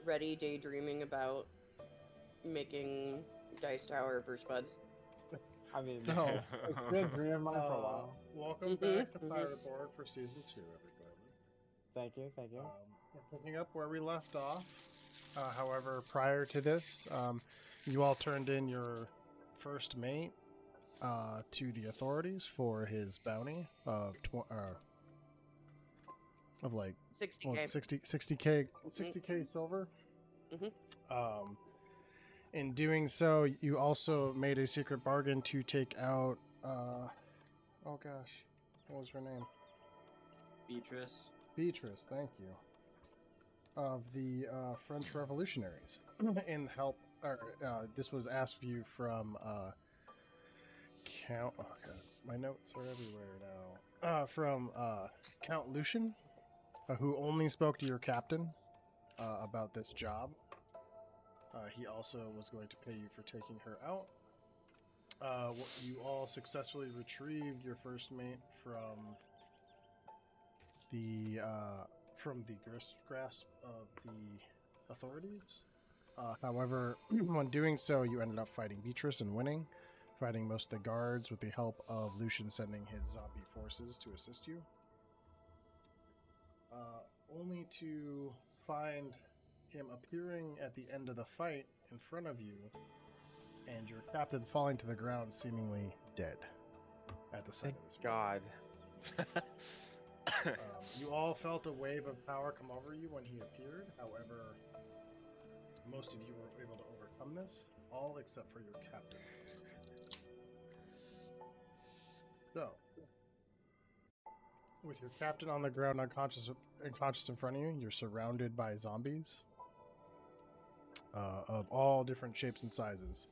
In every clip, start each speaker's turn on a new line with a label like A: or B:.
A: already daydreaming about making Dice Tower for Spuds.
B: I mean,
C: So,
B: it's been a dream of mine for a while.
C: welcome back to Fireborg for Season 2, everybody.
B: Thank you, thank you.
C: We're picking up where we left off. However, prior to this, you all turned in your first mate to the authorities for his bounty of like
A: 60K.
C: 60K silver.
A: Mhm.
C: In doing so, you also made a secret bargain to take out oh gosh, what was her name? Beatrice, thank you. Of the French revolutionaries. In help, this was asked of you from Count. Oh god, my notes are everywhere now. From Count Lucian, who only spoke to your captain about this job. He also was going to pay you for taking her out. You all successfully retrieved your first mate from the grasp of the authorities. However, when doing so, you ended up fighting Beatrice and winning, fighting most of the guards with the help of Lucian sending his zombie forces to assist you. Only to find him appearing at the end of the fight in front of you, and your captain falling to the ground, seemingly dead at the sight of this.
B: God.
C: You all felt a wave of power come over you when he appeared. However, most of you were able to overcome this, all except for your captain. So, with your captain on the ground, unconscious in front of you, you're surrounded by zombies of all different shapes and sizes.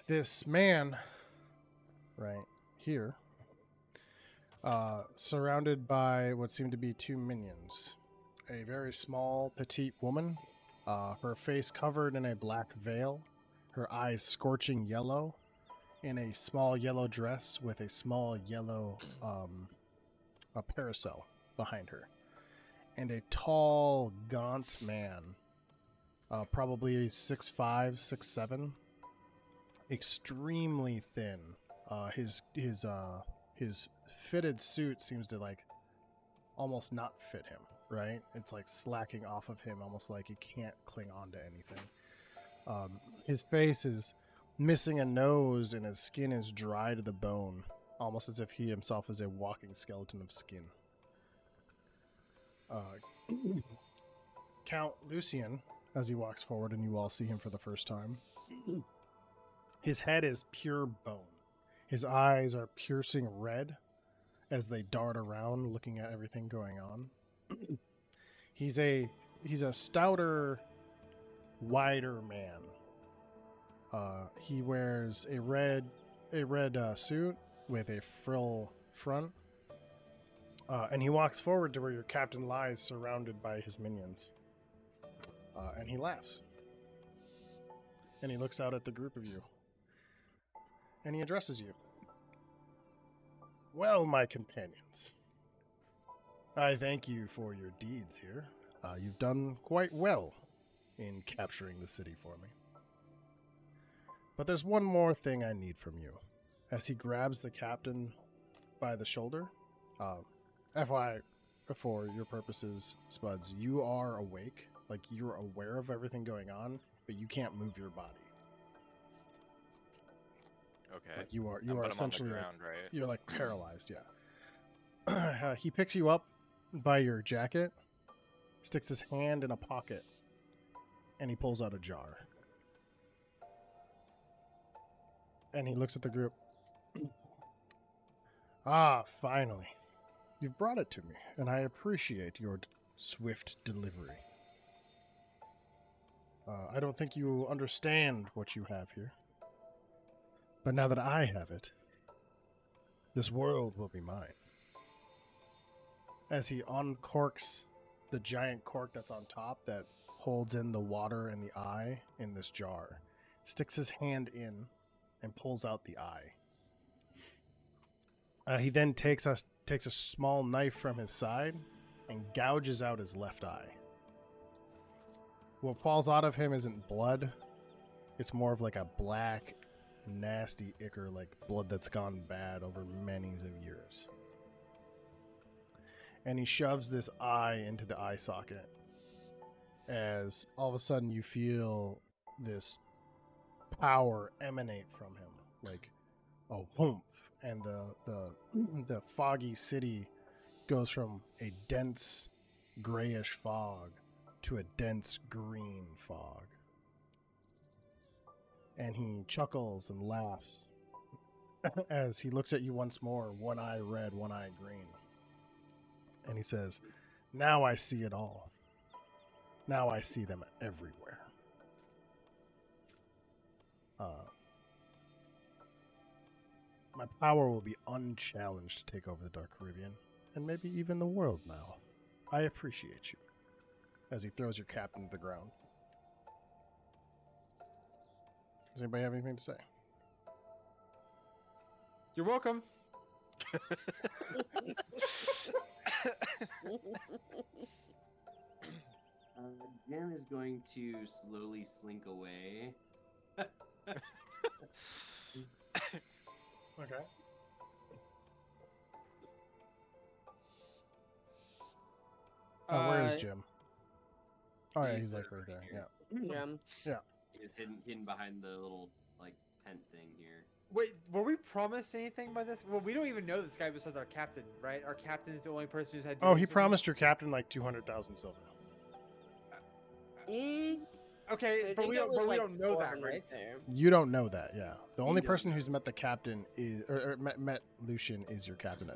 C: This man, right here, surrounded by what seem to be two minions. A very small, petite woman, her face covered in a black veil, her eyes scorching yellow, in a small yellow dress with a small yellow a parasol behind her. And a tall, gaunt man, probably 6'5", 6'7", extremely thin. His fitted suit seems to like almost not fit him, right? It's like slacking off of him, almost like he can't cling on to anything. His face is missing a nose and his skin is dry to the bone, almost as if he himself is a walking skeleton of skin. Count Lucian, as he walks forward and you all see him for the first time, his head is pure bone. His eyes are piercing red as they dart around looking at everything going on. He's a stouter, wider man. He wears a red suit with a frill front. And he walks forward to where your captain lies surrounded by his minions. And he laughs. And he looks out at the group of you. And he addresses you. Well, my companions, I thank you for your deeds here. You've done quite well in capturing the city for me. But there's one more thing I need from you. As he grabs the captain by the shoulder, FYI, for your purposes, Spuds, you are awake. Like, you're aware of everything going on, but you can't move your body.
D: Okay.
C: Like you are
D: but
C: essentially
D: I'm on the ground, right?
C: You're like paralyzed, yeah. He picks you up by your jacket, sticks his hand in a pocket, and he pulls out a jar. And he looks at the group. Ah, finally. You've brought it to me, and I appreciate your swift delivery. I don't think you understand what you have here. But now that I have it, this world will be mine. As he uncorks the giant cork that's on top that holds in the water and the eye in this jar, sticks his hand in and pulls out the eye. He then takes a small knife from his side and gouges out his left eye. what falls out of him isn't blood. It's more of like a black, nasty ichor, like blood that's gone bad over many of years. And he shoves this eye into the eye socket as all of a sudden you feel this power emanate from him, like a whoomph, and the foggy city goes from a dense grayish fog to a dense green fog. And he chuckles and laughs as he looks at you once more, one eye red, one eye green. And he says, "Now I see it all. Now I see them everywhere." My power will be unchallenged to take over the Dark Caribbean, and maybe even the world now. I appreciate you. As he throws your captain to the ground. Does anybody have anything to say?
D: You're welcome.
E: Jam is going to slowly slink away.
C: Okay. Where is Jim? Oh yeah, he's like right there. Yeah.
A: Yeah.
E: He's hidden behind the little like tent thing here.
D: Wait, were we promised anything by this? Well, we don't even know this guy besides our captain, right? Our captain's the only person who's had.
C: Oh, he
D: dealings with him.
C: promised your captain like 200,000 silver.
D: Okay, but we don't know that, right?
C: You don't know that, yeah. The only
E: don't
C: person
E: know.
C: who's met the captain is, or met Lucian is your captain.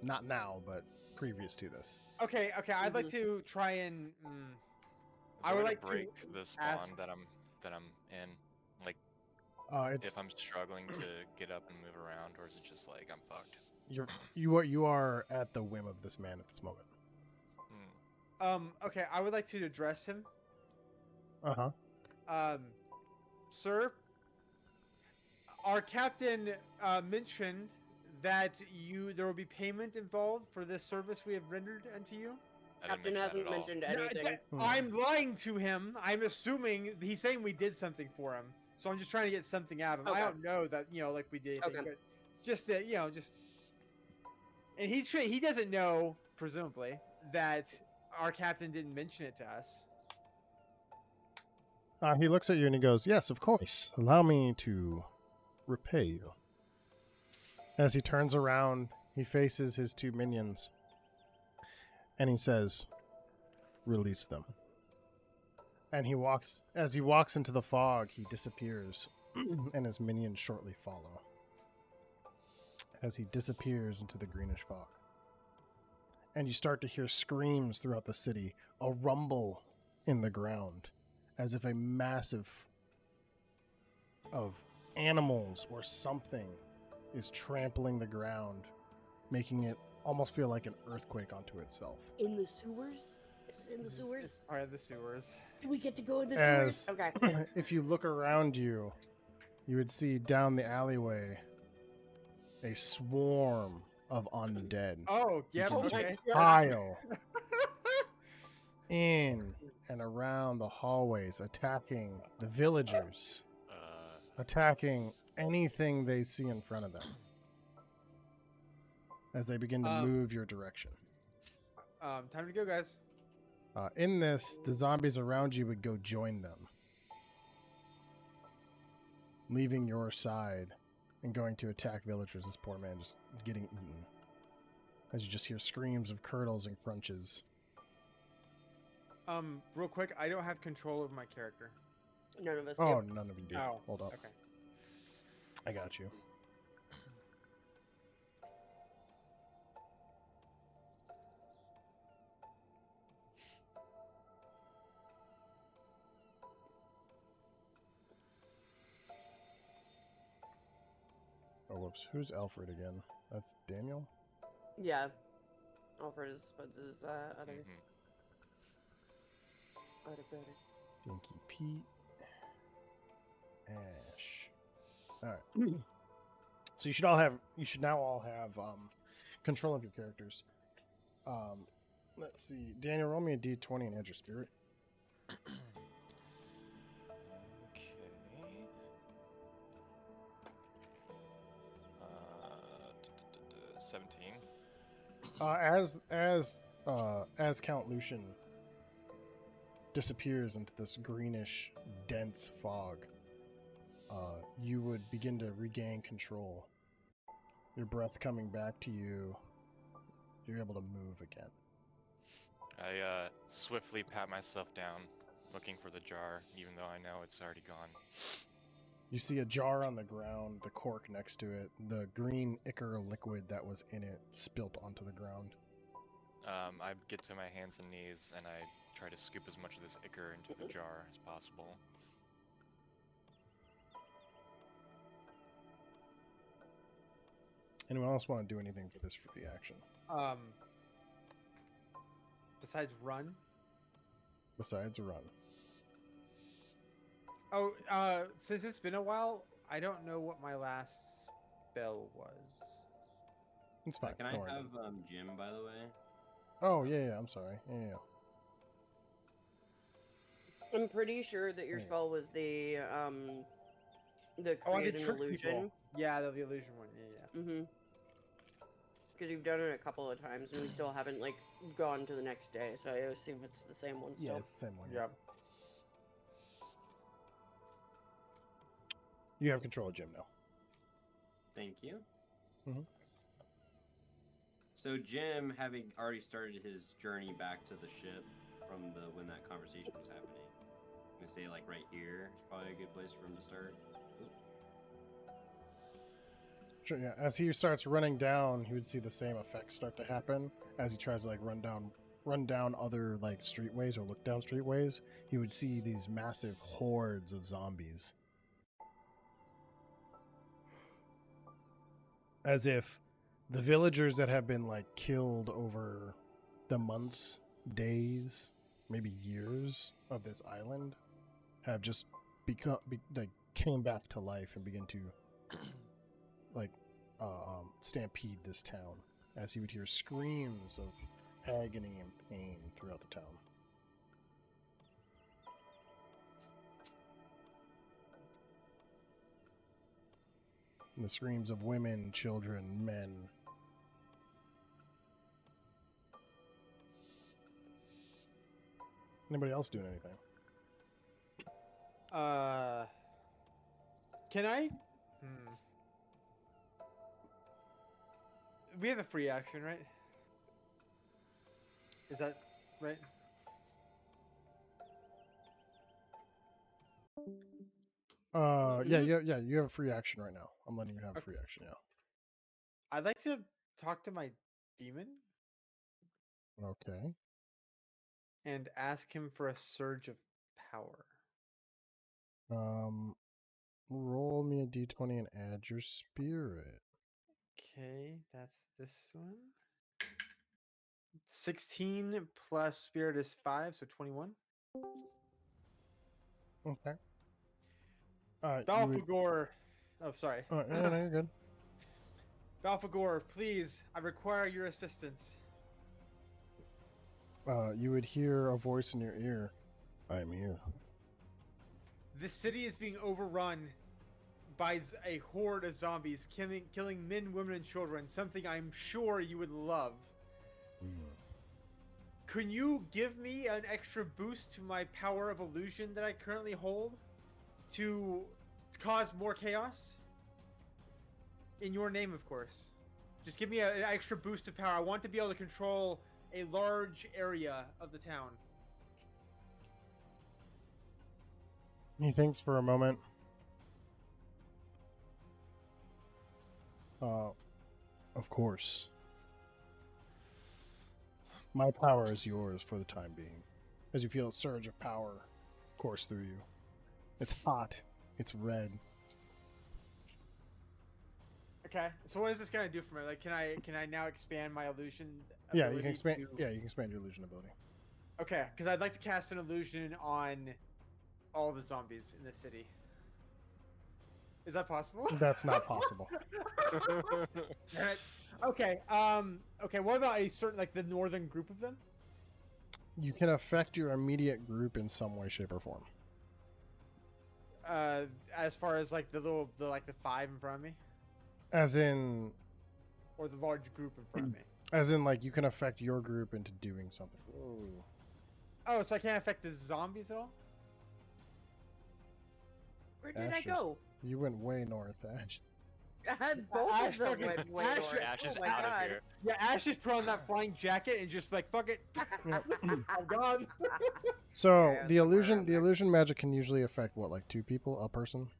C: Not now, but previous to this.
D: Okay. I'd like to try and. I would like to
F: break this
D: ask-
F: bond that I'm in. Like,
C: It's
F: if I'm struggling to get up and move around, or is it just like I'm fucked?
C: you are at the whim of this man at this moment.
D: Okay, I would like to address him. Sir, our captain mentioned that there will be payment involved for this service we have rendered unto you.
F: I didn't
A: Captain
F: mention that
A: hasn't
F: at all.
A: mentioned
D: No,
A: anything.
D: I'm lying to him. I'm assuming he's saying we did something for him. So I'm just trying to get something out of him. I
A: Okay.
D: don't know that, like we did anything,
A: Okay.
D: but just that, and he doesn't know, presumably, that our captain didn't mention it to us.
C: He looks at you and he goes, "Yes, of course. Allow me to repay you." As he turns around, he faces his two minions. And he says, "Release them." And as he walks into the fog, he disappears, and his minions shortly follow. As he disappears into the greenish fog. And you start to hear screams throughout the city, a rumble in the ground, as if a massive of animals or something is trampling the ground, making it almost feel like an earthquake onto itself.
A: In the sewers? Is it in the
D: It's
A: sewers?
D: part of the sewers.
A: Do we get to go in the
C: As
A: sewers? Okay.
C: if you look around you, you would see down the alleyway a swarm of undead
D: Oh, yeah,
C: begin
A: Oh my
D: okay.
C: to
A: God.
C: pile in and around the hallways, attacking the villagers, attacking anything they see in front of them as they begin to move your direction.
D: Time to go, guys.
C: In this, the zombies around you would go join them, leaving your side and going to attack villagers. This poor man just getting eaten. As you just hear screams of curdles and crunches.
D: Real quick, I don't have control over my character.
A: None of us
C: Oh,
A: do.
C: none of you do.
D: Oh,
C: Hold up.
D: Okay.
C: I got you. Oh, whoops. Who's Alfred again? That's Daniel?
A: Yeah. Alfred is other brother.
C: Dinky Pete. Ash. Alright. So you should now all have control of your characters. Let's see. Daniel, roll me a d20 and add your spirit.
F: 17.
C: As Count Lucian disappears into this greenish, dense fog, you would begin to regain control. Your breath coming back to you. You're able to move again.
F: I swiftly pat myself down, looking for the jar, even though I know it's already gone.
C: You see a jar on the ground, the cork next to it, the green ichor liquid that was in it spilt onto the ground.
F: I get to my hands and knees and I try to scoop as much of this ichor into the jar as possible.
C: Anyone else want to do anything for this free action?
D: Besides run.
C: Besides run.
D: Oh, since it's been a while, I don't know what my last spell was.
C: It's fine.
E: Can I
C: Don't worry
E: have
C: about it.
E: Jim, by the way?
C: Oh, yeah, I'm sorry. Yeah.
A: I'm pretty sure that your
C: Yeah.
A: spell was the
D: Oh, I
A: create
D: could
A: an
D: trick
A: illusion.
D: people. Yeah, the illusion one. Yeah.
A: Mm-hmm. Because you've done it a couple of times, and we still haven't like gone to the next day, so I assume it's the same one still.
C: Yeah, it's the same one.
D: Yep.
C: You have control of Jim now.
E: Thank you.
C: Mhm.
E: So Jim, having already started his journey back to the ship from when that conversation was happening, I'm gonna say like right here is probably a good place for him to start. Oop.
C: Sure, yeah. As he starts running down, he would see the same effects start to happen as he tries to like run down other like streetways or look down streetways. He would see these massive hordes of zombies. As if the villagers that have been like killed over the months, days, maybe years of this island have just like came back to life and begin to like stampede this town, as he would hear screams of agony and pain throughout the town. And the screams of women, children, men. Anybody else doing anything?
D: Can I? We have a free action, right? Is that right?
C: Yeah, you have a free action right now. I'm letting you have a free action now.
D: I'd like to talk to my demon
C: Okay.
D: and ask him for a surge of power.
C: Roll me a d20 and add your spirit.
D: Okay, that's this one. 16 plus spirit is 5, so 21.
C: Okay.
D: Balfagor. Oh, sorry.
C: No, you're good.
D: Balfagor, please, I require your assistance.
C: You would hear a voice in your ear. I am here.
D: This city is being overrun by a horde of zombies, killing men, women, and children. Something I'm sure you would love. Can you give me an extra boost to my power of illusion that I currently hold to cause more chaos? In your name, of course. Just give me an extra boost of power. I want to be able to control a large area of the town.
C: He thinks for a moment. Of course. My power is yours for the time being. As you feel a surge of power course through you. It's hot. It's red.
D: Okay, so what is this gonna do for me? Like, can I now expand my illusion?
C: Yeah, you can
D: ability
C: expand.
D: to-
C: Yeah, you can expand your illusion ability.
D: Okay, because I'd like to cast an illusion on all the zombies in the city. Is that possible?
C: That's not possible.
D: Alright. Okay. Okay. What about a certain, like, the northern group of them?
C: You can affect your immediate group in some way, shape, or form.
D: As far as like the 5 in front of me.
C: As in,
D: or the large group in front of me?
C: As in, like, you can affect your group into doing something. Whoa.
D: Oh, so I can't affect the zombies at all?
A: Where did I
C: Ash is-
A: go?
C: You went way north, Ash.
A: Both
D: Ash
A: of them
D: fucking-
A: went way
D: Ash-
A: north.
F: Ash is
A: Oh my
F: out
A: god.
F: of here.
D: Yeah, Ash just put on that flying jacket and just like, fuck it. I'm gone.
C: So
A: Yeah,
C: the
A: somewhere
C: illusion,
A: around
C: the
A: there.
C: illusion magic can usually affect what, like 2 people, a person.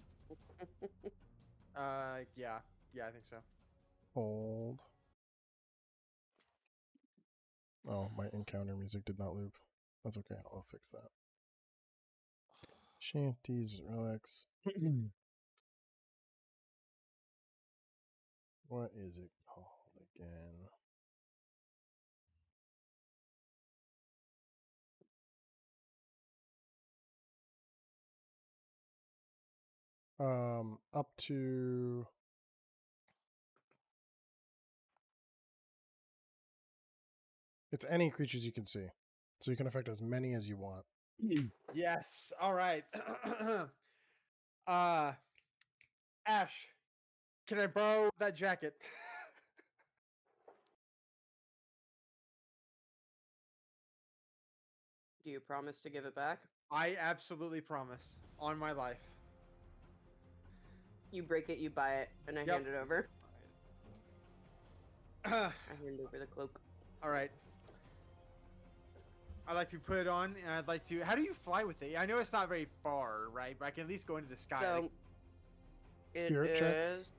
D: Yeah. Yeah, I think so.
C: Hold. Oh, my encounter music did not loop. That's okay. I'll fix that. Shanties, relics. What is it called again? Up to it's any creatures you can see, so you can affect as many as you want.
D: Yes. All right. uh, Ash, can I borrow that jacket?
A: Do you promise to give it back?
D: I absolutely promise on my life.
A: You break it, you buy it, and I
D: Yep.
A: hand it over.
D: All
A: I hand over the cloak.
D: right. I'd like to put it on, and I'd like to. How do you fly with it? I know it's not very far, right? But I can at least go into the sky.
A: So
D: like-
A: it
C: Spirit check?
A: is.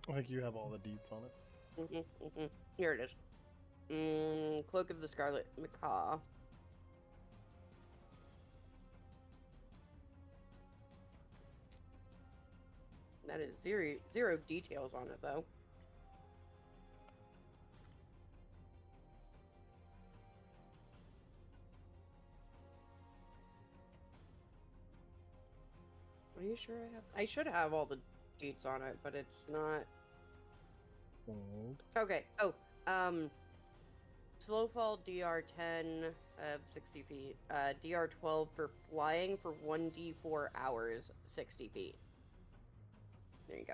C: I think you have all the deets on it.
A: Here it is. Cloak of the Scarlet Macaw. That is zero details on it, though. Are you sure I have? I should have all the deets on it, but it's not.
C: Hold.
A: Okay. Oh, slow fall DR10 of 60 feet. DR12 for flying for 1d4 hours, 60 feet. There you go.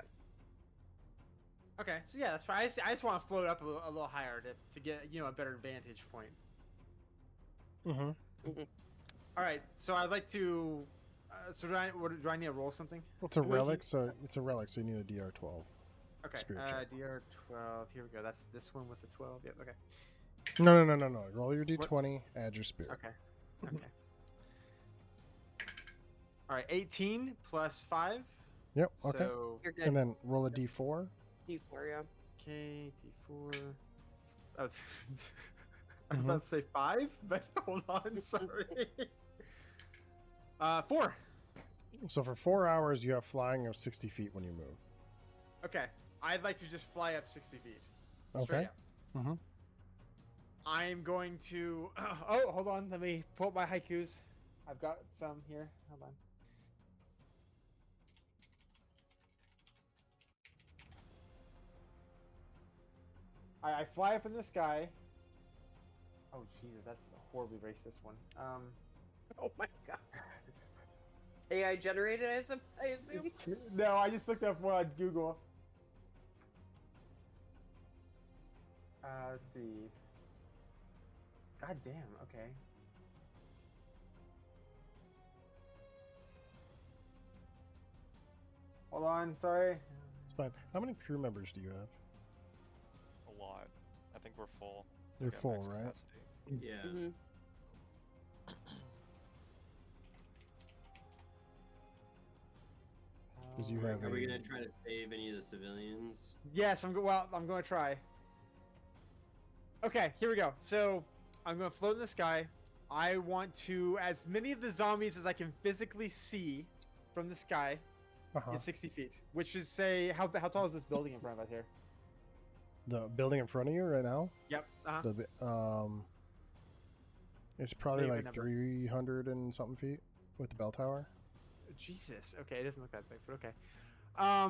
D: Okay, so yeah, that's fine. I just want to float up a little higher to get a better vantage point.
C: Mm-hmm.
D: All right, so I'd like to. So do I need to roll something?
C: It's a
A: Mhm.
C: relic, so it's a relic, so you need a DR12.
D: Okay.
C: Spirit check.
D: DR12. Here we go. That's this one with the 12. Yep. Okay.
C: No. Roll your D20, add your spirit.
D: Okay. Okay. All right. 18 plus 5.
C: Yep. Okay.
D: So
A: You're good.
C: And then roll a D4.
A: D4, yeah.
D: okay, D4. Oh, I was about to say 5, but hold on. Sorry. 4.
C: So for 4 hours, you have flying of 60 feet when you move.
D: Okay. I'd like to just fly up 60 feet. Straight
C: Okay.
D: up.
C: Mm-hmm.
D: I'm going to. Oh, hold on. Let me pull up my haikus. I've got some here. Hold on. I fly up in the sky. Oh Jesus, that's a horribly racist one.
A: Oh my god. AI generated, I assume?
D: No, I just looked up one on Google. Let's see. God damn. Okay. Hold on. Sorry.
C: It's fine. How many crew members do you have?
F: A lot. I think we're full.
C: You're
F: We got
C: full,
F: max
C: right?
F: capacity.
E: Yeah.
A: Mm-hmm.
C: Because you
D: Um,
C: have
E: Are we
C: a-
E: gonna try to save any of the civilians?
D: Yes, I'm going to try. Okay, here we go. So I'm going to float in the sky. I want to as many of the zombies as I can physically see from the sky
C: Uh-huh.
D: in 60 feet, which is say how tall is this building in front of us here?
C: The building in front of you right now?
D: Yep.
C: It's probably
D: Maybe a
C: like
D: number.
C: 300 and something feet with the bell tower.
D: Jesus. Okay, it doesn't look that big, but okay. All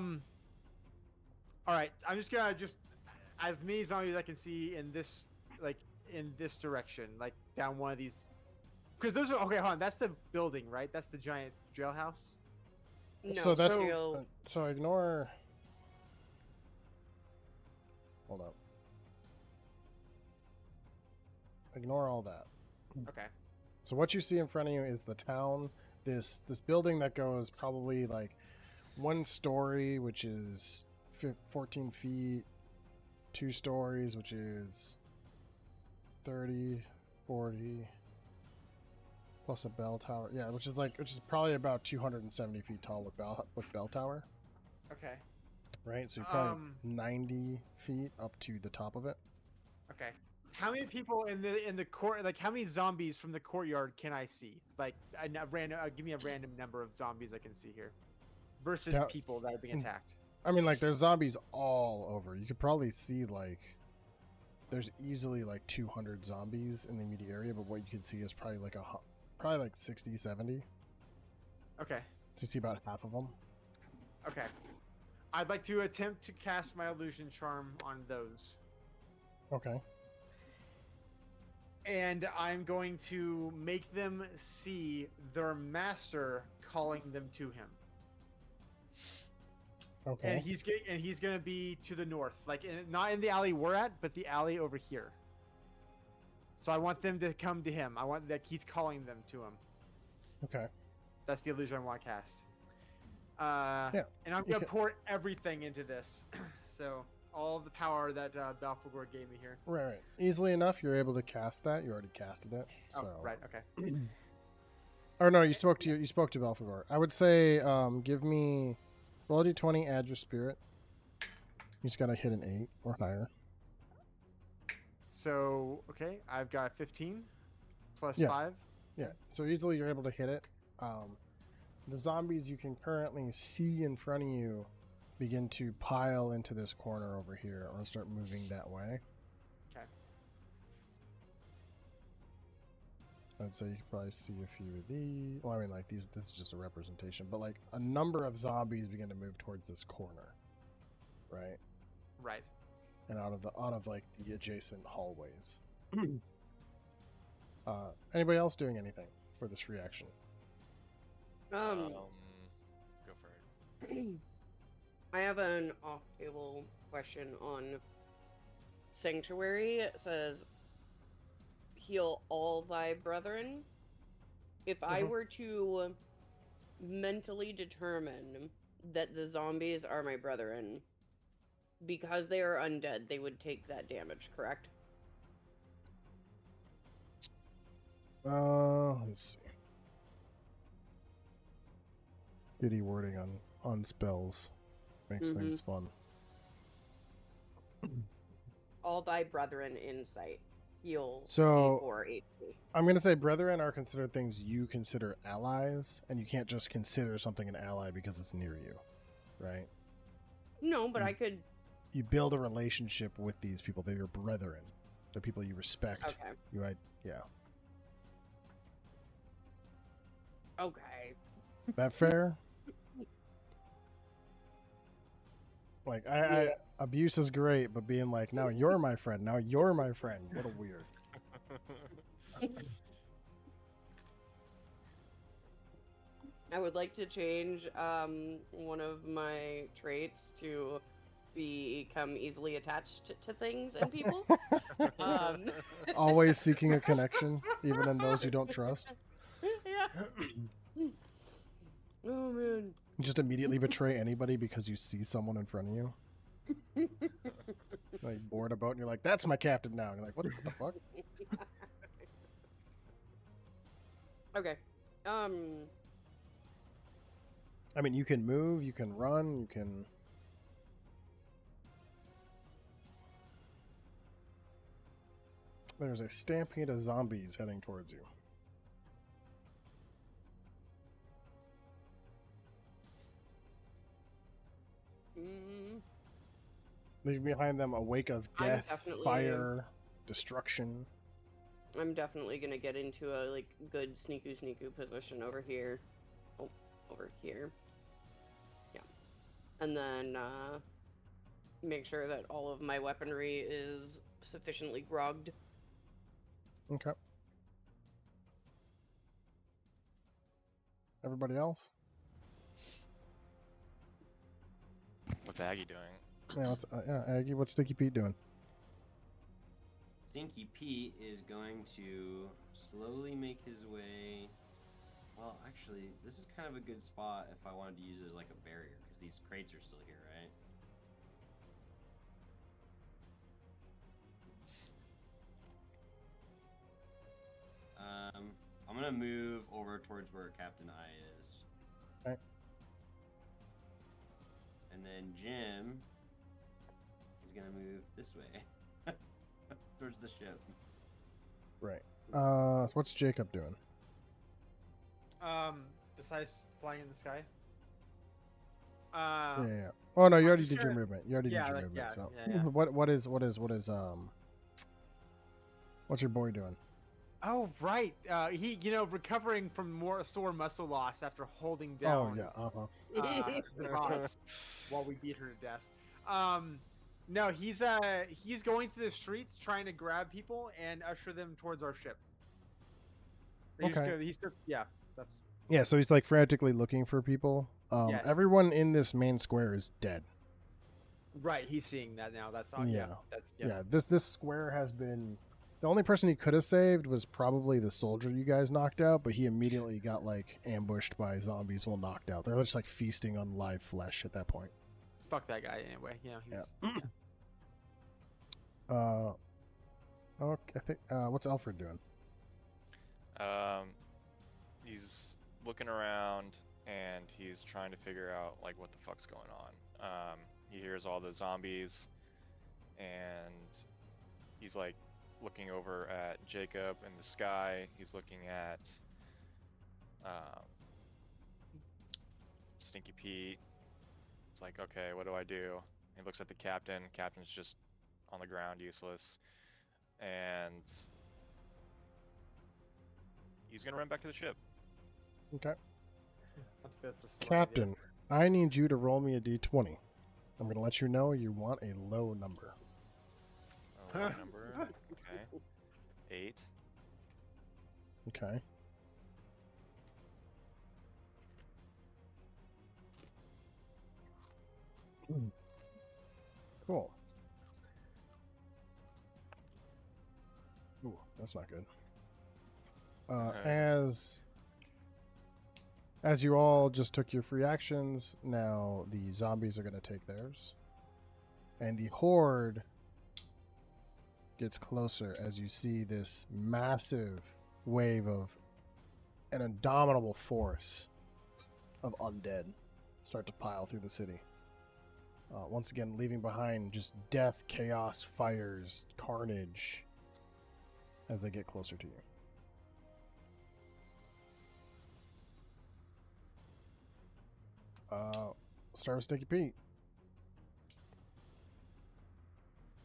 D: right. I'm just gonna as many zombies as I can see in this direction, like down one of these. Because those are okay. Hold on. That's the building, right? That's the giant jailhouse.
A: No,
C: so that's
A: he'll-
C: so ignore. Hold up. Ignore all that.
D: Okay.
C: So what you see in front of you is the town. This building that goes probably like 1 story, which is 14 feet, 2 stories, which is 30, 40, plus a bell tower. Yeah, which is probably about 270 feet tall with bell tower,
D: Okay.
C: right? So you're probably 90 feet up to the top of it.
D: Okay. How many people in the court? Like, how many zombies from the courtyard can I see? Like, random. Give me a random number of zombies I can see here, versus
C: Now-
D: people that are being attacked.
C: I mean, like, there's zombies all over. You could probably see, like, there's easily, like, 200 zombies in the immediate area, but what you can see is probably, like 60, 70.
D: Okay.
C: So you see about half of them.
D: Okay. I'd like to attempt to cast my illusion charm on those.
C: Okay.
D: And I'm going to make them see their master calling them to him.
C: Okay.
D: And he's gonna be to the north, like not in the alley we're at, but the alley over here. So I want them to come to him. I want that he's calling them to him.
C: Okay.
D: That's the illusion I want to cast.
C: Yeah,
D: And I'm
C: you
D: gonna
C: can-
D: pour everything into this. So all of the power that Balfagor gave me here.
C: Right. Easily enough, you're able to cast that. You already casted it.
D: Oh,
C: So.
D: right. Okay.
C: Or no, you spoke to Belphegor. I would say, give me roll a d20, add your spirit. You just gotta hit an 8 or higher.
D: So okay, I've got 15 plus
C: Yeah.
D: 5.
C: Yeah. So easily you're able to hit it. The zombies you can currently see in front of you begin to pile into this corner over here or start moving that way.
D: Okay.
C: I'd say you could probably see a few of these. Well, I mean, like these. This is just a representation, but like a number of zombies begin to move towards this corner, right?
D: Right.
C: And out of like the adjacent hallways. Anybody else doing anything for this reaction?
F: Go for it.
A: I have an off-table question on Sanctuary. It says, heal all thy brethren. If I were to mentally determine that the zombies are my brethren, because they are undead, they would take that damage, correct?
C: Let's see. Goody wording on spells makes things fun.
A: All thy brethren in sight. Heal
C: So-
A: D4 HP.
C: I'm gonna say brethren are considered things you consider allies, and you can't just consider something an ally because it's near you, right?
A: No, but I could...
C: You build a relationship with these people. They're your brethren. They're people you respect.
A: Okay.
C: Yeah.
A: Okay.
C: That fair? Like, I abuse is great, but being like, now you're my friend. Now you're my friend. What a weird.
A: I would like to change one of my traits to become easily attached to things and people.
C: Always seeking a connection, even in those you don't trust.
A: Yeah. Oh man.
C: You just immediately betray anybody because you see someone in front of you. Like bored about, and you're like, "That's my captain now." And you're like, "What the fuck?"
A: Okay.
C: I mean, you can move, you can run, you can. There's a stampede of zombies heading towards you. Leave behind them a wake of
A: I'm
C: death,
A: definitely-
C: fire, destruction.
A: I'm definitely gonna get into a like good sneaku position over here. Oh, over here. Yeah. And then make sure that all of my weaponry is sufficiently grogged.
C: Okay. Everybody else?
F: What's Aggie doing?
C: Yeah, Aggie, what's Sticky Pete doing?
E: Stinky Pete is going to slowly make his way. Well, actually, this is kind of a good spot if I wanted to use it as like a barrier, because these crates are still here, right? I'm gonna move over towards where Captain I is.
C: Okay.
E: And then Jim is gonna move this way. Towards the ship.
C: Right. What's Jacob doing?
D: Besides flying in the sky.
C: Yeah. Oh no, you
D: I'm
C: already
D: just
C: did your
D: gonna-
C: movement. You already
D: yeah,
C: did your
D: like,
C: movement.
D: yeah,
C: So
D: yeah.
C: what's your boy doing?
D: Oh right, he recovering from more sore muscle loss after holding
C: Oh
D: down
C: yeah.
D: the box while we beat her to death. No, he's going through the streets trying to grab people and usher them towards our ship.
C: Okay.
D: That's
C: Yeah. So he's like frantically looking for people.
D: Yes.
C: Everyone in this main square is dead.
D: right. He's seeing that now. That's all.
C: Yeah.
D: That's
C: Yeah. This square has been. The only person he could have saved was probably the soldier you guys knocked out, but he immediately got like ambushed by zombies while knocked out. They're just like feasting on live flesh at that point.
D: Fuck that guy anyway. Yeah.
C: Okay, I think. What's Alfred doing?
F: He's looking around and he's trying to figure out like what the fuck's going on. He hears all the zombies, and he's like looking over at Jacob in the sky. He's looking at Stinky Pete. It's like, okay, what do I do? He looks at the captain. Captain's just on the ground, useless. And he's gonna run back to the ship.
C: Okay.
D: That's the smart
C: Captain,
D: idea.
C: I need you to roll me a d20. I'm going to let you know you want a low number.
F: Oh, what number? Okay. 8.
C: Okay. Cool. Ooh, that's not good. As you all just took your free actions, now the zombies are going to take theirs. And the horde gets closer as you see this massive wave of an indomitable force of undead start to pile through the city. Once again, leaving behind just death, chaos, fires, carnage as they get closer to you. Start with Sticky Pete.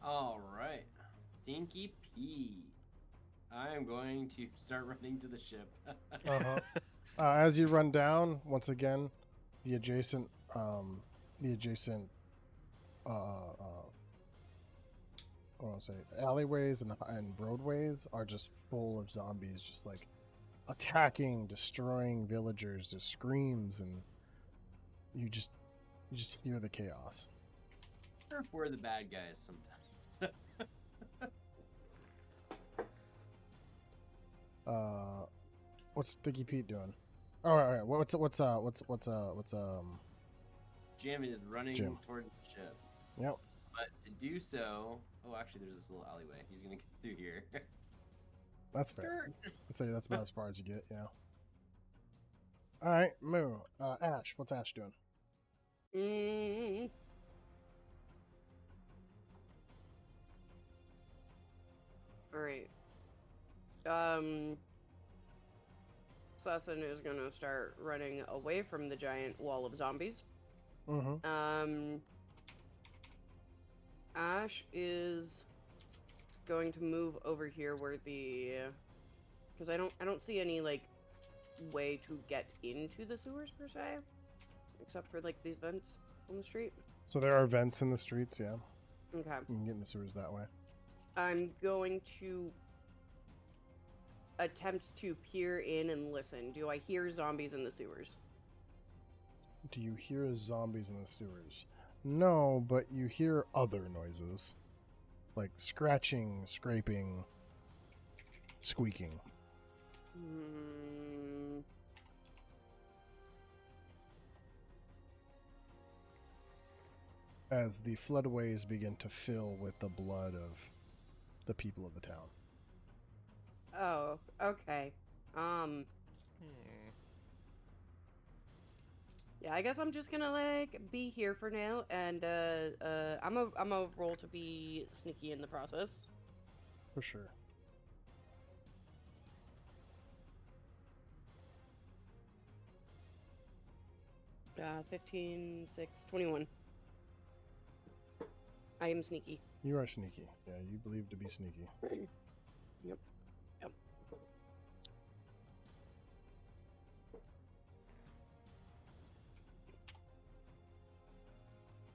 E: All right, Stinky Pete. I'm going to start running to the ship.
C: As you run down, once again, the adjacent alleyways and roadways are just full of zombies, just like attacking, destroying villagers. There's screams, and you just hear the chaos.
E: We're the bad guys sometimes.
C: What's Sticky Pete doing? Oh, all right. What's
E: Jim is running
C: Jim.
E: toward the ship.
C: Yep.
E: But to do so, actually, there's this little alleyway. He's gonna get through here.
C: That's fair. I'd say that's about as far as you get. Yeah. All right, Moo. Ash. What's Ash doing?
A: All right. Sasson is gonna start running away from the giant wall of zombies.
C: Mm-hmm.
A: Ash is going to move over here where because I don't see any like way to get into the sewers per se, except for like these vents on the street.
C: So there are vents in the streets. Yeah.
A: Okay.
C: You can get in the sewers that way.
A: I'm going to attempt to peer in and listen. Do I hear zombies in the sewers?
C: Do you hear zombies in the sewers? No, but you hear other noises. Like scratching, scraping, squeaking.
A: Hmm.
C: As the floodways begin to fill with the blood of the people of the town.
A: Oh, okay. Yeah, I guess I'm just gonna like be here for now, and I'm a roll to be sneaky in the process.
C: For sure.
A: Uh, 15, 6, 21. I am sneaky.
C: You are sneaky. Yeah, you believe to be sneaky.
A: Yep. Yep.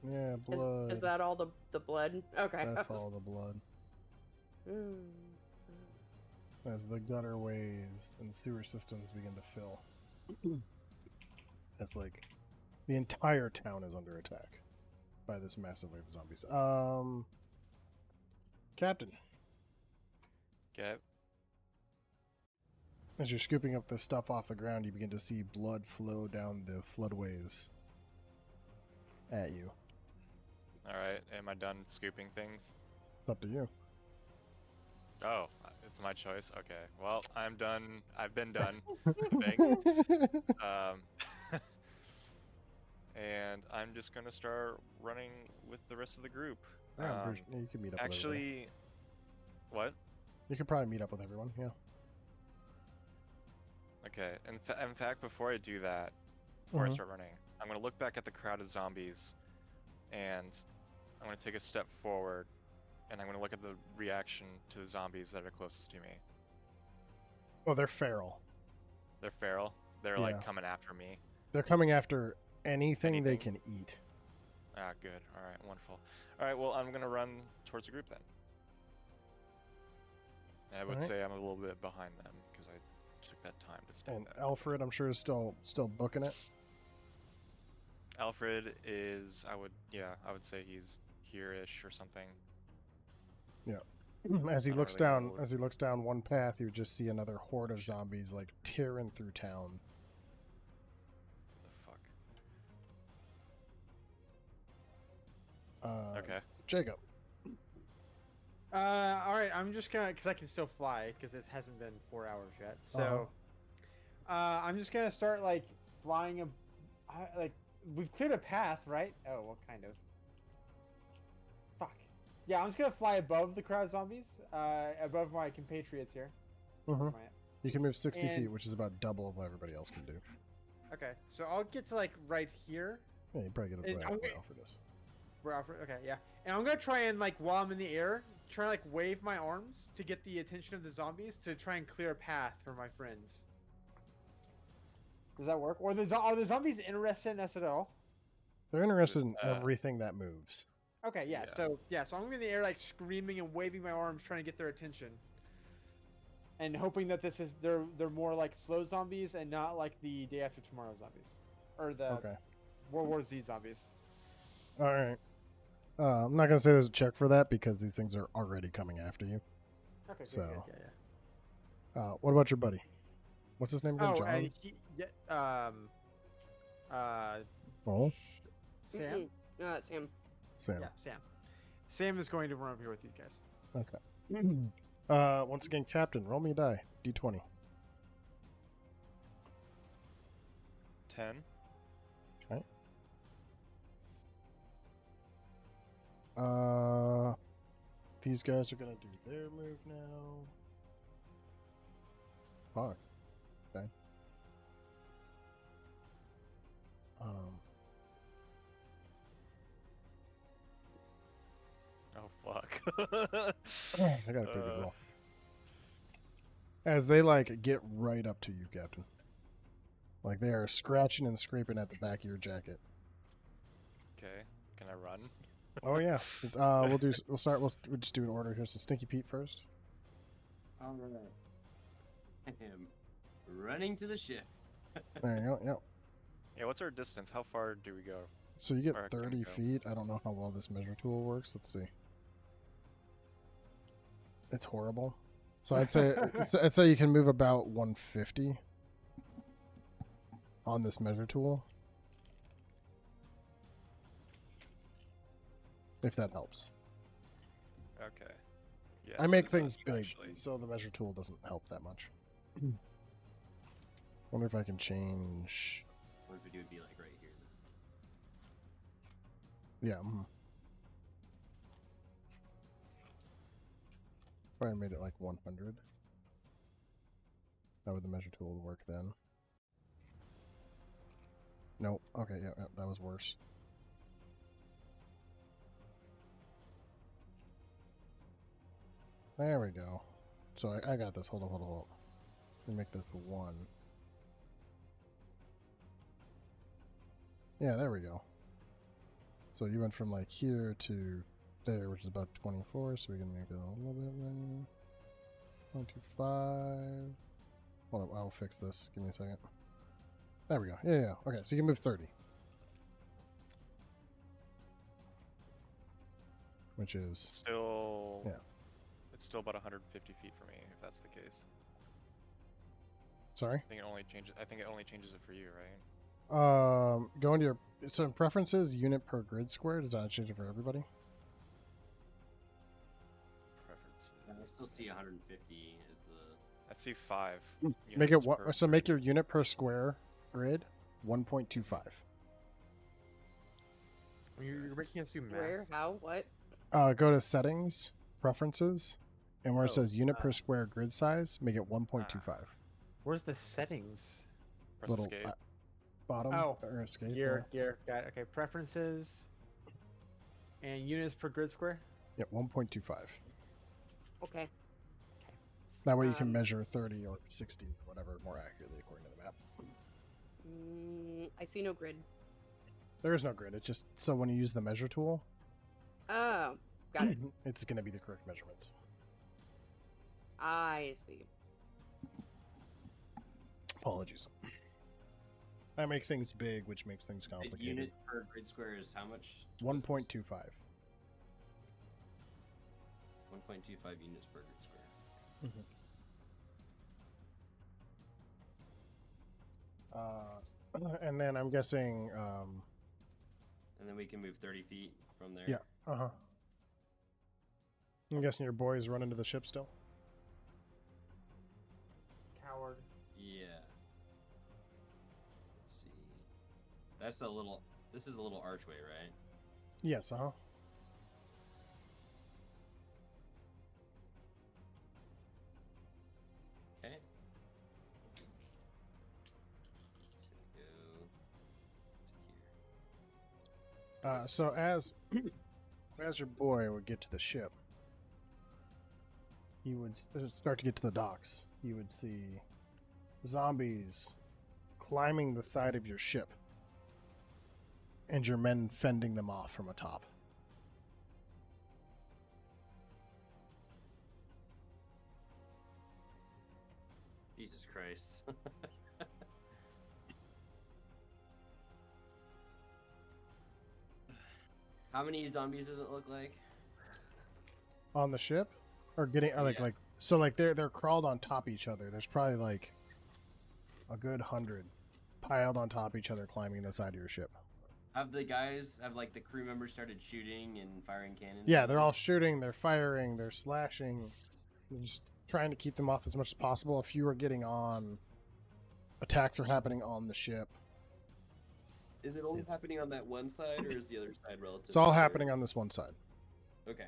C: Yeah, blood.
A: Is that all the blood? Okay.
C: That's all the blood.
A: Mm.
C: As the gutterways and sewer systems begin to fill. It's like the entire town is under attack by this massive wave of zombies. Captain,
F: Okay.
C: as you're scooping up the stuff off the ground, you begin to see blood flow down the floodways at you.
F: Alright, am I done scooping things?
C: It's up to you.
F: Oh, it's my choice? Okay. Well, I'm done. I've been done. Scooping. And I'm just gonna start running with the rest of the group.
C: Yeah, you can meet up with everybody.
F: Actually, what?
C: You could probably meet up with everyone, yeah.
F: Okay, in fact, before I do that, before I
C: Mhm.
F: start running, I'm gonna look back at the crowd of zombies, and I'm gonna take a step forward, and I'm gonna look at the reaction to the zombies that are closest to me.
C: Oh, they're feral.
F: They're feral. They're
C: Yeah.
F: like coming after me.
C: They're coming after anything they
F: Anything?
C: can eat.
F: Ah, good. All right, wonderful. All right, well, I'm gonna run towards the group then. And I would
C: Alright.
F: say I'm a little bit behind them because I took that time to step
C: And
F: back.
C: Alfred, I'm sure, is still booking it.
F: Alfred is, I would say he's here-ish or something.
C: As he
F: I don't
C: looks
F: really
C: down,
F: know.
C: as he looks down one path, you just see another horde of zombies like tearing through town.
F: The fuck? Okay.
C: Jacob.
D: All right. I'm just gonna, cause I can still fly, cause it hasn't been 4 hours yet. So, I'm just gonna start like flying like we've cleared a path, right? Oh, what kind of? Fuck. Yeah, I'm just gonna fly above the crowd of zombies, above my compatriots here.
C: Mhm.
D: My-
C: You can move 60 feet,
D: And-
C: which is about double of what everybody else can do.
D: Okay, so I'll get to like right here.
C: Yeah, you probably get
D: And
C: it right
D: I'm
C: up where
D: gonna-
C: Alfred is.
D: Okay, yeah. And I'm gonna try and like while I'm in the air, try to like wave my arms to get the attention of the zombies to try and clear a path for my friends. Does that work? Or are the zombies interested in us at all?
C: They're interested in
F: Uh,
C: everything that moves.
D: Okay, yeah.
F: Yeah.
D: So I'm gonna be in the air like screaming and waving my arms, trying to get their attention, and hoping that they're more like slow zombies and not like the Day After Tomorrow zombies, or the
C: Okay.
D: World War Z zombies.
C: All right. I'm not gonna say there's a check for that because these things are already coming after you.
D: Okay, good,
C: So-
D: good, yeah.
C: What about your buddy? What's his name again?
D: Oh,
C: John?
D: and
C: Oh,
D: Sam.
A: Sam.
C: Sam.
D: Yeah, Sam. Sam is going to run over here with these guys.
C: Okay. Once again, Captain, roll me a die. D20.
F: 10.
C: Okay. These guys are gonna do their move now. Fuck. Okay.
F: Oh, fuck.
C: I got a pretty good roll. As they like get right up to you, Captain. Like they are scratching and scraping at the back of your jacket.
F: Okay, can I run?
C: Oh yeah. We'll just do an order here. So Stinky Pete first.
E: All right. I am running to the ship.
C: There you go. Yep.
F: Yeah, what's our distance? How far do we go?
C: So you get
F: Where can we
C: 30
F: go?
C: feet. I don't know how well this measure tool works. Let's see. It's horrible. So I'd say I'd say you can move about 150 on this measure tool. If that helps.
F: Okay. Yes,
C: I make
F: it
C: things
F: does,
C: big,
F: actually.
C: so the measure tool doesn't help that much. Wonder if I can change.
E: What if it would be like right here?
C: Yeah. If I made it like 100. How would the measure tool work then? Nope. Okay, yeah, that was worse. There we go. So I got this. Hold on. Let me make this 1. Yeah, there we go. So you went from like here to there, which is about 24, so we can make it a little bit then. 25. Hold on, I'll fix this. Give me a second. There we go. Yeah. Okay, so you can move 30. Which is...
F: Still...
C: Yeah.
F: It's still about 150 feet for me, if that's the case.
C: Sorry?
F: I think it only changes it for you, right?
C: Go into your... So preferences, unit per grid square. Does that change it for everybody?
F: Preferences.
E: I still see 150 as the.
F: I see 5.
C: Make it
F: units
C: what?
F: per
C: So make
F: grid.
C: your unit per square grid 1.25.
D: You're making us do math.
A: Where? How? What?
C: Go to settings, preferences, and where it
D: Oh,
C: says unit per square grid size, make it 1.25.
D: Where's the settings?
F: Press
C: Little
F: escape.
C: bottom
D: Oh,
C: or escape.
D: Gear. Got it. Okay, preferences. And units per grid square?
C: Yeah, 1.25.
A: Okay.
C: That way you can
A: Um,
C: measure 30 or 60, whatever, more accurately according to the map.
A: I see no grid.
C: There is no grid. It's just so when you use the measure tool,
A: Oh, got it.
C: it's going to be the correct measurements.
A: I see.
C: Apologies. I make things big, which makes things
E: The
C: complicated.
E: units per grid square is how much?
C: 1.25.
E: 1.25 units per grid square.
C: And then I'm guessing,
E: And then we can move 30 feet from there.
C: yeah, I'm guessing your boys run into the ship still.
D: Coward.
E: Yeah. Let's see. That's a little. This is a little archway, right?
C: Yes,
E: Okay. Go to here.
C: So as as your boy would get to the ship, he would start to get to the docks. You would see zombies climbing the side of your ship, and your men fending them off from atop.
E: Jesus Christ. How many zombies does it look like?
C: On the ship, or getting
E: Yeah.
C: so like they're crawled on top of each other. There's probably like a good 100 piled on top of each other, climbing the side of your ship.
E: Have like the crew members started shooting and firing cannons?
C: Yeah,
E: at
C: they're
E: them?
C: all shooting, they're firing, they're slashing. They're just trying to keep them off as much as possible. If you are getting on, attacks are happening on the ship.
E: Is it only
C: It's-
E: happening on that one side, or is the other side relative?
C: It's all happening on this one side.
E: Okay.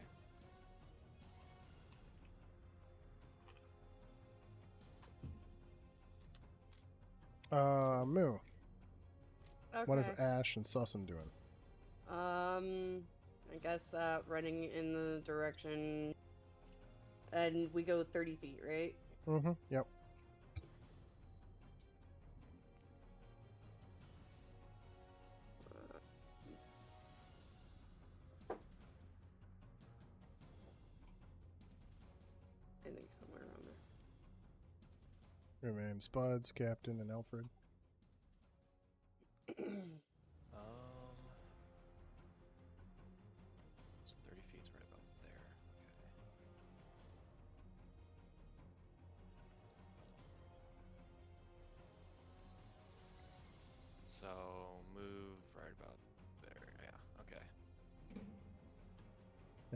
C: Moo.
A: Okay.
C: What is Ash and Sussin doing?
A: I guess running in the direction, and we go 30 feet, right?
C: Mm-hmm. Yep.
A: I think somewhere around there.
C: Remain Spuds, Captain, and Alfred.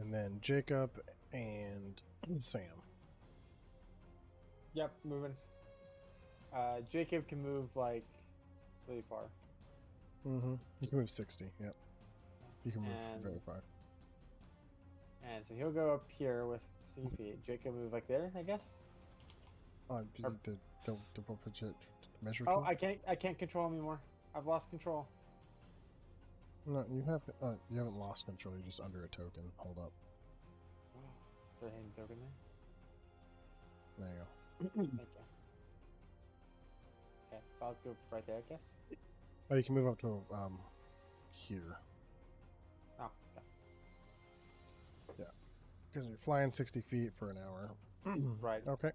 C: and then Jacob and Sam.
B: Yep, moving. Jacob can move like really far.
C: Mm-hmm. You can move 60. Yep. You can move
B: And-
C: very far.
B: And so he'll go up here with 60 feet. Jacob move like there, I guess.
C: Did
B: Or-
C: you the measure
B: Oh,
C: tool?
B: I can't control him anymore. I've lost control.
C: No, you haven't lost control. You're just under a token. Hold up.
B: So hidden token there.
C: There you go.
B: Thank you. Okay, so I'll go right there, I guess.
C: Oh, you can move up to here
B: Oh, okay.
C: because you're flying 60 feet for an hour.
B: Right.
C: Okay.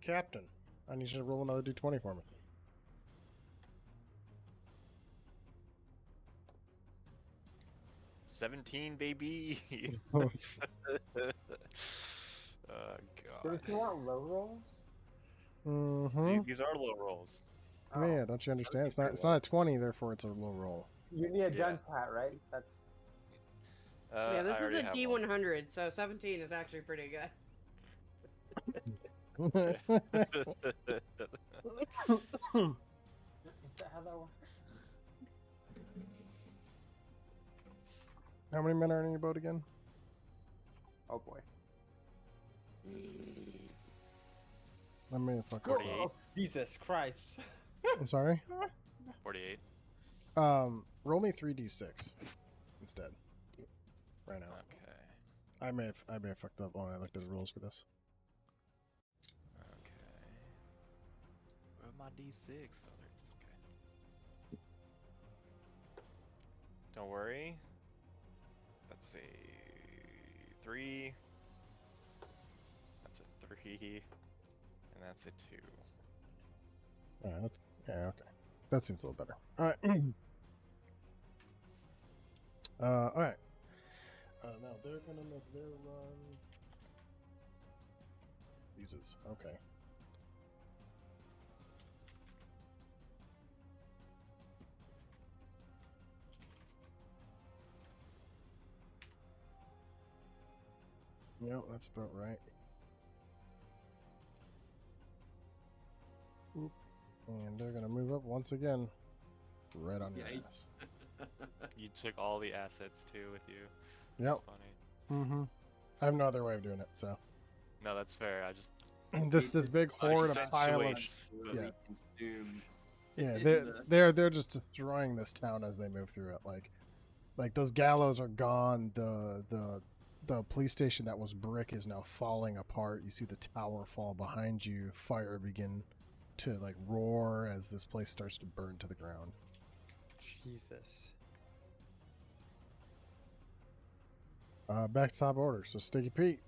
C: Captain, I need you to roll another d20 for me.
F: $17, baby.
C: Oh,
B: Did
F: God.
B: you want low rolls?
C: mm-hmm.
F: These are low rolls.
C: Yeah, don't you understand? It's not a 20, therefore it's a low roll.
B: You need a
F: Yeah.
B: done pat, right? That's
A: Yeah, this
F: I
A: is
F: already
A: a
F: have one.
A: D100, so 17 is actually pretty good.
B: is that how that works?
C: How many men are in your boat again?
B: Oh boy.
C: I may have fucked this
F: 48.
C: up.
B: Jesus Christ.
C: I'm sorry.
F: 48.
C: Roll me 3d6 instead. Right now.
F: Okay.
C: I may have fucked up when I looked at the rules for this.
F: Okay. Where my D6? Oh, there it is. Okay. Don't worry. That's a 3. That's a 3. And that's a 2.
C: Alright, okay. That seems a little better. Alright. Alright. Now they're gonna make their run. Jesus. Okay. Yep, that's about right. Oop. And they're gonna move up once again. Right on your
E: Yikes.
C: ass.
F: You took all the assets too with you.
C: Yep.
F: That's funny.
C: Mm-hmm. I have no other way of doing it, so.
F: No, that's fair. I just
C: This big horde of pile of
F: accentuates the-
C: yeah.
E: Consumed.
C: yeah,
E: in
C: they're just destroying this town as they move through it. Like those gallows are gone. The police station that was brick is now falling apart. You see the tower fall behind you. Fire begin to like roar as this place starts to burn to the ground.
B: Jesus.
C: Back to top order. So Sticky Pete.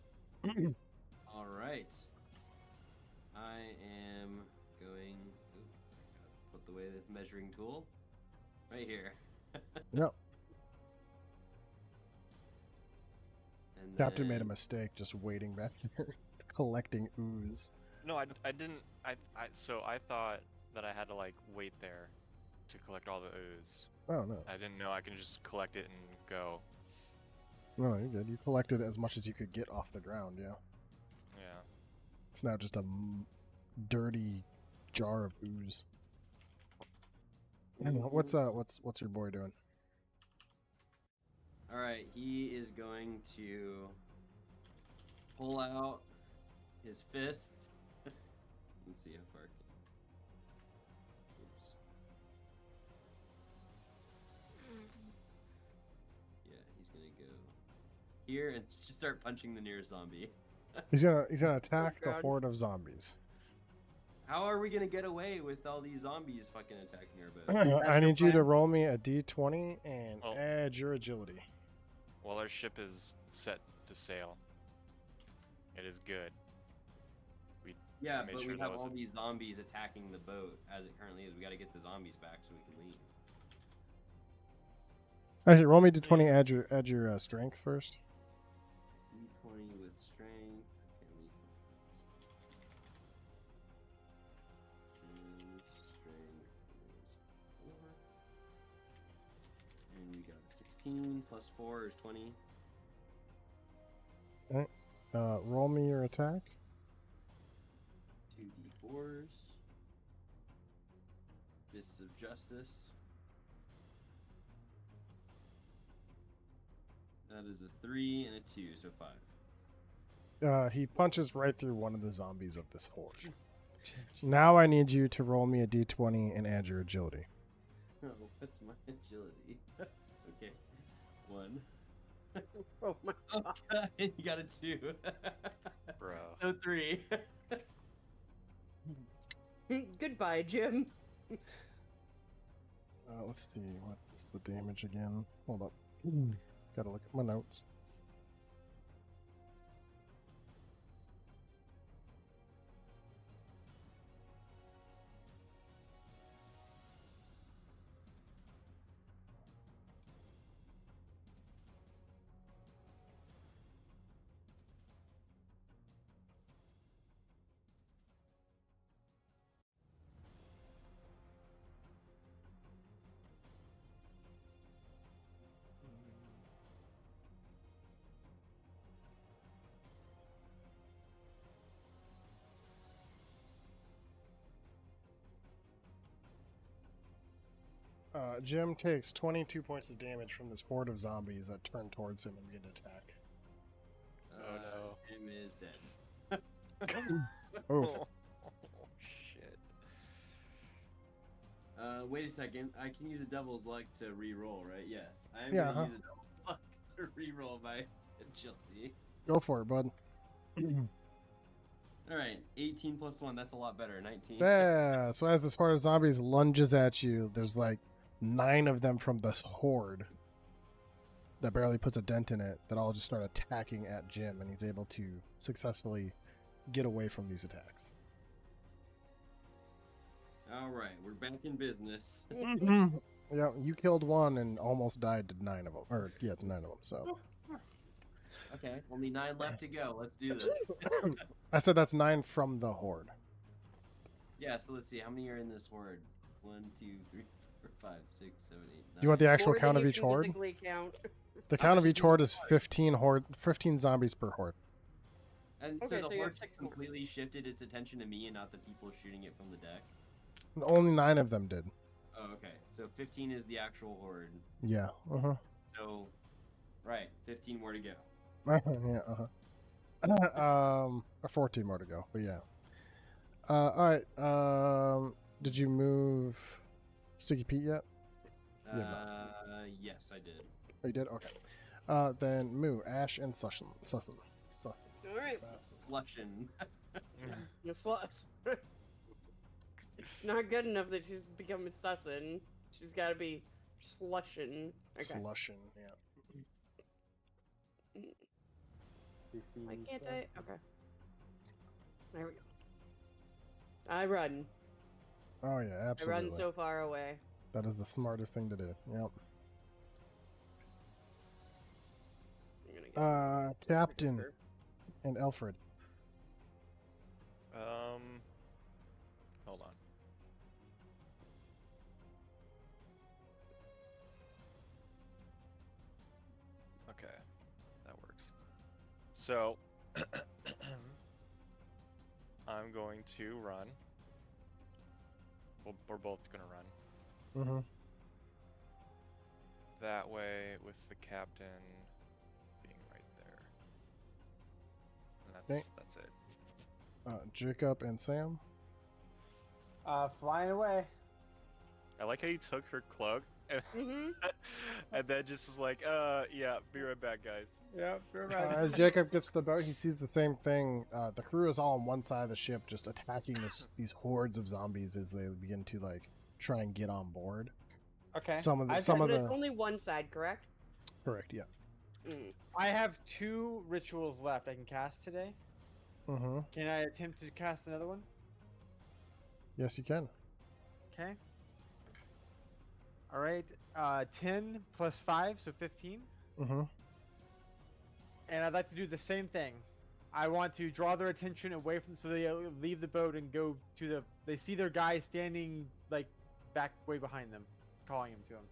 E: All right. I am going. Ooh, put the way the measuring tool right here.
C: Yep.
E: And
C: Captain made a
E: then-
C: mistake just waiting back there, collecting ooze.
F: No, I didn't. So I thought that I had to like wait there to collect all the ooze.
C: Oh no,
F: I didn't know I can just collect it and go.
C: no, you're good. You collected as much as you could get off the ground. Yeah.
F: Yeah.
C: It's now just a dirty jar of ooze. And what's your boy doing?
E: All right, he is going to pull out his fists. Let's see how far. Oops. Yeah, he's gonna go here and just start punching the nearest zombie.
C: He's gonna attack the
A: God.
C: horde of zombies.
E: How are we gonna get away with all these zombies fucking attacking our boat?
C: I need you to roll me a d20 and
F: Oh.
C: add your agility.
F: Well, our ship is set to sail. It is good.
E: Yeah,
F: Made
E: but
F: sure
E: we
F: that
E: have
F: was
E: all
F: it.
E: these zombies attacking the boat as it currently is. We got to get the zombies back so we can leave.
C: Actually, roll me d20. Add your strength first.
E: D20 with strength. Okay, leave. And strength is 4. And we got 16 plus 4 is 20.
C: Roll me your attack.
E: 2d4s. Fists of Justice. That is a 3 and a 2, so 5.
C: He punches right through one of the zombies of this horde. Now I need you to roll me a d20 and add your agility.
E: Oh, what's my agility? Okay. 1.
A: Oh my
E: Oh,
A: god.
E: God, you got a 2.
F: Bro.
E: So 3.
A: Goodbye, Jim.
C: Let's see, what's the damage again? Hold up. Gotta look at my notes. Jim takes 22 points of damage from this horde of zombies that turn towards him and begin to attack.
F: no.
E: Jim is dead.
C: Oh,
F: Shit.
E: Wait a second. I can use a devil's luck to re-roll, right? Yes. I am
C: Yeah,
E: gonna use a devil's luck to re-roll my agility.
C: go for it, bud.
E: Alright, 18 plus 1, that's a lot better. 19.
C: Yeah, so as this horde of zombies lunges at you, there's like 9 of them from this horde that barely puts a dent in it that all just start attacking at Jim, and he's able to successfully get away from these attacks.
E: Alright, we're back in business.
C: Yeah, you killed one and almost died to 9 of them. Or, yeah, to 9 of them, so.
E: Okay, only 9 left to go. Let's do this.
C: I said that's 9 from the horde.
E: Yeah, so let's see. How many are in this horde? 1, 2, 3, 4, 5, 6, 7, 8, 9.
C: Do you want the actual
A: More than
C: count of
A: you
C: each
A: can
C: horde?
A: physically count.
C: The
E: How
C: count of
E: much
C: each
E: is
C: horde
E: in
C: is
E: each
C: 15 zombies per horde.
E: And
A: Okay,
E: so
A: so
E: the
A: you
E: horde
A: have 6 more.
E: completely shifted its attention to me and not the people shooting it from the deck.
C: Only 9 of them did.
E: Oh, okay. So 15 is the actual horde.
C: Yeah, uh-huh.
E: So, right, 15 more to go.
C: Yeah, or 14 more to go, but yeah. Alright, did you move Sticky Pete yet?
E: Yes, I did.
C: Oh, you did? Okay. Then Moo, Ash, and Sussin.
A: Alright.
E: Flushin'.
A: The sluts. It's not good enough that she's becoming sussin. She's gotta be slushin'. Okay.
C: Slushin, yeah.
A: Why can't I? Okay. There we go. I run.
C: Oh, yeah,
A: I
C: absolutely.
A: run so far away.
C: That is the smartest thing to do. Yep.
A: I'm gonna get
C: Captain
A: register.
C: and Alfred.
F: Hold on. Okay, that works. So, I'm going to run. We're both gonna run.
C: Mm-hmm.
F: That way, with the captain being right there. And that's it.
C: Jacob and Sam.
B: Flying away.
F: I like how you took her cloak and,
A: Mhm.
F: and then just was like, yeah, be right back, guys.
B: Yep, you're
C: As Jacob gets to the boat, he sees the same thing. The crew is all on one side of the ship, just attacking these hordes of zombies as they begin to like try and get on board.
B: Okay.
C: Some of the
B: I've
C: some
B: got-
C: of
A: But it's
C: the
A: only one side, correct?
C: correct, yeah.
A: Mm.
D: I have 2 rituals left I can cast today.
C: Mm-hmm.
D: Can I attempt to cast another one?
C: Yes, you can.
D: Okay. All right. 10 plus 5, so 15.
C: Mm-hmm.
D: And I'd like to do the same thing. I want to draw their attention away from, so they leave the boat and go to the. They see their guy standing like back way behind them, calling him to them.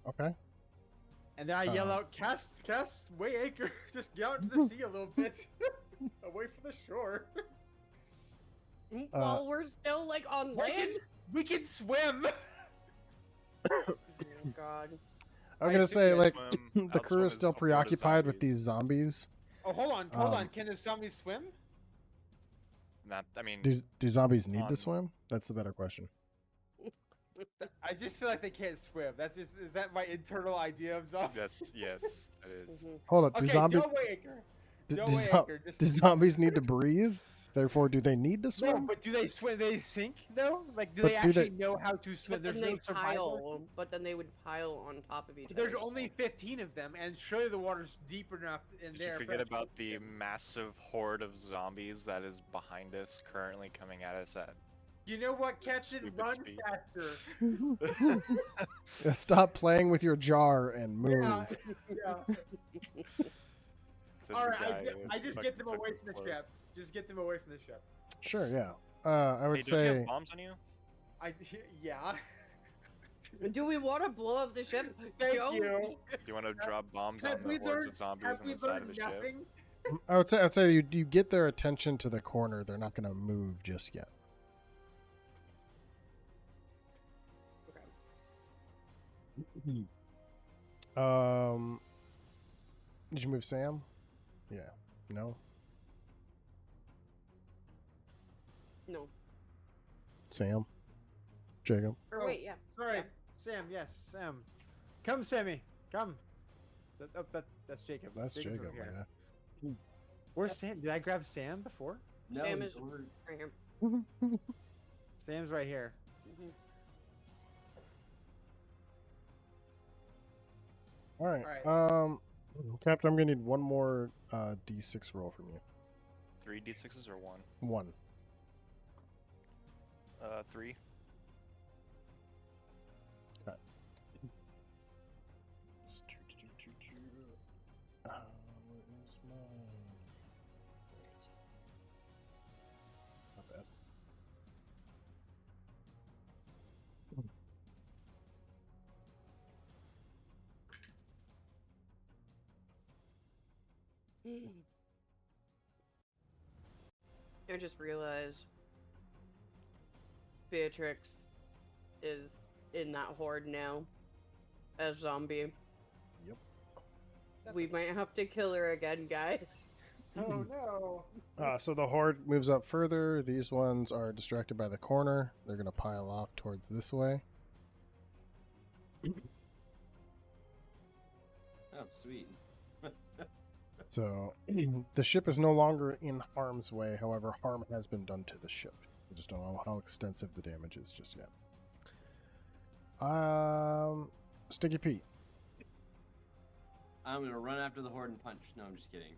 C: Okay.
D: And then I yell out, cast way anchor. Just get out into the sea a little bit, away from the shore.
A: While we're still like on land.
D: We can swim.
A: Oh God.
C: I'm gonna say like
F: Outswim-
C: the crew
F: outswim
C: is
F: is
C: still
F: a horde of
C: preoccupied with
F: zombies.
C: these zombies.
D: Oh, hold on. Can the zombies swim?
F: Not, I mean,
C: Do zombies need
F: On-
C: to swim? That's the better question.
D: I just feel like they can't swim. Is that my internal idea of zombies?
F: yes, that is.
A: Mhm.
C: Hold up. Do
D: Okay,
C: zombies
D: don't way anchor.
C: do,
D: Don't
C: do
D: way
C: zo-
D: anchor.
C: do zombies need to breathe? Therefore, do they need to
D: No,
C: swim?
D: but do they swim? They sink though? Like, do
C: But
D: they
C: do they-
D: actually know how to swim?
A: But then
D: There's
A: they
D: no survival.
A: pile. But then they would pile on top of each other.
D: There's
A: so-
D: only 15 of them, and surely the water's deep enough in
F: Did
D: there.
F: you
D: for
F: forget
D: us to
F: about the
D: swim.
F: massive horde of zombies that is behind us, currently coming at us at?
D: You know what, Captain?
F: Stupid
D: Run
F: speed.
D: faster.
C: Yeah, stop playing with your jar and move.
D: Yeah. Yeah.
F: Says
D: All
F: the
D: right,
F: guy who
D: I just
F: fucking
D: get them
F: took
D: away
F: the
D: from the
F: float.
D: ship. Just get them away from the ship.
C: Sure, yeah. I would
F: Hey, don't you
C: say
F: have bombs on you?
D: Yeah.
A: Do we want to blow up the ship?
D: Thank
A: Joe?
D: you.
F: Do you want to drop bombs on
D: Have
F: the
D: we
F: hordes
D: learned?
F: of zombies
D: Have
F: on
D: we
F: the side of
D: learned
F: the ship?
D: nothing?
C: I'd say you get their attention to the corner. They're not gonna move just yet. Did you move Sam? Yeah. No.
A: No.
C: Sam. Jacob.
A: Or
D: Oh,
A: wait, yeah.
D: Sorry,
A: Yeah.
D: Sam. Yes, Sam. Come, Sammy. Come. That's Jacob.
C: That's
D: Jacob's
C: Jacob.
D: over here.
C: Yeah.
D: Where's Sam? Did I grab Sam before?
E: No,
A: Sam
E: he's
A: is-
E: over-
A: Right here.
D: Sam's right here.
A: Mhm.
C: All right.
D: Alright.
C: Captain, I'm gonna need one more D6 roll from you.
F: 3 d6s or 1?
C: One.
F: 3.
C: Where is my? There it is. Not bad.
A: I just realized Beatrix is in that horde now as zombie.
C: Yep.
A: We might have to kill her again, guys.
D: Oh no.
C: So the horde moves up further. These ones are distracted by the corner. They're gonna pile off towards this way.
E: Oh, sweet.
C: So the ship is no longer in harm's way. However, harm has been done to the ship. We just don't know how extensive the damage is just yet. Sticky Pete.
E: I'm gonna run after the horde and punch. No, I'm just kidding.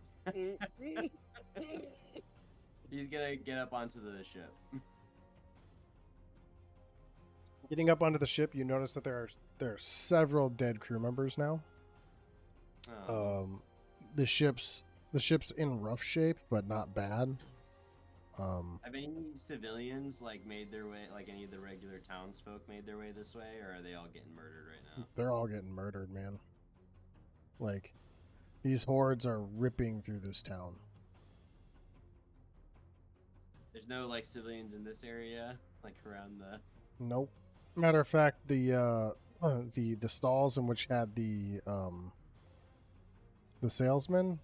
E: He's gonna get up onto the ship.
C: Getting up onto the ship, you notice that there are several dead crew members now.
E: Oh.
C: The ship's in rough shape, but not bad.
E: Have any civilians like made their way? Like any of the regular townsfolk made their way this way, or are they all getting murdered right now?
C: They're all getting murdered, man. Like, these hordes are ripping through this town.
E: There's no like civilians in this area, like around the.
C: Nope. Matter of fact, the stalls in which had the salesman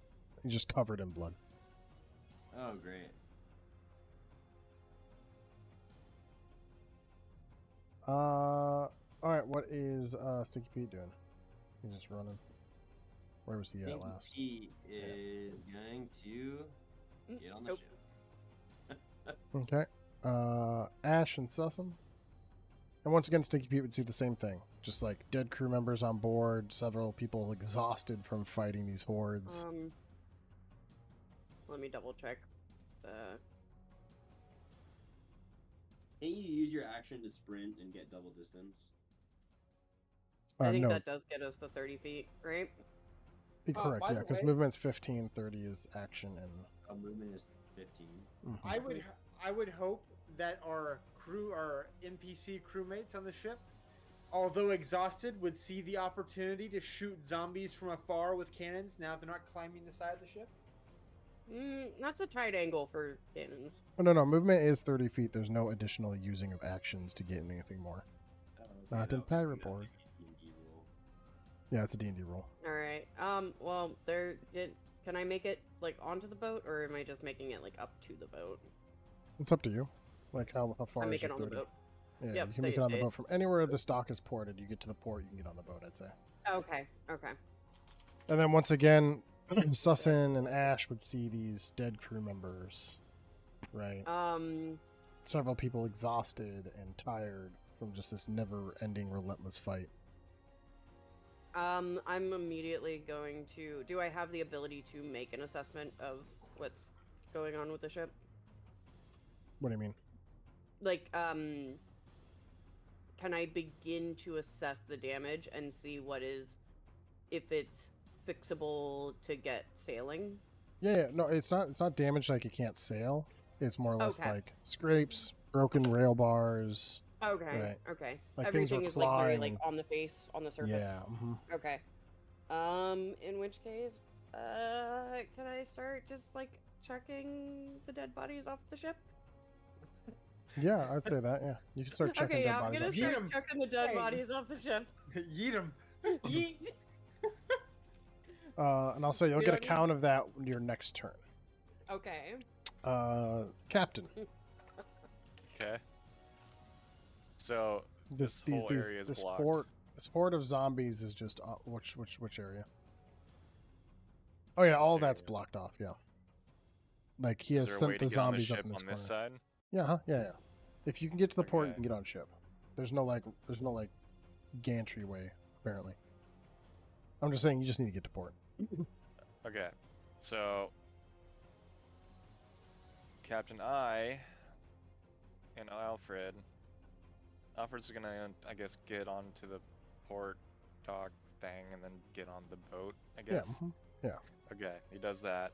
C: just covered in blood.
E: Oh, great.
C: All right. What is Sticky Pete doing? He's just running. Where was he at
E: Stinky
C: last?
E: Pete is going to get on the
A: Nope.
E: ship.
C: Okay. Ash and Sussum. And once again, Sticky Pete would see the same thing. Just like dead crew members on board, several people exhausted from fighting these hordes.
A: Let me double check.
E: Can't you use your action to sprint and get double distance?
A: I think
C: No,
A: that does get us the 30 feet, right?
C: correct,
D: by
C: yeah,
D: the
C: because
D: way-
C: movement's 15, 30 is action, and
E: A movement is 15.
C: mhm.
D: I would hope that our crew, our NPC crewmates on the ship, although exhausted, would see the opportunity to shoot zombies from afar with cannons now they're not climbing the side of the ship?
A: That's a tight angle for cannons.
C: Oh, no, movement is 30 feet. There's no additional using of actions to get anything more. Not in pirate board. Yeah, it's a D&D rule.
A: All right. Well, can I make it like onto the boat, or am I just making it like up to the boat?
C: It's up to you. Like how far
A: I
C: is
A: make it
C: your
A: on the
C: 30?
A: boat.
C: Yeah,
A: Yep,
C: you can make it on the
A: they-
C: boat from anywhere the stock is ported. You get to the port, you can get on the boat, I'd say.
A: Okay. Okay.
C: And then once again, Sussin and Ash would see these dead crew members, right? Several people exhausted and tired from just this never-ending, relentless fight.
A: I'm immediately going to. Do I have the ability to make an assessment of what's going on with the ship?
C: What do you mean?
A: Like, can I begin to assess the damage and see if it's fixable to get sailing?
C: Yeah, no, it's not damaged like it can't sail. It's more or less
A: Okay.
C: like scrapes, broken rail bars.
A: Okay.
C: Right.
A: Okay.
C: Like things
A: Everything
C: were
A: is like very like
C: clawing.
A: on the face, on the surface.
C: Yeah.
A: Okay. In which case, can I start just like checking the dead bodies off the ship?
C: Yeah, I'd say that. Yeah, you can start checking
A: Okay,
C: dead
A: yeah, I'm
C: bodies.
A: gonna
C: off.
D: Yeet
A: start
D: 'em.
A: checking the dead
D: Hey.
A: bodies off the ship.
D: Yeet 'em.
A: Yeet.
C: And I'll say you'll
A: You
C: get a
A: don't need-
C: count of that your next turn.
A: Okay.
C: Captain.
F: Okay. So
C: This
F: This whole area is
C: this
F: blocked.
C: fort of zombies is just which area? Oh yeah, all
F: This
C: that's
F: area.
C: blocked off. Yeah. Like he has
F: is there a way
C: sent
F: to
C: the
F: get on the
C: zombies up
F: ship
C: in this
F: on
C: corner.
F: this side?
C: Yeah, yeah. If you can get to the port, you
F: Okay.
C: can get on ship. There's no like gantry way apparently. I'm just saying you just need to get to port.
F: Okay. So Captain I and Alfred's gonna, I guess, get onto the port dock thing and then get on the boat, I
C: Yeah.
F: guess.
C: Yeah.
F: Okay, he does that.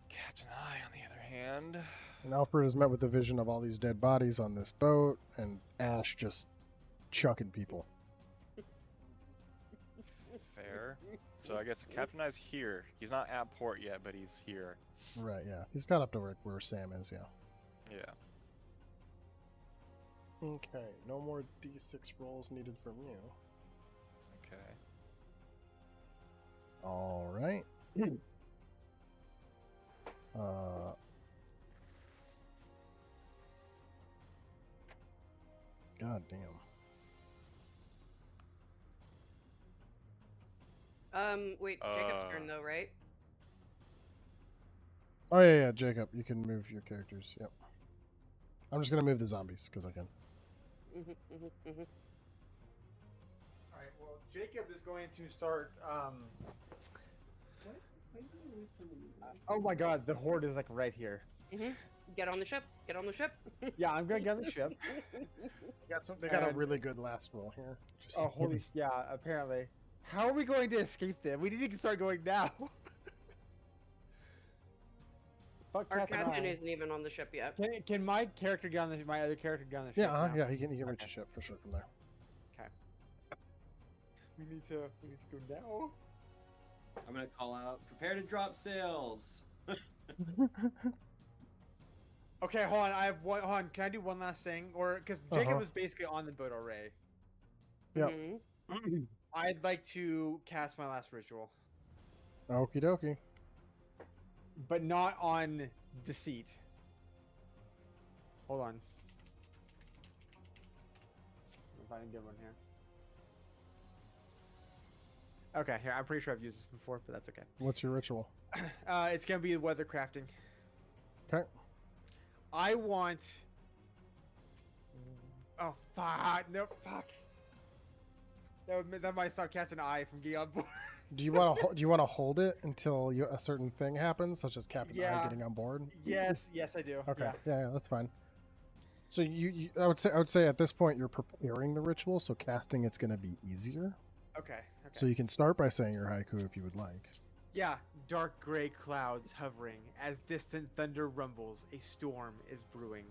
F: Captain I, on the other hand,
C: And Alfred is met with the vision of all these dead bodies on this boat, and Ash just chucking people.
F: fair. So I guess Captain I's here. He's not at port yet, but he's here.
C: Right. Yeah. He's got up to where Sam is. Yeah.
F: Yeah.
C: Okay. No more D6 rolls needed from you.
F: Okay.
C: All right. God damn.
A: Wait, Jacob's turn though, right?
C: Oh yeah, Jacob, you can move your characters. Yep. I'm just gonna move the zombies because I can.
D: All right. Well, Jacob is going to start. Oh my God, the horde is like right here.
A: Get on the ship. Get on the ship.
D: Yeah, I'm gonna get on the ship.
C: They got a
D: And-
C: really good last roll here. Just
D: Oh, holy yeah! Apparently, how are we going to escape them? We need to start going now. Fuck
A: Our
D: Captain
A: captain
D: I.
A: isn't even on the ship yet.
D: Can my character get on the my other character get on the ship?
C: Yeah,
D: now?
C: yeah, he can reach
D: Okay.
C: the ship for sure from there.
D: We need to go now.
E: I'm gonna call out, prepare to drop sails.
D: Okay, hold on. I have one. Hold on. Can I do one last thing? Or because Jacob
C: Uh-huh.
D: was basically on the boat already.
C: Yep.
A: Mhm.
D: I'd like to cast my last ritual,
C: Okie dokie.
D: but not on deceit. Hold on. If I can get one here. Okay, here. I'm pretty sure I've used this before, but that's okay.
C: What's your ritual?
D: It's gonna be weather crafting.
C: Okay.
D: I want. Oh fuck! No fuck. That might stop Captain I from getting on board.
C: Do you want to hold it until a certain thing happens, such as Captain I
D: Yeah.
C: getting on board?
D: Yes, I do.
C: Okay.
D: Yeah.
C: Yeah, that's fine. So I would say at this point you're preparing the ritual, so casting it's going to be easier.
D: Okay.
C: So you can start by saying your haiku if you would like.
D: Yeah, dark gray clouds hovering as distant thunder rumbles. A storm is brewing.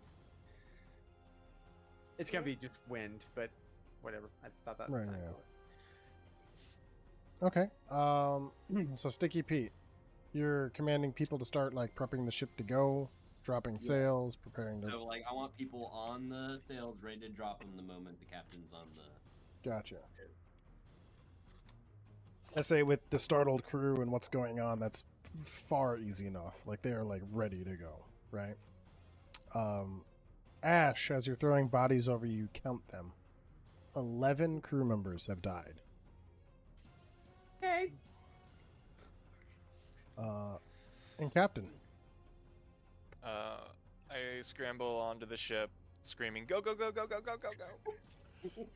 D: It's gonna be just wind, but whatever. I thought that
C: Right,
D: sounded
C: yeah.
D: cooler.
C: Okay. So Sticky Pete, you're commanding people to start like prepping the ship to go, dropping
E: Yeah.
C: sails, preparing to.
E: So like, I want people on the sails ready to drop them the moment the captain's on the.
C: Gotcha. I say with the startled crew and what's going on, that's far easy enough. Like they are like ready to go, right? Ash, as you're throwing bodies over you, count them. 11 crew members have died.
A: Okay.
C: And Captain.
F: I scramble onto the ship, screaming, "Go, go, go, go, go, go, go, go!"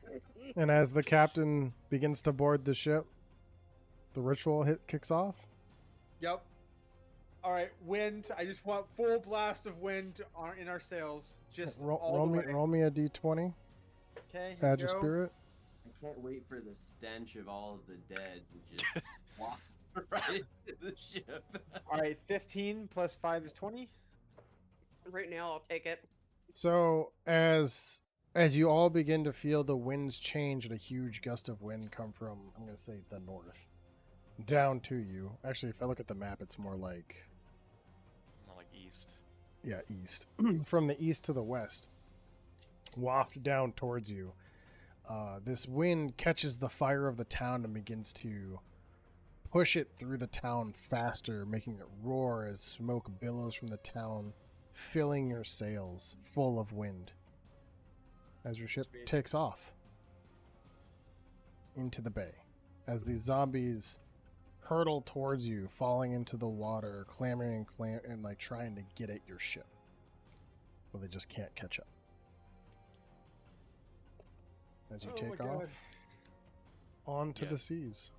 C: And as the captain begins to board the ship, the ritual kicks off.
D: Yep. All right, wind. I just want full blast of wind in our sails. Just all the way.
C: Roll me a d20.
D: Okay.
C: Add your spirit.
E: I can't wait for the stench of all of the dead to just walk right into the ship.
D: All right, 15 plus 5 is 20.
A: Right now, I'll take it.
C: So as you all begin to feel the winds change and a huge gust of wind come from, I'm going to say the north, down to you. Actually, if I look at the map, it's more like
F: East.
C: Yeah, east. From the east to the west, waft down towards you. This wind catches the fire of the town and begins to push it through the town faster, making it roar as smoke billows from the town, filling your sails full of wind. As your ship takes off into the bay, as these zombies hurtle towards you, falling into the water, clamoring and like trying to get at your ship, but they just can't catch up. As you take off onto the seas.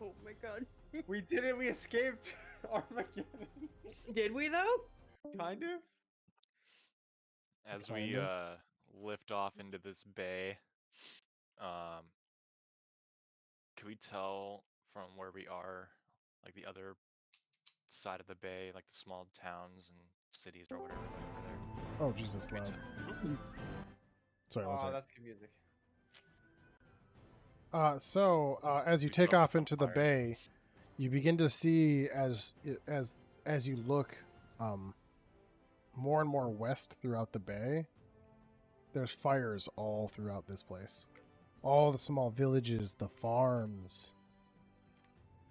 A: Oh my god.
D: We did it. We escaped Armageddon.
A: Did we though?
D: Kind of.
F: As
C: Kind
F: we
C: of.
F: lift off into this bay, can we tell from where we are, like the other side of the bay, like the small towns and cities or whatever that are there?
C: Oh, Jesus,
F: Can we
C: loud.
F: tell-
C: Sorry, one
D: Oh,
C: second.
D: that's good music.
C: As you
F: We
C: take
F: saw
C: off into the
F: fire.
C: bay, you begin to see as you look more and more west throughout the bay, there's fires all throughout this place. All the small villages, the farms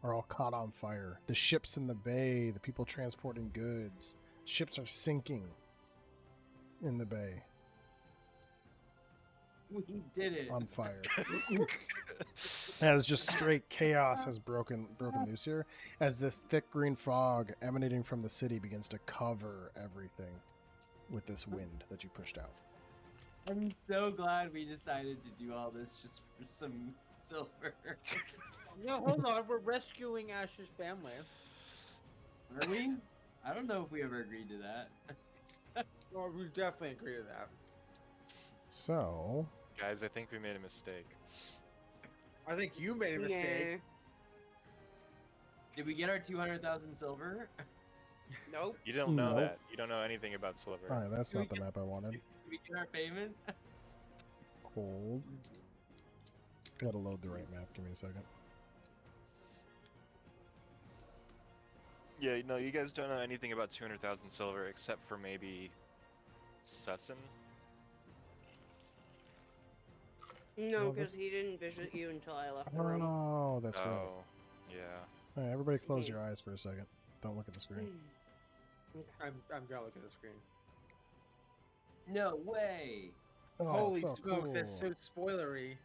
C: are all caught on fire. The ships in the bay, the people transporting goods, ships are sinking in the bay
E: We did it.
C: on fire. As just straight chaos has broken loose here, as this thick green fog emanating from the city begins to cover everything with this wind that you pushed out.
E: I'm so glad we decided to do all this just for some silver.
D: No, hold on. We're rescuing Ash's family.
E: Are we? I don't know if we ever agreed to that.
D: Oh, we definitely agree to that.
C: So,
F: Guys, I think we made a mistake.
D: I think you made a mistake.
A: Yeah.
E: Did we get our 200,000 silver?
A: Nope.
F: You don't know
C: Nope.
F: that. You don't know anything about silver.
C: all right, that's not the map I wanted.
E: Did we get our payment?
C: Hold. Gotta load the right map. Give me a second.
F: Yeah, no, you guys don't know anything about 200,000 silver except for maybe Sussin.
A: No,
C: Well,
A: because
C: this-
A: he didn't visit you until I left the room.
C: Oh, that's right.
F: Oh, yeah.
C: All right, everybody close
A: Mm.
C: your eyes for a second. Don't look at the screen.
D: I'm gonna look at the screen.
E: No way.
C: Oh,
D: Holy
C: so
D: smokes, that's so
C: cool.
D: spoilery.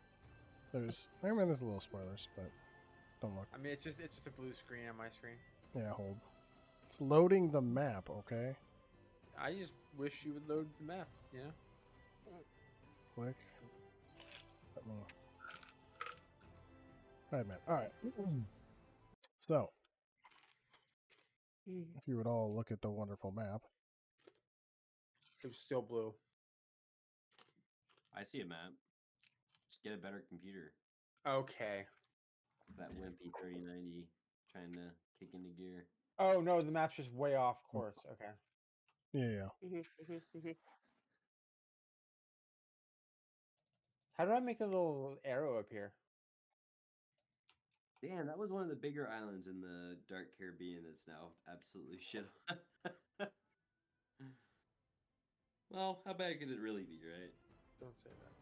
C: There's a little spoilers, but don't look.
D: I mean, it's just a blue screen on my screen.
C: Yeah, hold. It's loading the map, okay?
D: I just wish you would load the map. You know.
C: Click. Let me. All right, man. All right. So,
A: Mm.
C: if you would all look at the wonderful map.
D: It was still blue.
E: I see a map. Just get a better computer.
D: Okay.
E: That wimpy 3090 trying to kick into gear.
D: Oh no, the map's just way off course. Okay.
C: Yeah, yeah.
A: Mhm, mhm, mhm.
B: How do I make the little arrow appear?
E: Damn, that was one of the bigger islands in the Dark Caribbean that's now absolutely shit on. Well, how bad could it really be, right?
D: Don't say that.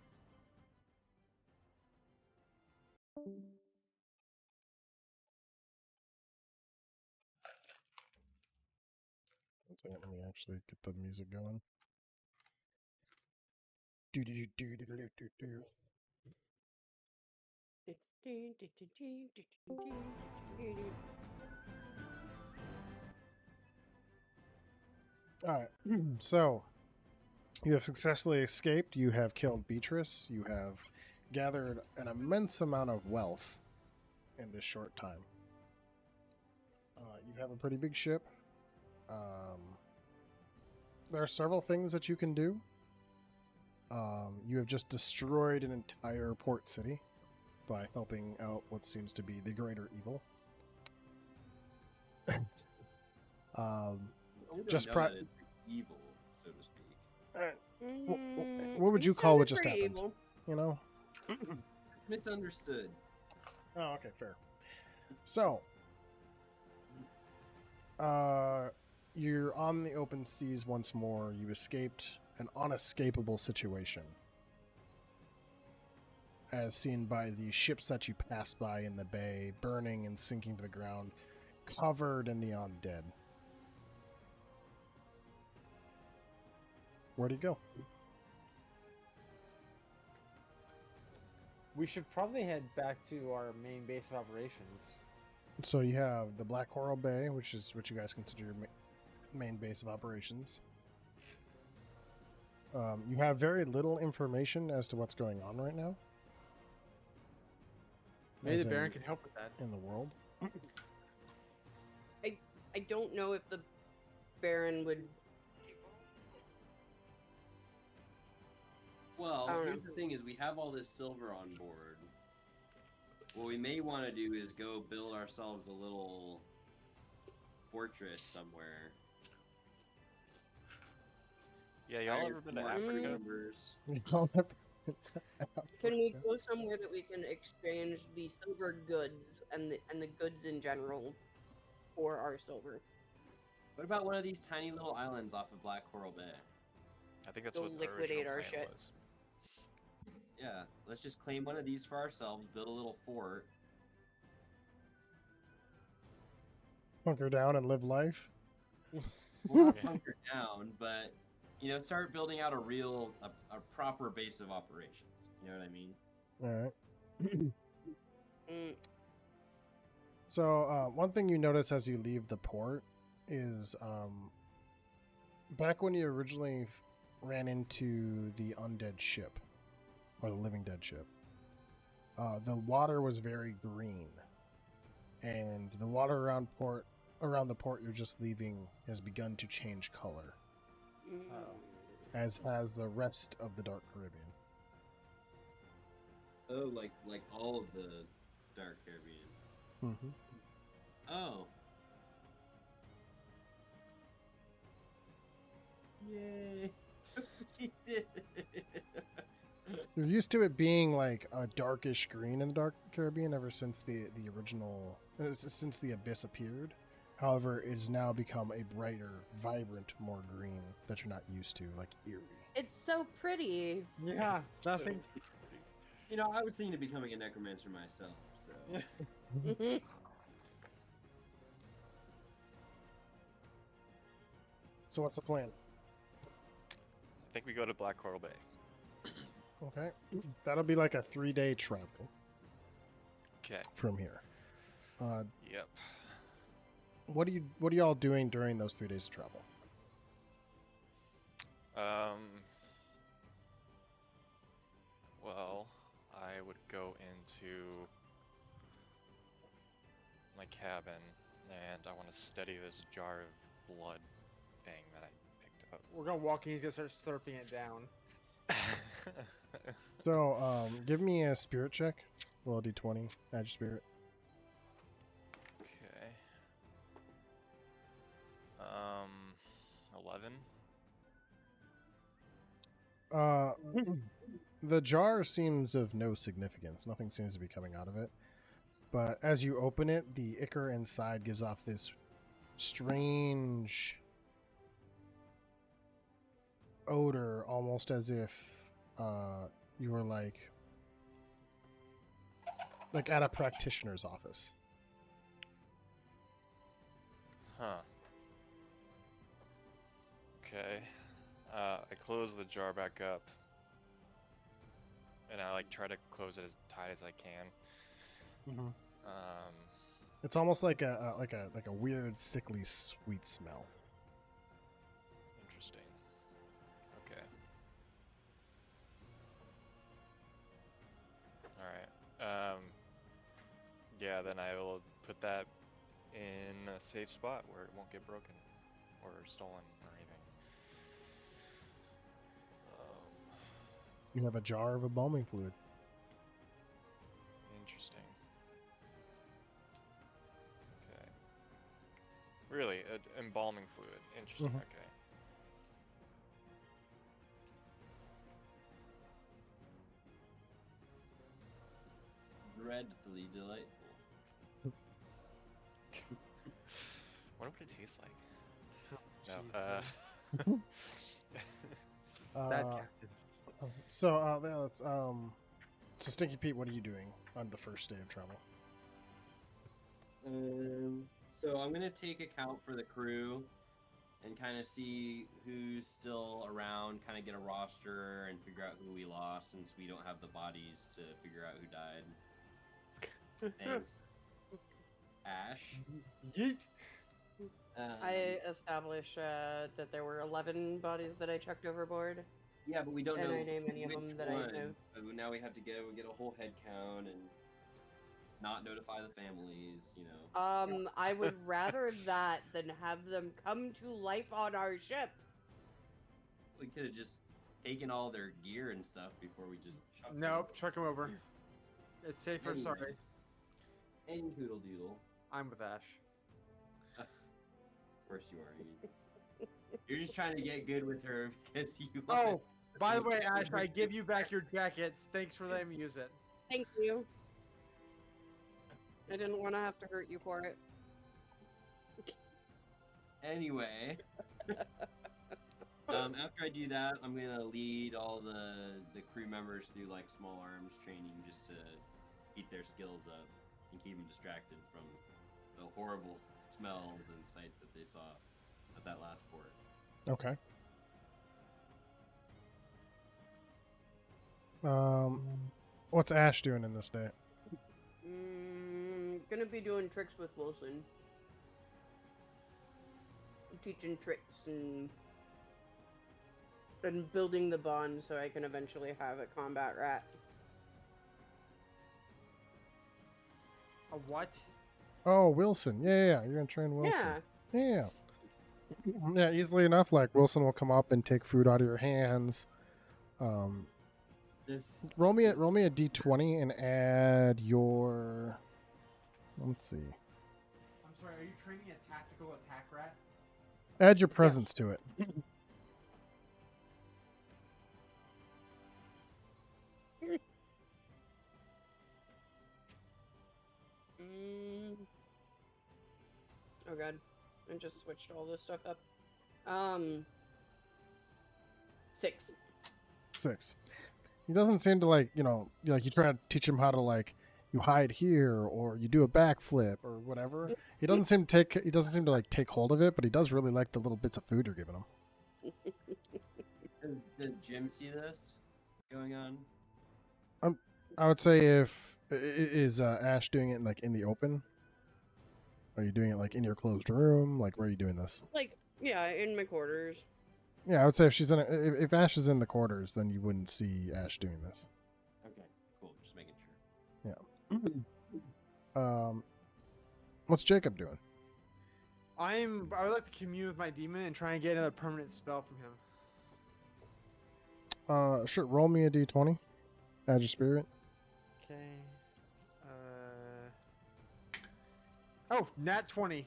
C: So let me actually get the music going. Do do do do do do do do. All right. So you have successfully escaped. You have killed Beatrice. You have gathered an immense amount of wealth in this short time. You have a pretty big ship. There are several things that you can do. You have just destroyed an entire port city by helping out what seems to be the greater evil.
E: We don't
C: Just
E: know
C: pri-
E: that it's evil, so to speak.
C: What would you
A: It
C: call what
A: sounded
C: just
A: pretty
C: happened?
A: evil.
C: You know?
E: It's misunderstood.
C: Oh, okay, fair. So, you're on the open seas once more. You escaped an unescapable situation, as seen by the ships that you passed by in the bay, burning and sinking to the ground, covered in the undead. Where'd he go?
B: We should probably head back to our main base of operations.
C: So you have the Black Coral Bay, which is what you guys consider your main base of operations. You have very little information as to what's going on right now.
D: Maybe
C: As
D: the Baron
C: in-
D: can help with that.
C: in the world.
A: I don't know if the Baron would.
E: Well,
A: I don't
E: here's
A: know.
E: the thing: is we have all this silver on board. What we may want to do is go build ourselves a little fortress somewhere.
F: Yeah, y'all
E: Hire
F: ever been to
E: more
F: Africa?
E: crew members.
C: We don't have-
A: Can we go somewhere that we can exchange the silver goods and the goods in general for our silver?
E: What about one of these tiny little islands off of Black Coral Bay?
F: I think that's
A: Go
F: what the
A: liquidate
F: original
A: our
F: plan
A: shit.
F: was.
E: Yeah, let's just claim one of these for ourselves, build a little fort.
C: Hunker down and live life.
E: We'll not hunker down, but start building out a proper base of operations. You know what I mean?
C: All right.
A: Mm,
C: So one thing you notice as you leave the port is back when you originally ran into the undead ship or the living dead ship, the water was very green, and the water around the port you're just leaving has begun to change color,
A: mm.
C: as has the rest of the Dark Caribbean.
E: Oh, like all of the Dark Caribbean.
C: Mm-hmm.
E: Oh. Yay! We did it!
C: You're used to it being like a darkish green in the Dark Caribbean ever since the original, since the Abyss appeared. However, it has now become a brighter, vibrant, more green that you're not used to, like eerie.
A: It's so pretty.
D: Yeah, nothing.
E: I was thinking of becoming a necromancer myself, so.
A: Mhm.
C: So what's the plan?
F: I think we go to Black Coral Bay.
C: Okay, that'll be like a 3-day travel
F: Okay.
C: from here.
F: Yep.
C: What are y'all doing during those 3 days of travel?
F: Well, I would go into my cabin and I want to study this jar of blood thing that I picked up.
D: We're gonna walk in. He's gonna start slurping it down.
C: So, give me a spirit check. Roll a d20. Add your spirit.
F: Okay. 11.
C: The jar seems of no significance. Nothing seems to be coming out of it. But as you open it, the ichor inside gives off this strange odor, almost as if you were like at a practitioner's office.
F: Huh. Okay. I close the jar back up, and I like try to close it as tight as I can.
C: Mm-hmm.
F: Um,
C: It's almost like a weird, sickly, sweet smell.
F: Interesting. Okay. All right. Yeah, then I will put that in a safe spot where it won't get broken or stolen or anything.
C: You have a jar of embalming fluid.
F: Interesting. Okay. Really, embalming fluid. Interesting.
C: Mhm.
F: Okay.
E: Dreadfully delightful.
F: Wonder what it tastes like.
D: Jeez,
F: No.
D: Bad
C: Uh,
D: captain.
C: so yeah, let's so Stinky Pete, what are you doing on the first day of travel?
E: So I'm gonna take account for the crew and kind of see who's still around, kind of get a roster and figure out who we lost since we don't have the bodies to figure out who died. Thanks, Ash.
D: Yeet.
A: I established that there were 11 bodies that I chucked overboard.
E: Yeah, but we don't
A: and
E: know
A: I name any of
E: which
A: them that I know.
E: ones, So now we have to get a whole head count and not notify the families, you know.
A: I would rather that than have them come to life on our ship.
E: We could have just taken all their gear and stuff before we just chucked them
D: Nope,
E: over.
D: chuck him over. It's safer,
E: Anyway.
D: sorry.
E: And Hoodle Doodle.
D: I'm with Ash.
E: Of course you are. You're just trying to get good with her because you.
D: Oh, by the way, Ash, I give you back your jackets. Thanks for letting me use it.
A: Thank you. I didn't want to have to hurt you for it.
E: Anyway, after I do that, I'm gonna lead all the crew members through like small arms training just to keep their skills up and keep them distracted from the horrible smells and sights that they saw at that last port.
C: Okay. What's Ash doing in this day?
A: Gonna be doing tricks with Wilson. Teaching tricks and building the bond so I can eventually have a combat rat.
D: A what?
C: Oh, Wilson. Yeah. You're gonna train Wilson.
A: Yeah.
C: Yeah, easily enough. Like Wilson will come up and take food out of your hands.
E: This
C: Roll me a d20 and add your. Let's see.
D: I'm sorry, are you training a tactical attack rat?
C: Add your presence to it.
A: Oh god, I just switched all this stuff up. 6.
C: 6. He doesn't seem to like you try to teach him how to you hide here or you do a backflip or whatever. He doesn't seem to take hold of it, but he does really like the little bits of food you're giving him.
E: does Jim see this going on?
C: I would say is Ash doing it in the open? Are you doing it in your closed room? Where are you doing this?
A: Yeah, in my quarters.
C: Yeah, I would say if Ash is in the quarters, then you wouldn't see Ash doing this.
E: Okay, cool. Just making sure.
C: Yeah. What's Jacob doing?
D: I would like to commune with my demon and try and get another permanent spell from him.
C: Sure. Roll me a d20. Add your spirit.
D: Okay. Oh, nat 20.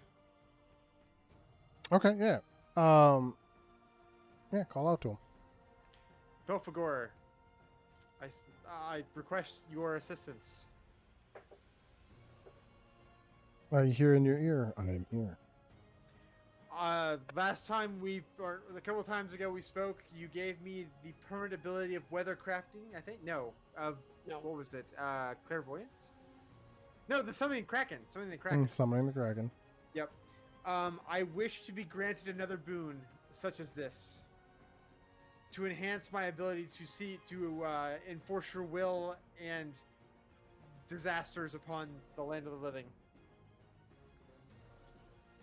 C: Okay. Yeah. Yeah. Call out to him.
D: Belphegor, I request your assistance.
C: Are you here in your ear? I am here.
D: Last time or a couple times ago we spoke, you gave me the permanent ability of weather crafting, I think? No.
A: No.
D: What was it? Clairvoyance? No, the summoning Kraken. Summoning the Kraken.
C: Summoning the dragon.
D: Yep. I wish to be granted another boon such as this. To enhance my ability to enforce your will and disasters upon the land of the living.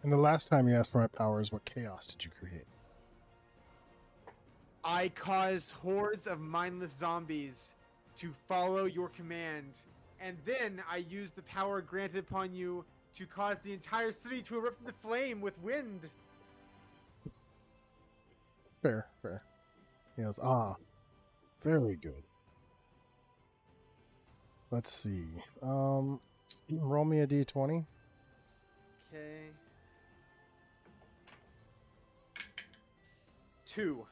C: And the last time you asked for my powers, what chaos did you create?
D: I caused hordes of mindless zombies to follow your command, and then I used the power granted upon you to cause the entire city to erupt into flame with wind.
C: Fair, fair. He goes, very good. Let's see. Roll me a d20.
D: Okay. 2.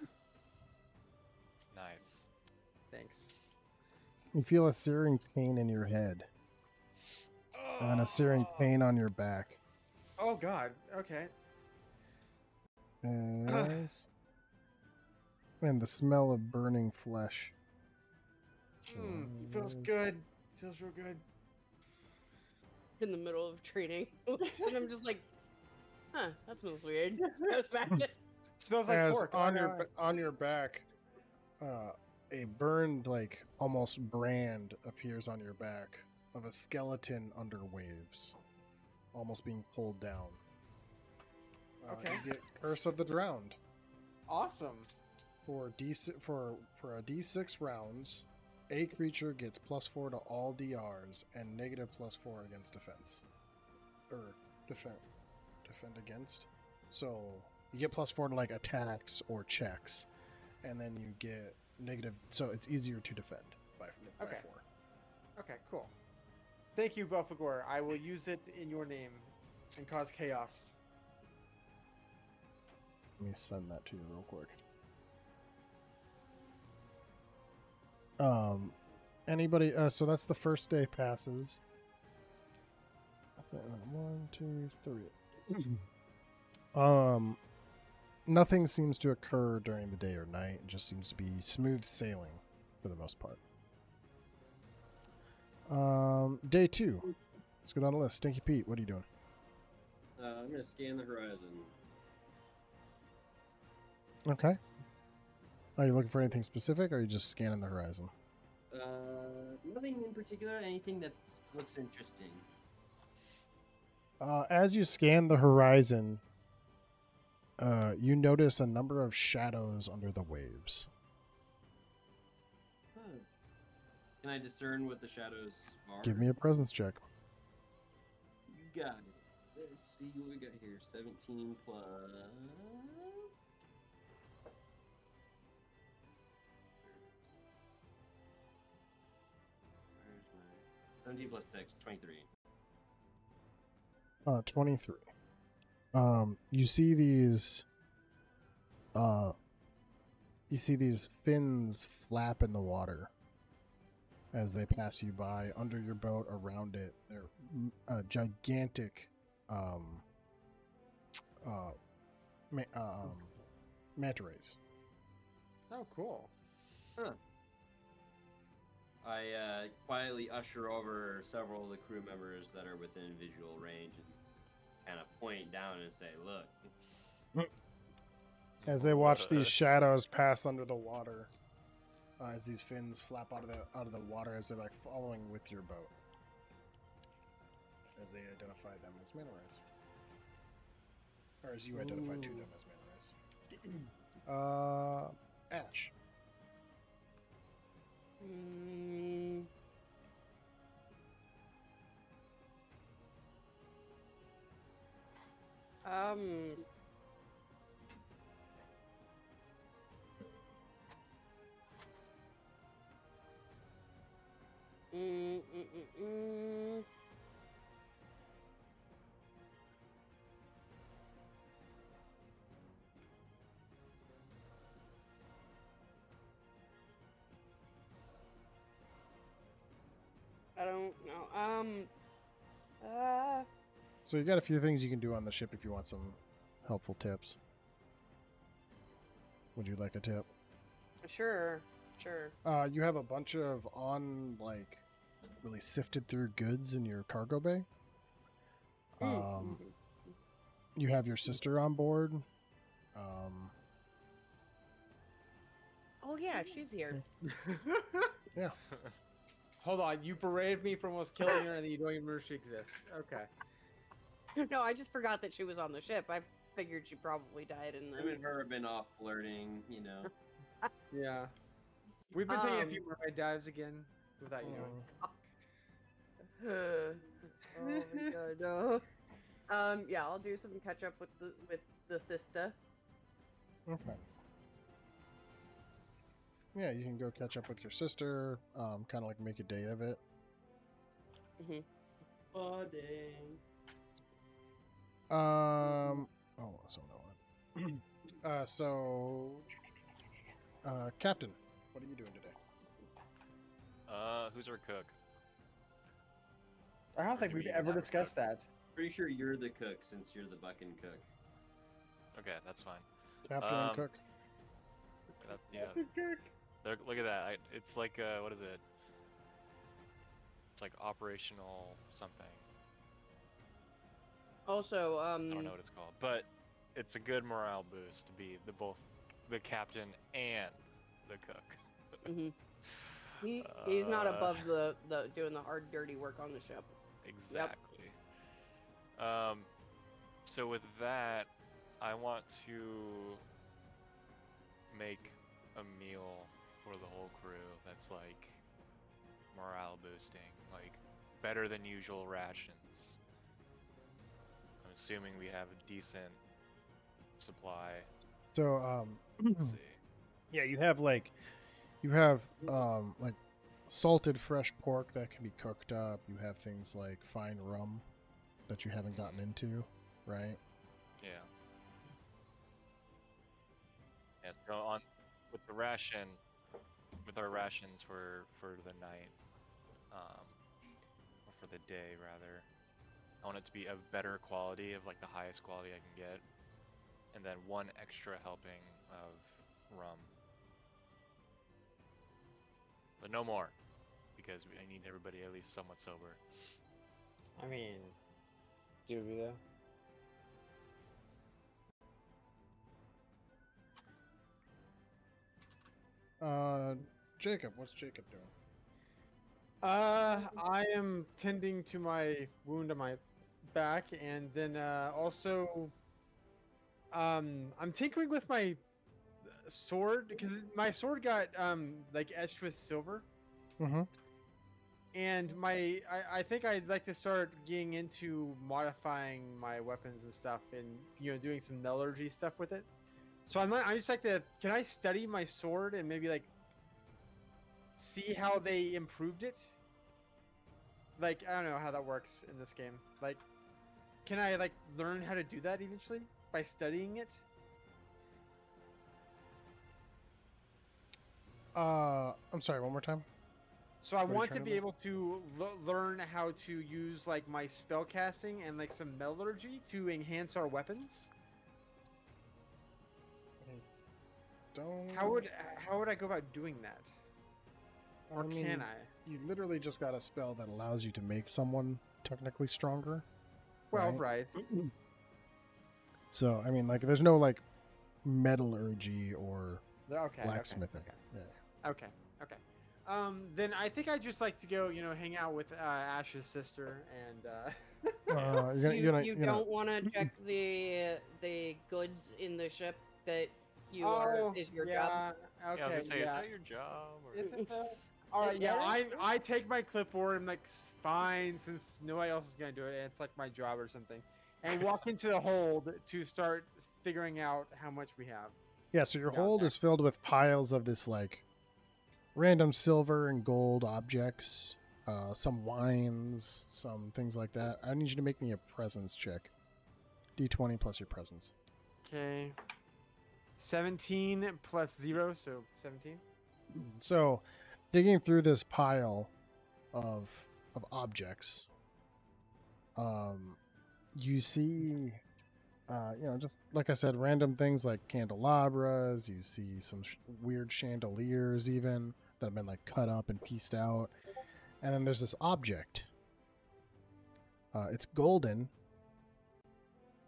F: Nice.
D: Thanks.
C: You feel a searing pain in your head and a searing pain on your back.
D: Oh God. Okay.
C: Yes. And the smell of burning flesh.
D: Feels good. Feels real good.
A: In the middle of training. And I'm just like, huh, that smells weird. Goes back to
D: Smells like
C: As
D: pork.
C: on your back, a burned, like almost brand appears on your back of a skeleton under waves, almost being pulled down.
D: Okay.
C: You get Curse of the Drowned
D: Awesome.
C: for a D6 rounds. A creature gets +4 to all DRs and negative +4 against defense, or defend against. So you get +4 to like attacks or checks, and then you get negative. So it's easier to defend by
D: Okay.
C: 4.
D: Okay, cool. Thank you, Belphegor. I will use it in your name and cause chaos.
C: Let me send that to you real quick. Anybody? So that's the first day passes. 1, 2, 3. Nothing seems to occur during the day or night. It just seems to be smooth sailing for the most part. Day 2. Let's go down the list. Stinky Pete, what are you doing?
E: I'm gonna scan the horizon.
C: Okay. Are you looking for anything specific, or are you just scanning the horizon?
E: Nothing in particular. Anything that looks interesting.
C: As you scan the horizon, you notice a number of shadows under the waves.
E: Huh. Can I discern what the shadows are?
C: Give me a presence check.
E: You got it. Let's see what we got here. 17 plus. Where's my 17 plus 6, 23.
C: 23. You see these. You see these fins flap in the water as they pass you by under your boat, around it. They're gigantic manta rays.
D: Oh, cool.
E: Huh. I quietly usher over several of the crew members that are within visual range and kind of point down and say, "Look."
C: As they watch these shadows pass under the water, as these fins flap out of the water, as they're like following with your boat, as they identify them as manta rays, or as you identify to them as manta rays. Ash.
A: I don't know.
C: So you got a few things you can do on the ship if you want some helpful tips. Would you like a tip?
A: Sure.
C: You have a bunch of really sifted through goods in your cargo bay.
A: Mhm.
C: You have your sister on board.
A: Oh yeah, she's here.
C: Yeah.
D: Hold on, you berated me for almost killing her, and then you don't even remember she exists. Okay.
A: No, I just forgot that she was on the ship. I figured she probably died in
E: Him
A: the.
E: and her have been off flirting, you know.
D: Yeah. We've been taking a few
A: Um,
D: mermaid dives again without you knowing.
A: Oh my god, no. Yeah, I'll do some catch up with the sister.
C: Okay. Yeah, you can go catch up with your sister. Kind of like make a day of it.
E: Oh dang.
C: Oh, so no. Captain, what are you doing today?
F: Who's our cook?
D: I don't
F: Or
D: think
F: do we
D: we've
F: even
D: ever
F: have a
D: discussed
F: cook?
D: that.
E: Pretty sure you're the cook since you're the bucking cook.
F: Okay, that's fine.
C: Captain and cook.
F: Yeah. Look at that. It's like what is it? It's like operational something.
A: Also,
F: I don't know what it's called, but it's a good morale boost to be both the captain and the cook.
A: he's not above the doing the hard dirty work on the ship.
F: Exactly. So with that, I want to make a meal for the whole crew that's like morale boosting, like better than usual rations. I'm assuming we have a decent supply.
C: So,
F: Let's see.
C: yeah, you have like salted fresh pork that can be cooked up. You have things like fine rum that you haven't gotten into, right?
F: Yeah. Yeah, so with the ration, with our rations for the night, or for the day rather, I want it to be of better quality, of like the highest quality I can get, and then one extra helping of rum. But no more, because I need everybody at least somewhat sober.
B: I mean, do we though?
C: Jacob, what's Jacob doing?
D: I am tending to my wound on my back, and then also, I'm tinkering with my sword because my sword got like etched with silver,
C: Mm-hmm.
D: and I think I'd like to start getting into modifying my weapons and stuff, and doing some metallurgy stuff with it. So I just like to. Can I study my sword and maybe like see how they improved it? Like, I don't know how that works in this game. Like, can I like learn how to do that eventually by studying it?
C: I'm sorry, one more time.
D: So I
C: What are you
D: want to
C: trying to
D: be
C: learn?
D: able to learn how to use like my spell casting and like some metallurgy to enhance our weapons.
C: Don't.
D: How would I go about doing that? Or can I?
C: You literally just got a spell that allows you to make someone technically stronger.
D: Well,
C: right?
D: right.
C: So, I mean, like, there's no like metallurgy or
D: Okay.
C: blacksmithing.
D: Okay.
C: Yeah.
D: Okay. Okay. Then I think I'd just like to go, hang out with Ash's sister and.
A: You don't want to check the goods in the ship that is your job.
D: Okay.
F: Yeah, I was gonna say, is that your job? Or...
D: Is it though? All right. Yeah. I take my clipboard and like fine, since nobody else is gonna do it, and it's like my job or something, and walk into the hold to start figuring out how much we have.
C: Yeah, so your
D: Yeah,
C: hold
D: okay.
C: is filled with piles of this like random silver and gold objects, some wines, some things like that. I need you to make me a presence check. D20 plus your presence.
D: Okay. 17 plus 0, so 17.
C: So, digging through this pile of of objects. You see, just like I said, random things like candelabras. You see some weird chandeliers even that have been like cut up and pieced out. And then there's this object. It's golden.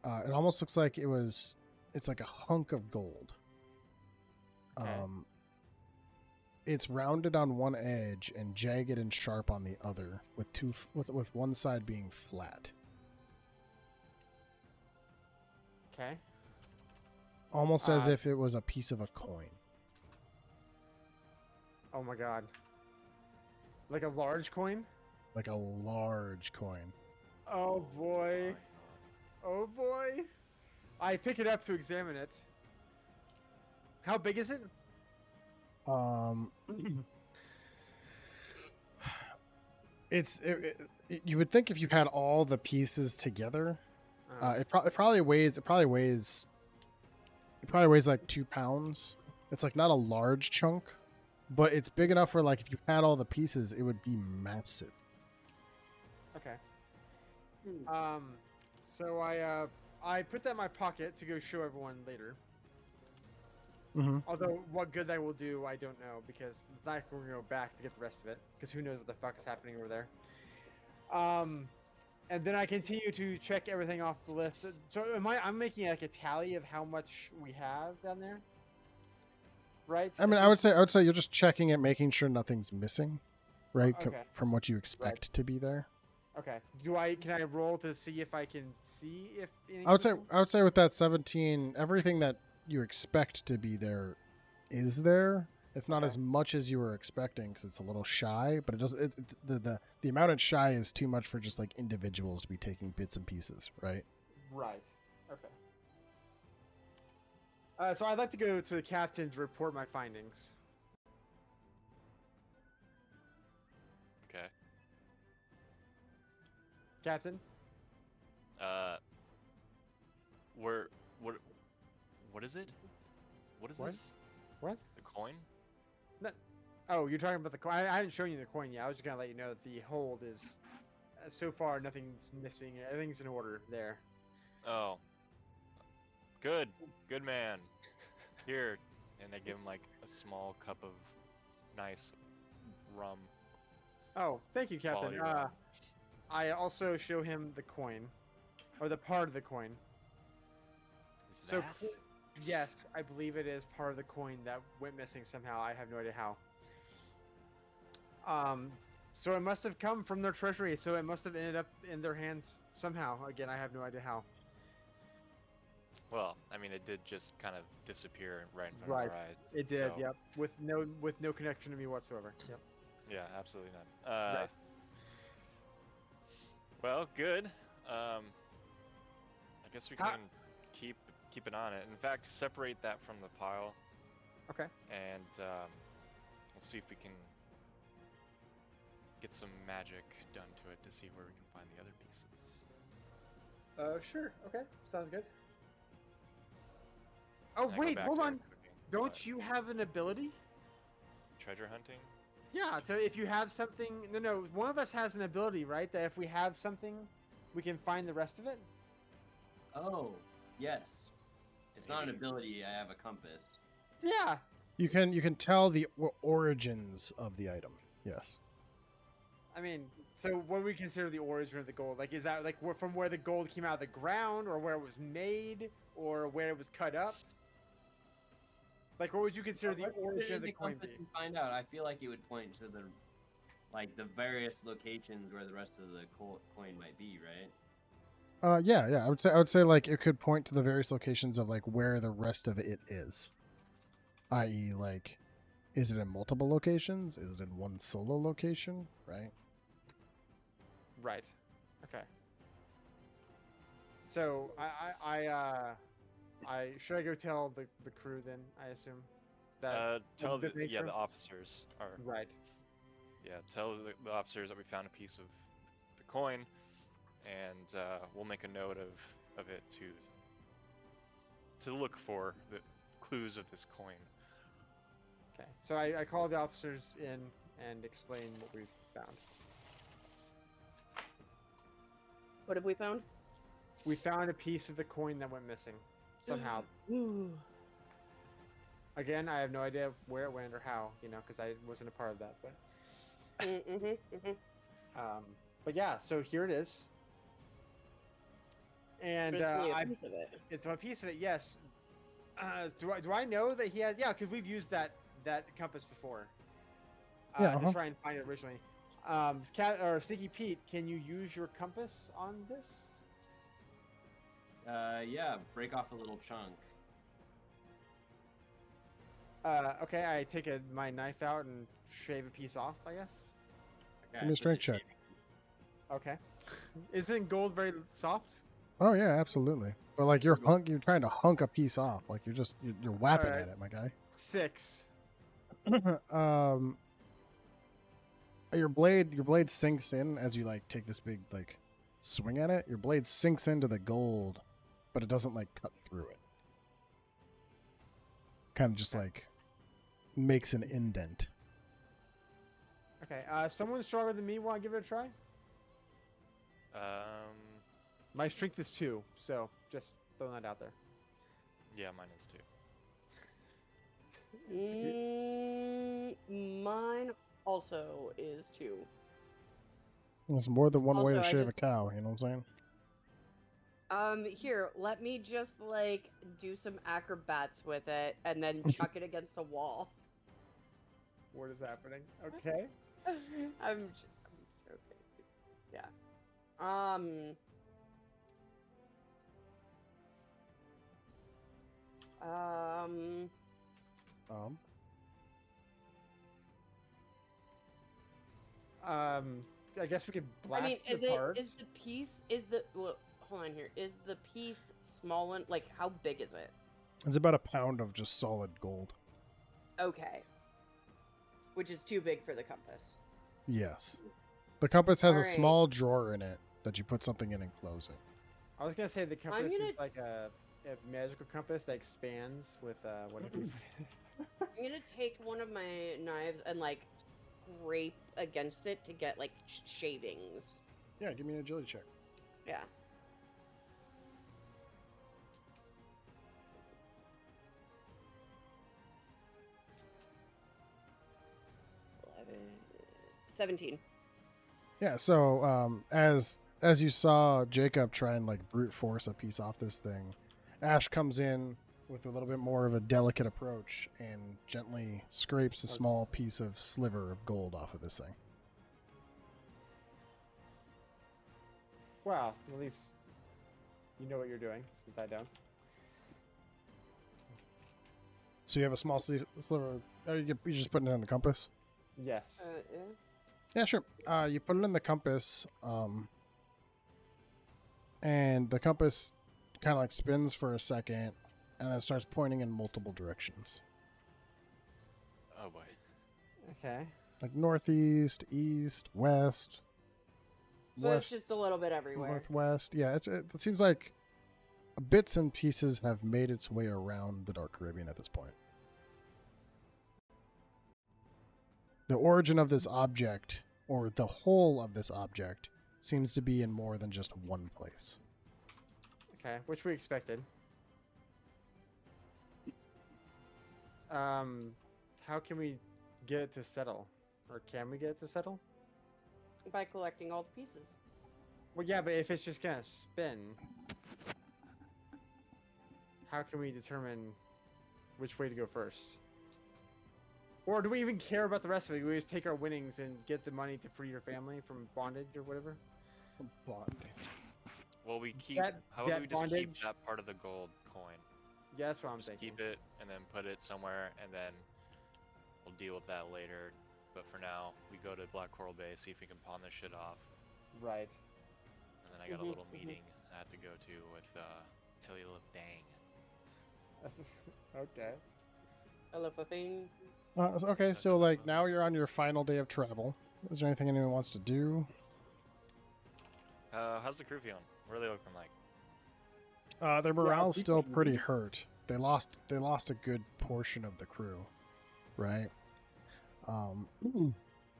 C: It almost looks like it's like a hunk of gold.
D: Okay.
C: It's rounded on one edge and jagged and sharp on the other, with one side being flat.
D: Okay.
C: Almost as
D: Uh,
C: if it was a piece of a coin.
D: Oh my god. Like a large coin?
C: Like a large coin.
D: Oh boy. Oh boy. I pick it up to examine it. How big is it?
C: You would think if you had all the pieces together, it probably weighs like 2 pounds. It's like not a large chunk, but it's big enough where like if you had all the pieces, it would be massive.
D: Okay. So I put that in my pocket to go show everyone later.
C: Mm-hmm.
D: Although what good that will do, I don't know, because it's not like we're gonna go back to get the rest of it, because who knows what the fuck is happening over there. And then I continue to check everything off the list. So I'm making like a tally of how much we have down there, right?
C: I mean, I would say you're just checking it, making sure nothing's missing, right?
D: Okay.
C: From what you expect to be there.
D: Okay. Can I roll to see if I can see if?
C: I would say with that 17, everything that you expect to be there is there. It's not as much as you were expecting because it's a little shy, but the amount it's shy is too much for just like individuals to be taking bits and pieces, right?
D: Right. Okay. So I'd like to go to the captain to report my findings.
F: Okay.
D: Captain.
F: What is it? What is
D: What?
F: this?
D: What?
F: The coin?
D: Oh, you're talking about the coin. I hadn't shown you the coin yet. I was just gonna let you know that the hold is, so far, nothing's missing. Everything's in order there.
F: Oh. Good man. Here, and I give him like a small cup of nice rum.
D: Oh, thank you, Captain.
F: Quality rum.
D: I also show him the coin, or the part of the coin.
F: Is
D: So,
F: that?
D: yes, I believe it is part of the coin that went missing somehow. I have no idea how. So it must have come from their treasury. So it must have ended up in their hands somehow. Again, I have no idea how.
F: Well, I mean, it did just kind of disappear right in front
D: Right.
F: of our eyes.
D: It did.
F: so-
D: Yep. With no connection to me whatsoever. Yep.
F: Yeah, absolutely not.
D: Right.
F: Well, good. I guess we
D: How-
F: can keep an eye on it. In fact, separate that from the pile,
D: Okay.
F: and we'll see if we can get some magic done to it to see where we can find the other pieces.
D: Sure. Okay. Sounds good. Oh
F: And I go
D: wait,
F: back
D: hold
F: to
D: on.
F: cooking,
D: Don't
F: but
D: you have an ability?
F: treasure hunting?
D: Yeah. So if you have something, no, one of us has an ability, right? That if we have something, we can find the rest of it.
E: Oh, yes. It's not an
F: Maybe.
E: ability. I have a compass.
D: Yeah.
C: You can tell the origins of the item. Yes.
D: I mean, so what do we consider the origin of the gold? Like, is that like from where the gold came out of the ground, or where it was made, or where it was cut up? Like, what would you consider the
E: Let's put it
D: origin
E: in
D: of the coin
E: compass
D: be?
E: and find out. I feel like it would point to the various locations where the rest of the coin might be, right?
C: Yeah. I would say like it could point to the various locations of like where the rest of it is. I.e., like, is it in multiple locations? Is it in one solo location? Right.
D: Right. Okay. So I should I go tell the crew then? I assume that
F: Tell
D: the
F: the
D: maker?
F: officers are
D: right.
F: yeah. Tell the officers that we found a piece of the coin, and we'll make a note of it to look for the clues of this coin.
D: Okay. So I call the officers in and explain what we've found.
A: What have we found?
D: We found a piece of the coin that went missing somehow.
A: Ooh.
D: Again, I have no idea where it went or how, because I wasn't a part of that. But yeah, so here it is. And
A: But it's only a piece of it.
D: it's a piece of it. Yes. Do I know that he has? Yeah, because we've used that compass before. To try and find it originally. Sneaky Pete, can you use your compass on this?
E: Yeah, break off a little chunk.
D: Okay, I take my knife out and shave a piece off, I guess.
E: Okay,
C: Give me a strength check.
D: Okay. Isn't gold very soft?
C: Oh yeah, absolutely. But like you're trying to hunk a piece off. Like you're whapping
D: Alright.
C: at it, my guy.
D: 6.
C: Your blade sinks in as you like take this big like swing at it. Your blade sinks into the gold, but it doesn't like cut through it. Kind of just like makes an indent.
D: Okay. Someone stronger than me want to give it a try? My strength is 2, so just throwing that out there.
F: Yeah, mine is too.
A: Mine also is 2.
C: There's more than one way to
A: Also, I
C: shave a
A: just-
C: cow. You know what I'm saying?
A: Here, let me just like do some acrobats with it and then chuck it against the wall.
D: What is happening? Okay.
A: I'm joking. Yeah.
D: I guess we could blast
A: I mean,
D: it apart.
A: hold on here. Is the piece small and like how big is it?
C: It's about a pound of just solid gold.
A: Okay. Which is too big for the compass.
C: Yes. The compass has a
A: Alright.
C: small drawer in it that you put something in and close it.
D: I was gonna say the compass
A: gonna-
D: is like a magical compass that expands with whatever. You put
A: I'm gonna take one of my knives and like scrape against it to get like shavings.
C: Yeah, give me an agility check.
A: Yeah. $11, 17.
C: Yeah, so as you saw Jacob try and like brute force a piece off this thing, Ash comes in with a little bit more of a delicate approach and gently scrapes a small piece of sliver of gold off of this thing.
D: Well, at least you know what you're doing, since I don't.
C: So you have a small sliver. You just putting it in the compass.
D: Yes.
A: Yeah.
C: Yeah, sure. You put it in the compass, and the compass kind of like spins for a second, and then starts pointing in multiple directions,
F: Oh boy.
D: Okay.
C: like northeast, east, west,
A: So
C: west,
A: it's just a little bit everywhere.
C: northwest. Yeah, it seems like bits and pieces have made its way around the Dark Caribbean at this point. The origin of this object, or the whole of this object, seems to be in more than just one place.
D: Okay, which we expected. How can we get it to settle? Or can we get it to settle?
A: By collecting all the pieces.
D: Well, yeah, but if it's just gonna spin, how can we determine which way to go first? Or do we even care about the rest of it? We just take our winnings and get the money to free your family from bondage or whatever?
F: Well, we keep.
D: Debt-
F: How about
D: debt
F: we just keep
D: bondage.
F: that part of the gold coin?
D: Yeah, that's what I'm
F: Just
D: thinking.
F: keep it and then put it somewhere, and then we'll deal with that later. But for now, we go to Black Coral Bay, see if we can pawn this shit off,
D: Right.
F: and then I got a little meeting I have to go to with Tilly Bang.
D: Okay.
A: I love a thing.
C: Okay, so like now you're on your final day of travel. Is there anything anyone wants to do?
F: How's the crew feeling? What are they looking like?
C: Their morale's
D: we
C: still
D: can-
C: pretty hurt. They lost a good portion of the crew, right?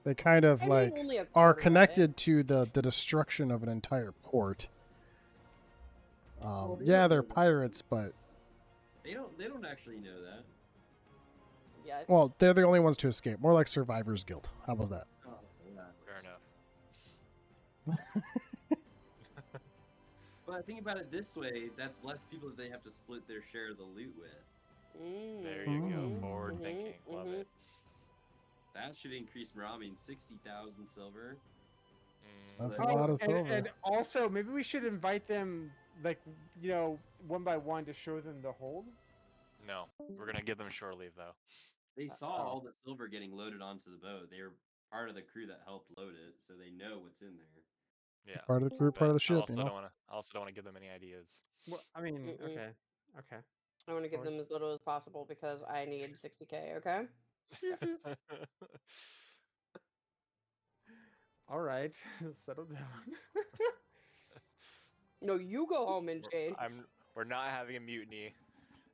C: They kind of
A: I mean,
C: like
A: only a
C: are
A: quarter of it.
C: connected to the destruction of an entire port,
E: Well, they
C: Yeah,
E: don't
C: they're
E: know that.
C: pirates, but
E: They don't actually know that.
A: Yeah.
C: well, they're the only ones to escape. More like Survivors Guild. How about that?
E: Oh, yeah.
F: Fair enough.
E: But think about it this way: that's less people that they have to split their share of the loot with.
F: There you go.
C: Mm.
F: Forward thinking. Love it.
E: That should increase morale. I mean, 60,000 silver.
C: That's a
E: Oh,
C: lot of
D: and,
C: silver.
D: and also, maybe we should invite them, like, one by one to show them the hold.
F: No, we're gonna give them shore leave though.
E: They saw
D: Oh.
E: all the silver getting loaded onto the boat. They were part of the crew that helped load it, so they know what's in there.
F: Yeah.
C: Part of the crew,
F: But
C: part of the
F: I
C: ship.
F: also don't want to. I also don't want to give them any ideas.
D: Well, I mean,
A: Mm-mm.
D: okay. Okay.
A: I want to give
D: Alright.
A: them as little as possible because I need 60K, okay?
D: Jesus. All right. Settle down.
A: No, you go home and change.
F: We're not having a mutiny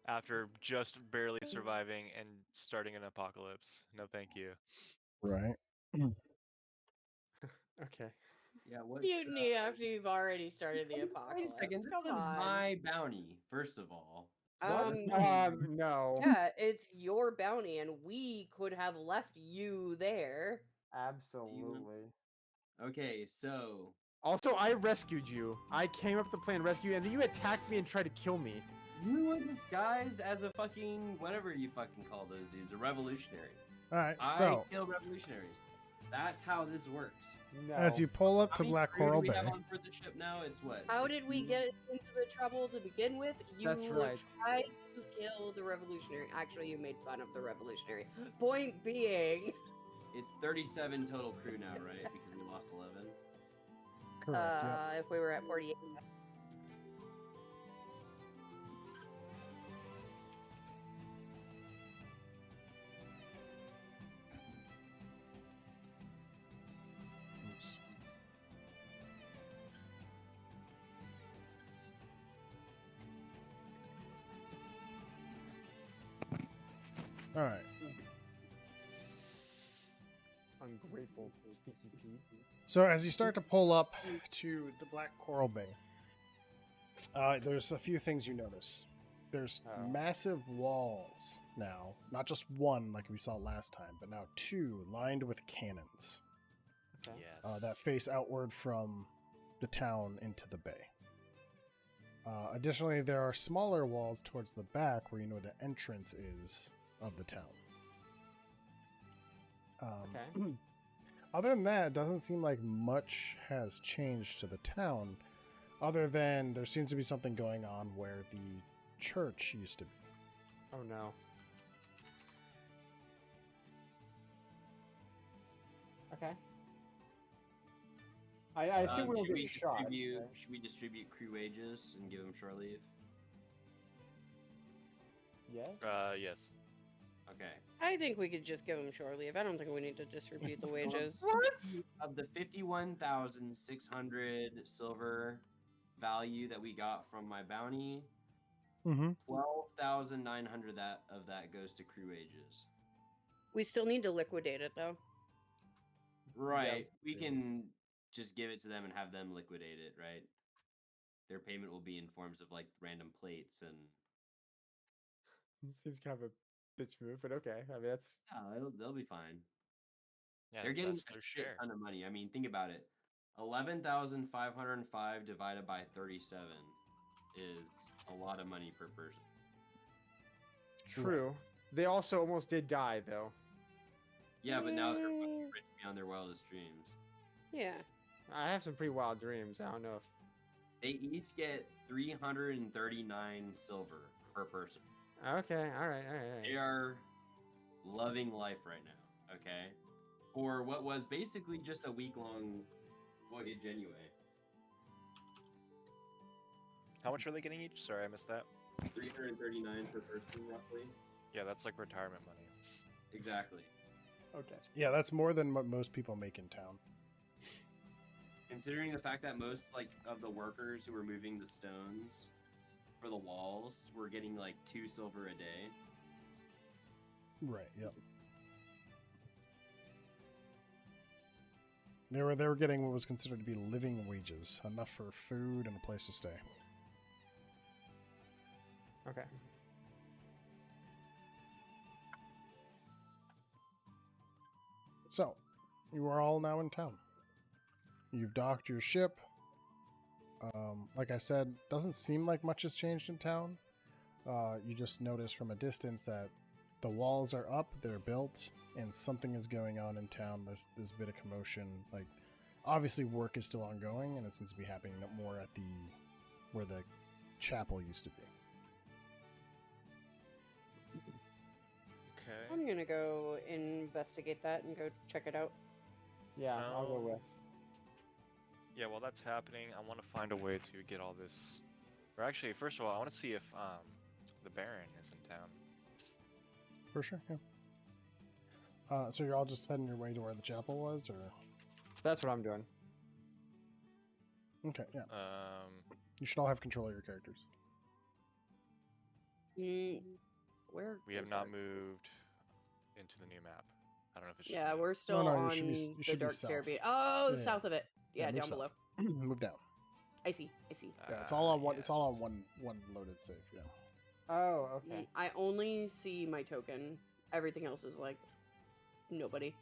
F: after just barely surviving and starting an apocalypse. No, thank you.
C: Right.
D: Okay.
E: Yeah, what's
A: Mutiny after you've already started the
E: Wait a
A: apocalypse.
E: second, this
A: Come
E: was
A: on.
E: my bounty, first of all. So
D: No.
A: Yeah, it's your bounty, and we could have left you there.
D: Absolutely.
E: Okay, so
D: Also, I rescued you. I came up with the plan to rescue you, and then you attacked me and tried to kill me.
E: you were disguised as a fucking whatever you fucking call those dudes, a revolutionary.
C: All right.
E: I
C: So
E: kill revolutionaries. That's how this works.
D: No.
C: as you pull up
E: How
C: to
E: many
C: Black
E: crew do
C: Coral
E: we
C: Bay,
E: have on for the ship now? It's what?
A: How did we
E: 16?
A: get into the trouble to begin with? You
D: That's right.
A: tried to kill the revolutionary. Actually, you made fun of the revolutionary. Point being,
E: It's 37 total crew now, right? Because we lost 11.
C: correct. Yep.
A: if we were at 48.
C: Oops. All right.
D: Ungrateful, stinky Pete.
C: So as you start to pull up to the Black Coral Bay, there's a few things you notice. There's
D: Oh.
C: massive walls now, not just one like we saw last time, but now two lined with cannons
D: Okay.
F: Yes.
C: that face outward from the town into the bay. Additionally, there are smaller walls towards the back where you know the entrance is of the town.
D: Okay.
C: Other than that, it doesn't seem like much has changed to the town, other than there seems to be something going on where the church used to be.
D: Oh no. Okay. I assume we don't
E: Should
D: get shot. right?
E: Should we distribute crew wages and give them shore leave?
D: Yes.
F: Yes.
E: Okay.
A: I think we could just give them shore leave. I don't think we need to distribute the wages.
D: What?
E: Of the 51,600 silver value that we got from my bounty,
C: Mm-hmm.
E: 12,900 of that goes to crew wages.
A: We still need to liquidate it, though.
E: Right. We
D: yeah.
E: can just give it to them and have them liquidate it, right? Their payment will be in forms of like random plates and
D: Seems kind of a bitch move, but okay. I mean, that's
E: they'll be fine.
F: Yeah,
E: They're getting
F: that's
E: a
F: their
E: shit
F: share.
E: ton of money. I mean, think about it. 11,505 divided by 37 is a lot of money per person.
D: true. They also almost did die, though.
E: Yeah, but now they're fucking rich beyond their wildest dreams.
A: Yeah.
D: I have some pretty wild dreams. I don't know if.
E: They each get 339 silver per person.
D: Okay. All right. All right.
E: They are loving life right now, okay? For what was basically just a week-long voyage anyway.
F: How much are they getting each? Sorry, I missed that.
E: 339 per person, roughly.
F: Yeah, that's like retirement money.
E: Exactly.
D: Okay.
C: Yeah, that's more than what most people make in town.
E: Considering the fact that most of the workers who were moving the stones for the walls were getting like 2 silver a day.
C: Right. Yep. They were getting what was considered to be living wages, enough for food and a place to stay.
B: Okay.
C: So, you are all now in town. You've docked your ship. Like I said, doesn't seem like much has changed in town. You just notice from a distance that the walls are up, they're built, and something is going on in town. There's a bit of commotion. Like, obviously, work is still ongoing, and it seems to be happening more at where the chapel used to be.
F: Okay.
A: I'm gonna go investigate that and go check it out.
B: Yeah, I'll go
F: Um,
B: with.
F: Yeah, while that's happening, I want to find a way to get all this. Or actually, first of all, I want to see if the Baron is in town.
C: For sure, yeah. So you're all just heading your way to where the chapel was, or?
B: That's what I'm doing.
C: Okay, yeah. You should all have control of your characters.
A: Where?
F: We have
A: is
F: not
A: it?
F: moved into the new map. I don't know if it's.
A: Yeah, we're still
C: no, you
A: on
C: should be- you
A: the
C: should be
A: Dark
C: south.
A: Caribbean. Oh,
C: Yeah,
A: south of it. Yeah,
C: move
A: down
C: south.
A: below.
C: Move down.
A: I see.
C: Yeah, it's all on one.
F: yeah.
C: It's all on one loaded save. Yeah.
B: Oh, okay.
A: I only see my token. Everything else is like nobody.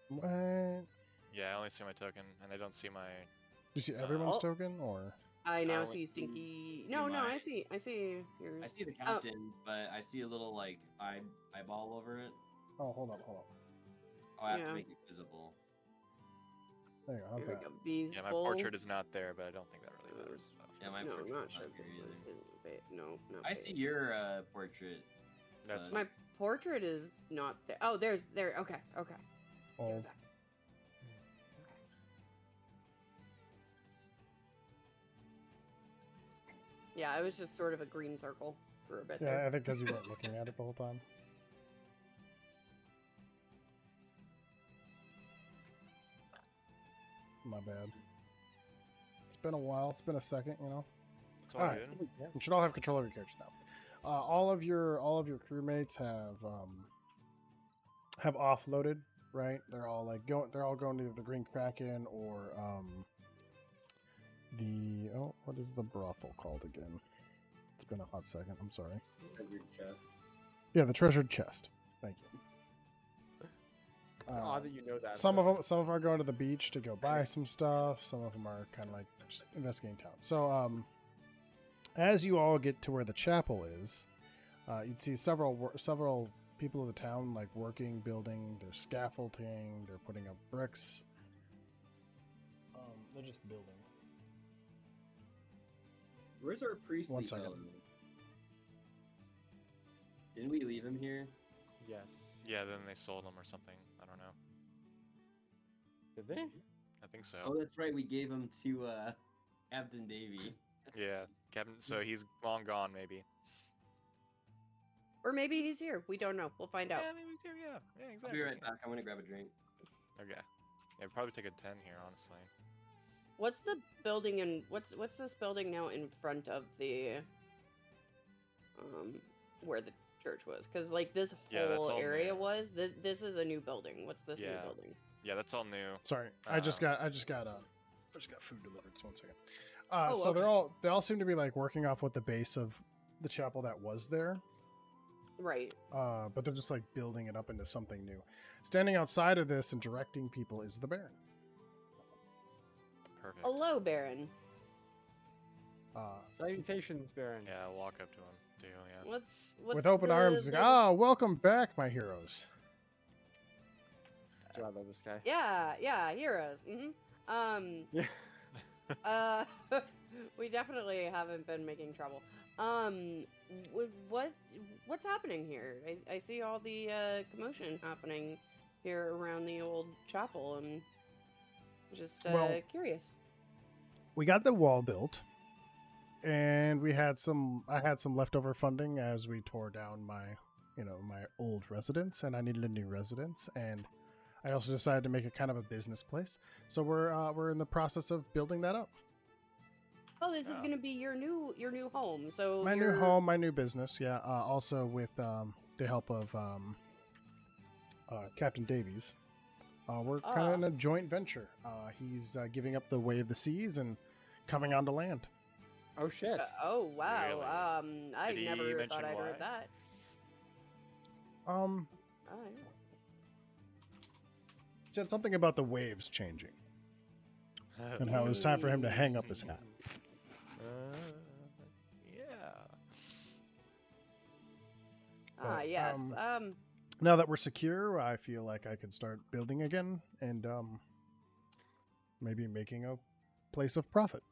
C: What?
F: Yeah, I only see my token, and I don't see my.
C: Do you see everyone's
A: Oh.
C: token, or?
A: I now
E: only
A: see
E: see
A: Stinky. No,
E: mine.
A: I see yours.
E: I see the captain, but I see a little like eyeball over it.
C: Oh, hold on.
E: Oh, I have
A: Yeah.
E: to make it visible.
C: There you go. How's
A: There
C: that?
A: we go. Bees
F: Yeah, my
A: bowl.
F: portrait is not there, but I don't think that really matters. So.
E: Yeah, my
A: No, I'm
E: portrait's
A: not sure.
E: here either.
A: No, not
E: I
A: big.
E: see your portrait.
F: That's
E: but-
A: My portrait is not there. Oh, there. Okay.
C: Oh,
A: Okay. Yeah, it was just sort of a green circle for a bit
C: yeah.
A: there.
C: I think because you weren't looking at it the whole time. My bad. It's been a while. It's been a second, you know.
F: That's all
C: Alright.
F: good.
C: You should all have control of your characters now. All of your crewmates have offloaded, right? They're all like going. They're all going to the Green Kraken or what is the brothel called again? It's been a hot second. I'm sorry.
E: Treasure chest.
C: Yeah, the treasured chest. Thank you.
D: It's odd that you know that.
C: Some
D: but-
C: of them are going to the beach to go buy some stuff. Some of them are kind of like just investigating town. So, as you all get to where the chapel is, you'd see several people of the town like working, building. They're scaffolding. They're putting up bricks. They're just building.
E: Where's our priestly
C: 1 second.
E: fellow? Didn't we leave him here?
D: Yes.
F: Yeah, then they sold them or something. I don't know.
D: Did they?
F: I think so.
E: Oh, that's right. We gave him to Captain Davy.
F: Yeah, Captain. So he's long gone, maybe.
A: Or maybe he's here. We don't know. We'll find out.
F: Yeah, maybe he's here. Yeah,
E: I'll
F: exactly.
E: be right back. I'm gonna grab a drink.
F: Okay. Yeah, probably take a 10 here, honestly.
A: What's the building in what's this building now in front of the where the church was? Because like this
F: Yeah, that's
A: whole
F: all
A: area
F: new.
A: was this is a new building. What's this new
F: Yeah.
A: building?
F: Yeah, that's all new.
C: Sorry, I just got food delivered. So 1 second. So
A: okay.
C: they all seem to be like working off what the base of the chapel that was there.
A: Right.
C: But they're just like building it up into something new. Standing outside of this and directing people is the Baron.
F: Perfect.
A: Hello, Baron.
D: Salutations, Baron.
F: Yeah, I'll walk up to him too. Yeah.
A: What's
C: With open arms, he's like, welcome back, my heroes.
D: God, I love this guy.
A: Yeah, heroes.
D: Yeah.
A: We definitely haven't been making trouble. What's happening here? I see all the commotion happening here around the old chapel, and just
C: Well-
A: curious.
C: We got the wall built, and I had some leftover funding as we tore down my old residence, and I needed a new residence, and I also decided to make it kind of a business place. So we're in the process of building that up.
A: Oh, this is
F: Yeah.
A: gonna be your new home. So
C: My new
A: you're-
C: home, my new business. Yeah. Also with the help of Captain Davies. We're kind of in a joint venture. He's giving up the way of the seas and coming onto land.
D: Oh shit.
A: Oh wow.
F: Really?
A: I
F: Did he
A: never
F: mention
A: thought I'd
F: why?
A: heard that.
C: Um,
A: Oh, yeah.
C: said something about the waves changing and how it was time for him to hang up his hat.
F: Yeah.
C: But,
A: Yes.
C: Now that we're secure, I feel like I could start building again and maybe making a place of profit.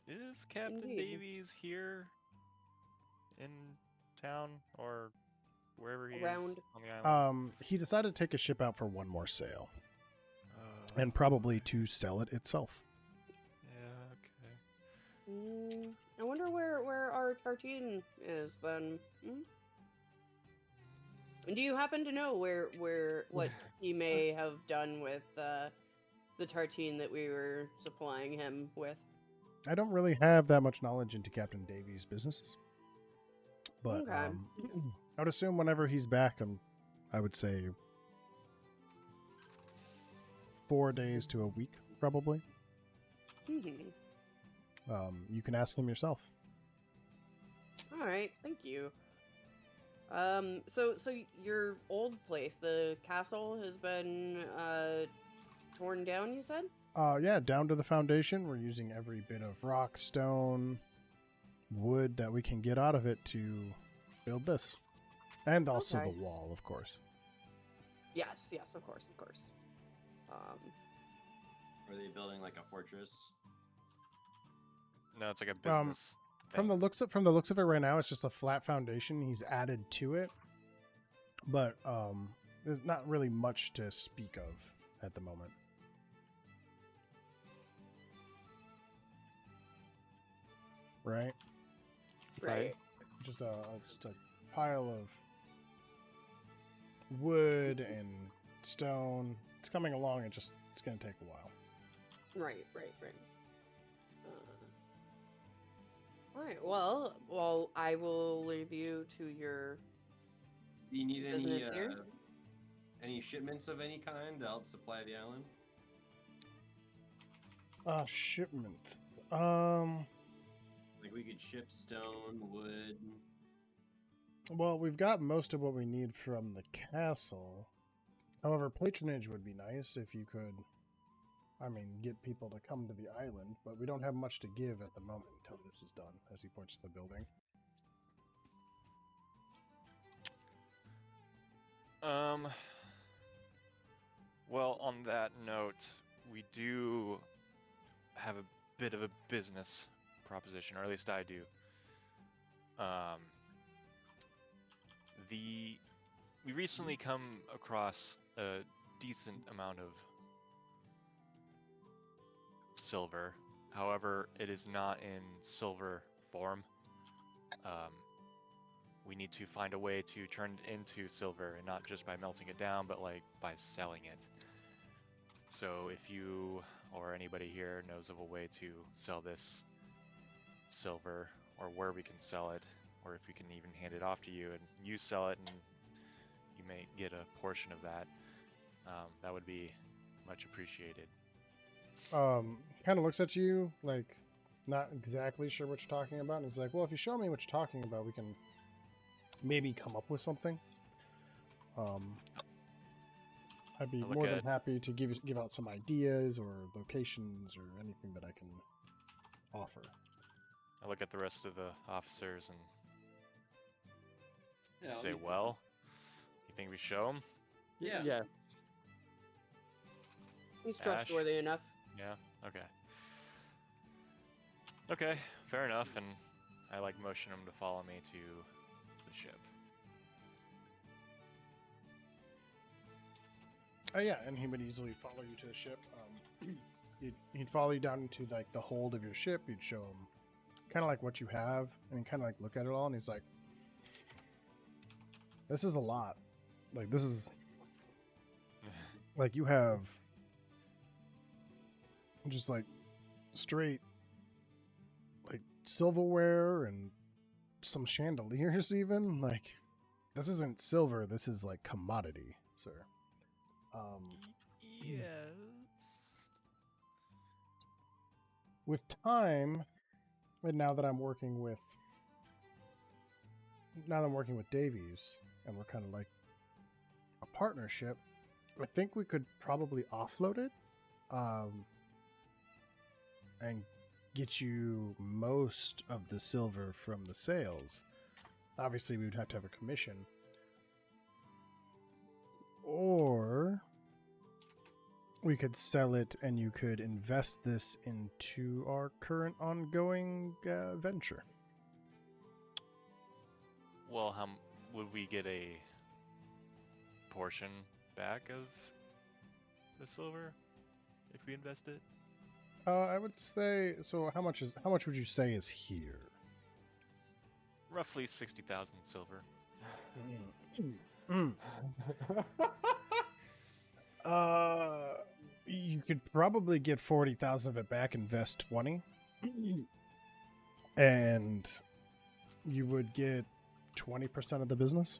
F: Is Captain
A: Indeed.
F: Davies here in town or wherever he
A: Around.
F: is on the island?
C: He decided to take a ship out for one more sail
F: Uh,
C: and probably to sell it itself.
F: Yeah, okay.
A: I wonder where our Tartine is then. Do you happen to know what he may have done with the Tartine that we were supplying him with?
C: I don't really have that much knowledge into Captain Davies' businesses, but
A: Okay.
C: I would assume whenever he's back, I would say 4 days to a week, probably.
A: Mhm.
C: You can ask him yourself.
A: All right, thank you. So your old place, the castle, has been torn down, you said?
C: Yeah, down to the foundation. We're using every bit of rock, stone, wood that we can get out of it to build this. And also
A: Okay.
C: the wall, of course.
A: Yes, of course.
E: Are they building like a fortress?
F: No, it's like a business.
C: From the looks of it right now, it's just a flat foundation. He's added to it, but there's not really much to speak of at the moment. Right?
A: Right.
C: Just a pile of wood and stone. It's coming along. It's going to take a while.
A: Right. All right. Well, I will leave you to your
E: Do you need
A: business here.
E: any shipments of any kind to help supply the island?
C: Shipment.
E: Like we could ship stone, wood.
C: Well, we've got most of what we need from the castle. However, patronage would be nice if you could, get people to come to the island, but we don't have much to give at the moment until this is done, as he points to the building.
F: Well, on that note, we do have a bit of a business proposition, or at least I do. We recently come across a decent amount of silver. However, it is not in silver form. We need to find a way to turn it into silver, and not just by melting it down, but like by selling it. So if you or anybody here knows of a way to sell this silver, or where we can sell it, or if we can even hand it off to you and you sell it and you may get a portion of that, that would be much appreciated.
C: Kind of looks at you like not exactly sure what you're talking about, and he's like, well, if you show me what you're talking about, we can maybe come up with something. I'd be more than happy to give out some ideas or locations or anything that I can offer.
F: I look at the rest of the officers and
E: Yeah,
F: say, well, you think we show them?
E: Yeah.
D: Yes.
A: He's
F: Ash?
A: trustworthy enough.
F: Yeah? Okay. Okay, fair enough, and I motion them to follow me to the ship.
C: Oh yeah, and he would easily follow you to the ship. He'd follow you down into the hold of your ship. You'd show him kind of what you have, and kind of look at it all, and he's like, "This is a lot. This is you have just straight silverware and some chandeliers even. This isn't silver. This is commodity, sir."
F: Yes.
C: with time, and now that I'm working with Davies, and we're kind of like a partnership, I think we could probably offload it, and get you most of the silver from the sales. Obviously, we would have to have a commission. Or we could sell it and you could invest this into our current ongoing venture.
F: Well, how would we get a portion back of the silver if we invest it?
C: I would say, so how much would you say is here?
F: Roughly 60,000 silver.
C: You could probably get 40,000 of it back, invest 20. And you would get 20% of the business.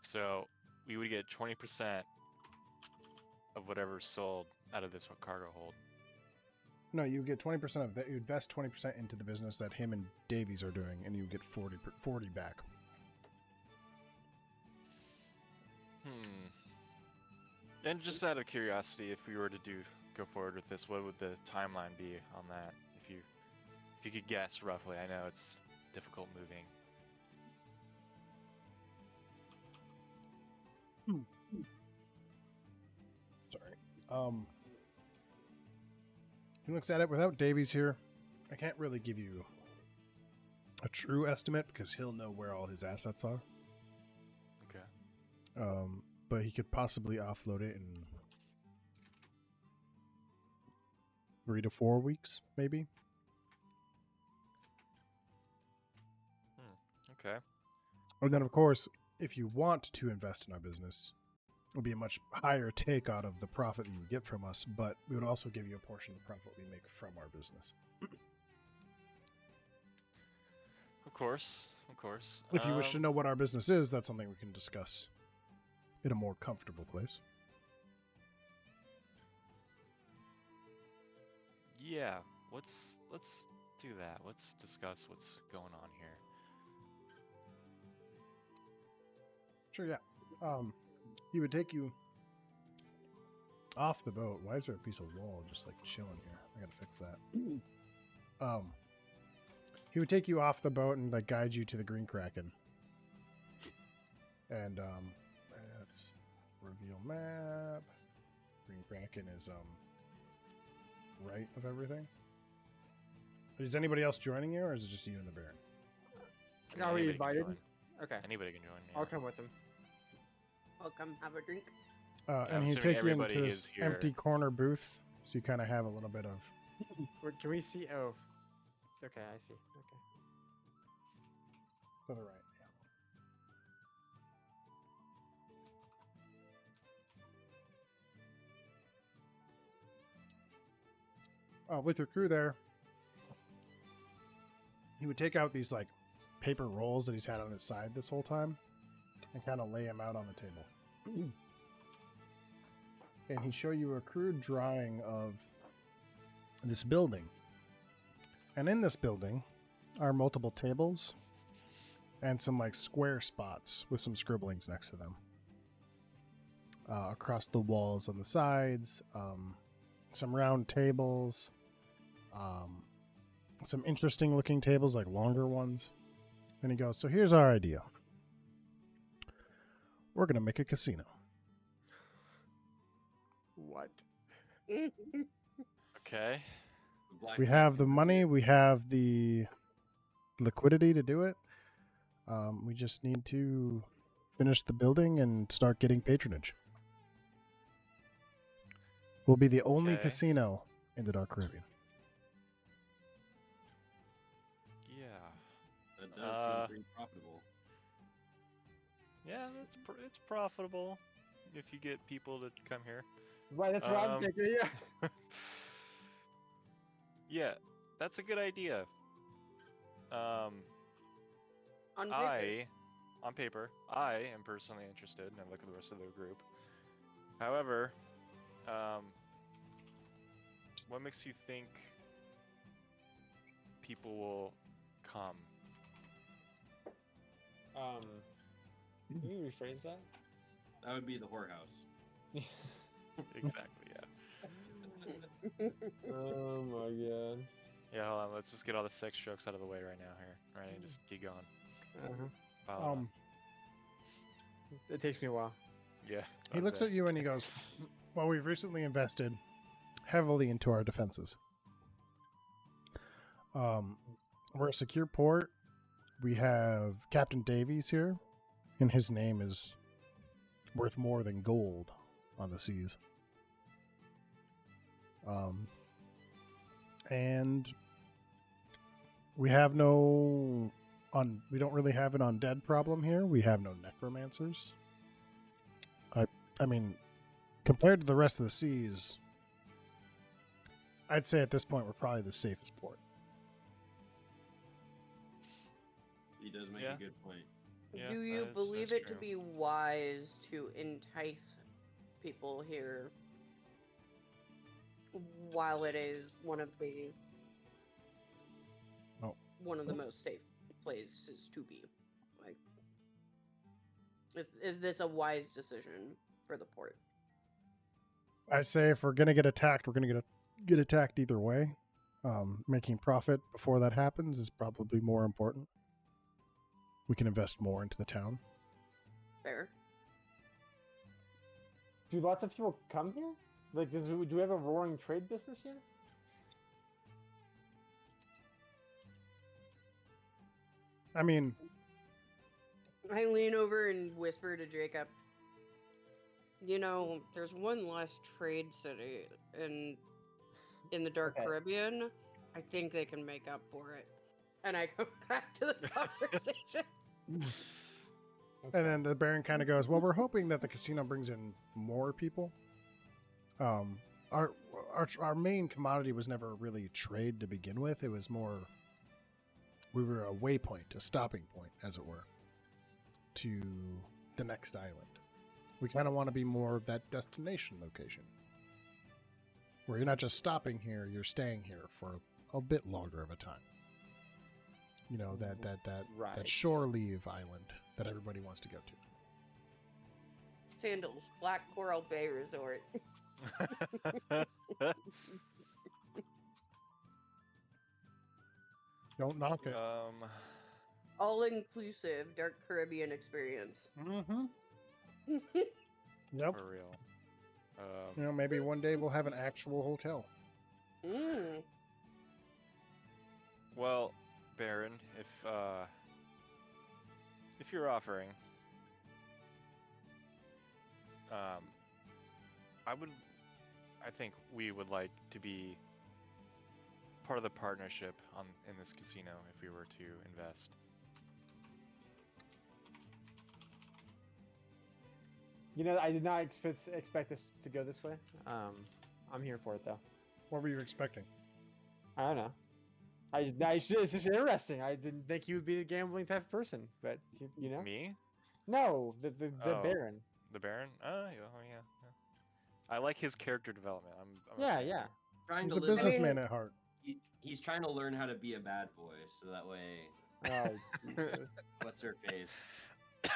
F: So we would get 20% of whatever's sold out of this cargo hold.
C: No, you get 20% of that. You invest 20% into the business that him and Davies are doing, and you get 40 back.
F: And just out of curiosity, if we were to go forward with this, what would the timeline be on that? If you could guess roughly, I know it's difficult moving.
C: Sorry. He looks at it without Davies here. I can't really give you a true estimate because he'll know where all his assets are.
F: Okay.
C: But he could possibly offload it in 3 to 4 weeks, maybe.
F: Okay.
C: And then, of course, if you want to invest in our business, it'll be a much higher take out of the profit that you would get from us, but we would also give you a portion of the profit we make from our business.
F: Of course. Of course.
C: If you wish to know what our business is, that's something we can discuss in a more comfortable place.
F: Yeah. Let's do that. Let's discuss what's going on here.
C: Sure, yeah. He would take you off the boat. Why is there a piece of wall just like chilling here? I gotta fix that. He would take you off the boat and like guide you to the Green Kraken. And let's reveal map. Green Kraken is right of everything. Is anybody else joining you, or is it just you and the Baron?
D: Are we
F: Anybody can
D: invited?
F: join.
D: Okay.
F: Anybody can join. Yeah.
D: I'll come with him.
A: I'll come have a drink.
C: And he'd
F: assuming
C: take you
F: everybody
C: into
F: is
C: this
F: here.
C: empty corner booth, so you kind of have a little bit of.
D: Wait, can we see? Oh. Okay, I see. Okay.
C: To the right, yeah. With your crew there, he would take out these like paper rolls that he's had on his side this whole time and kind of lay them out on the table. And he'd show you a crude drawing of this building. And in this building are multiple tables and some like square spots with some scribblings next to them. Across the walls on the sides, some round tables, some interesting looking tables, like longer ones. And he goes, so here's our idea. We're going to make a casino.
D: What?
F: Okay.
C: We have the money, we have the liquidity to do it. We just need to finish the building and start getting patronage. We'll be the only
F: Okay.
C: casino in the Dark Caribbean.
F: Yeah.
E: That does seem pretty profitable.
F: Yeah, it's profitable if you get people to come here.
D: Right, that's what I'm thinking. Yeah.
F: Yeah, that's a good idea.
A: On paper.
F: On paper, I am personally interested, and I look at the rest of the group. However, what makes you think people will come?
B: Can you rephrase that?
E: That would be the whorehouse.
F: Exactly, yeah.
B: Oh my god.
F: Yeah, hold on. Let's just get all the sex jokes out of the way right now here. All right, just keep going. Pile it on.
D: It takes me a while.
F: Yeah.
C: He looks at you and he goes, well, we've recently invested heavily into our defenses. We're a secure port. We have Captain Davies here, and his name is worth more than gold on the seas. And we have we don't really have an undead problem here. We have no necromancers. I mean, compared to the rest of the seas, I'd say at this point we're probably the safest port.
E: He does make
F: Yeah.
E: a good point.
F: Yeah,
A: Do you believe
F: that's
A: it to
F: true.
A: be wise to entice people here while it is one of the
C: Oh.
A: one of the most safe places to be? Like, is this a wise decision for the port?
C: I say if we're gonna get attacked, we're gonna get attacked either way. Making profit before that happens is probably more important. We can invest more into the town.
A: Fair.
B: Do lots of people come here? Like, do we have a roaring trade business here?
C: I mean,
A: I lean over and whisper to Jacob, you know, there's one less trade city in the Dark
B: Okay.
A: Caribbean. I think they can make up for it. And I go back to the conversation.
C: and then the Baron kind of goes, well, we're hoping that the casino brings in more people. Our main commodity was never really trade to begin with. It was more, we were a waypoint, a stopping point, as it were, to the next island. We kind of want to be more of that destination location, where you're not just stopping here, you're staying here for a bit longer of a time. You know, that
B: Right.
C: shore leave island that everybody wants to go to.
A: Sandals, Black Coral Bay Resort.
C: Don't knock it.
A: All inclusive Dark Caribbean experience.
C: Mm-hmm. Yep.
F: For real.
C: You know, maybe one day we'll have an actual hotel.
A: Mm.
F: Well, Baron, if you're offering, I think we would like to be part of the partnership in this casino if we were to invest.
B: You know, I did not expect this to go this way. I'm here for it though.
C: What were you expecting?
B: I don't know. It's just interesting. I didn't think he would be a gambling type of person, but you know.
F: Me?
B: No, the
F: Oh.
B: Baron.
F: The Baron? Oh, yeah. I like his character development. I'm a
B: Yeah,
F: fan.
B: yeah.
E: Trying
C: He's
E: to
C: a
E: live
C: businessman at heart.
E: he's trying to learn how to be a bad boy, so that way,
B: Oh,
E: what's her face?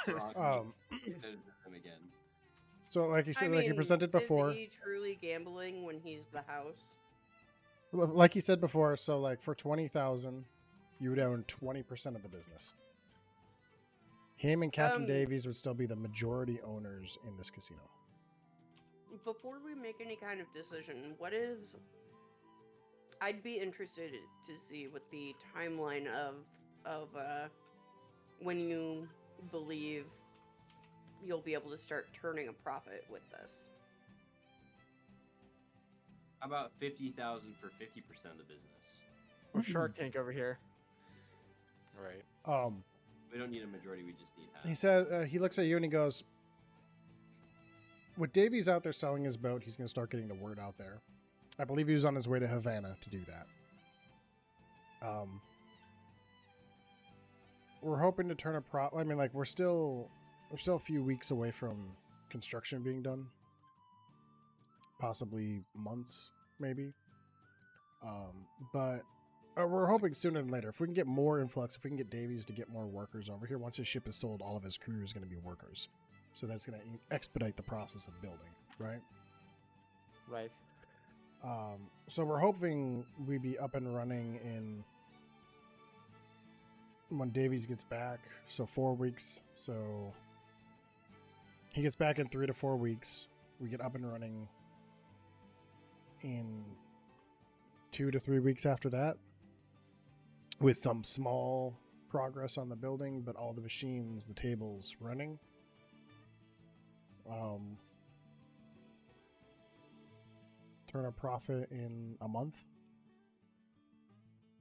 E: Rock
C: Um,
E: him again.
C: So, like you said,
A: I
C: like you
A: mean,
C: presented before,
A: is he truly gambling when he's the house?
C: like you said before, so like for 20,000, you would own 20% of the business. Him and Captain Davies would still be the majority owners in this casino.
A: Before we make any kind of decision, I'd be interested to see what the timeline of when you believe you'll be able to start turning a profit with this.
E: How about 50,000 for 50% of the business?
B: Or Shark Tank over here.
F: Right.
E: We don't need a majority. We just need half.
C: He says, he looks at you and he goes, with Davies out there selling his boat, he's going to start getting the word out there. I believe he was on his way to Havana to do that. We're hoping to turn I mean, like, we're still a few weeks away from construction being done. possibly months, maybe. But we're hoping sooner than later. If we can get more influx, if we can get Davies to get more workers over here, once his ship is sold, all of his crew is going to be workers. So that's going to expedite the process of building, right?
B: Right.
C: So we're hoping we be up and running in when Davies gets back. So 4 weeks. So he gets back in 3 to 4 weeks. We get up and running in 2 to 3 weeks after that, with some small progress on the building, but all the machines, the tables running. Turn a profit in a month.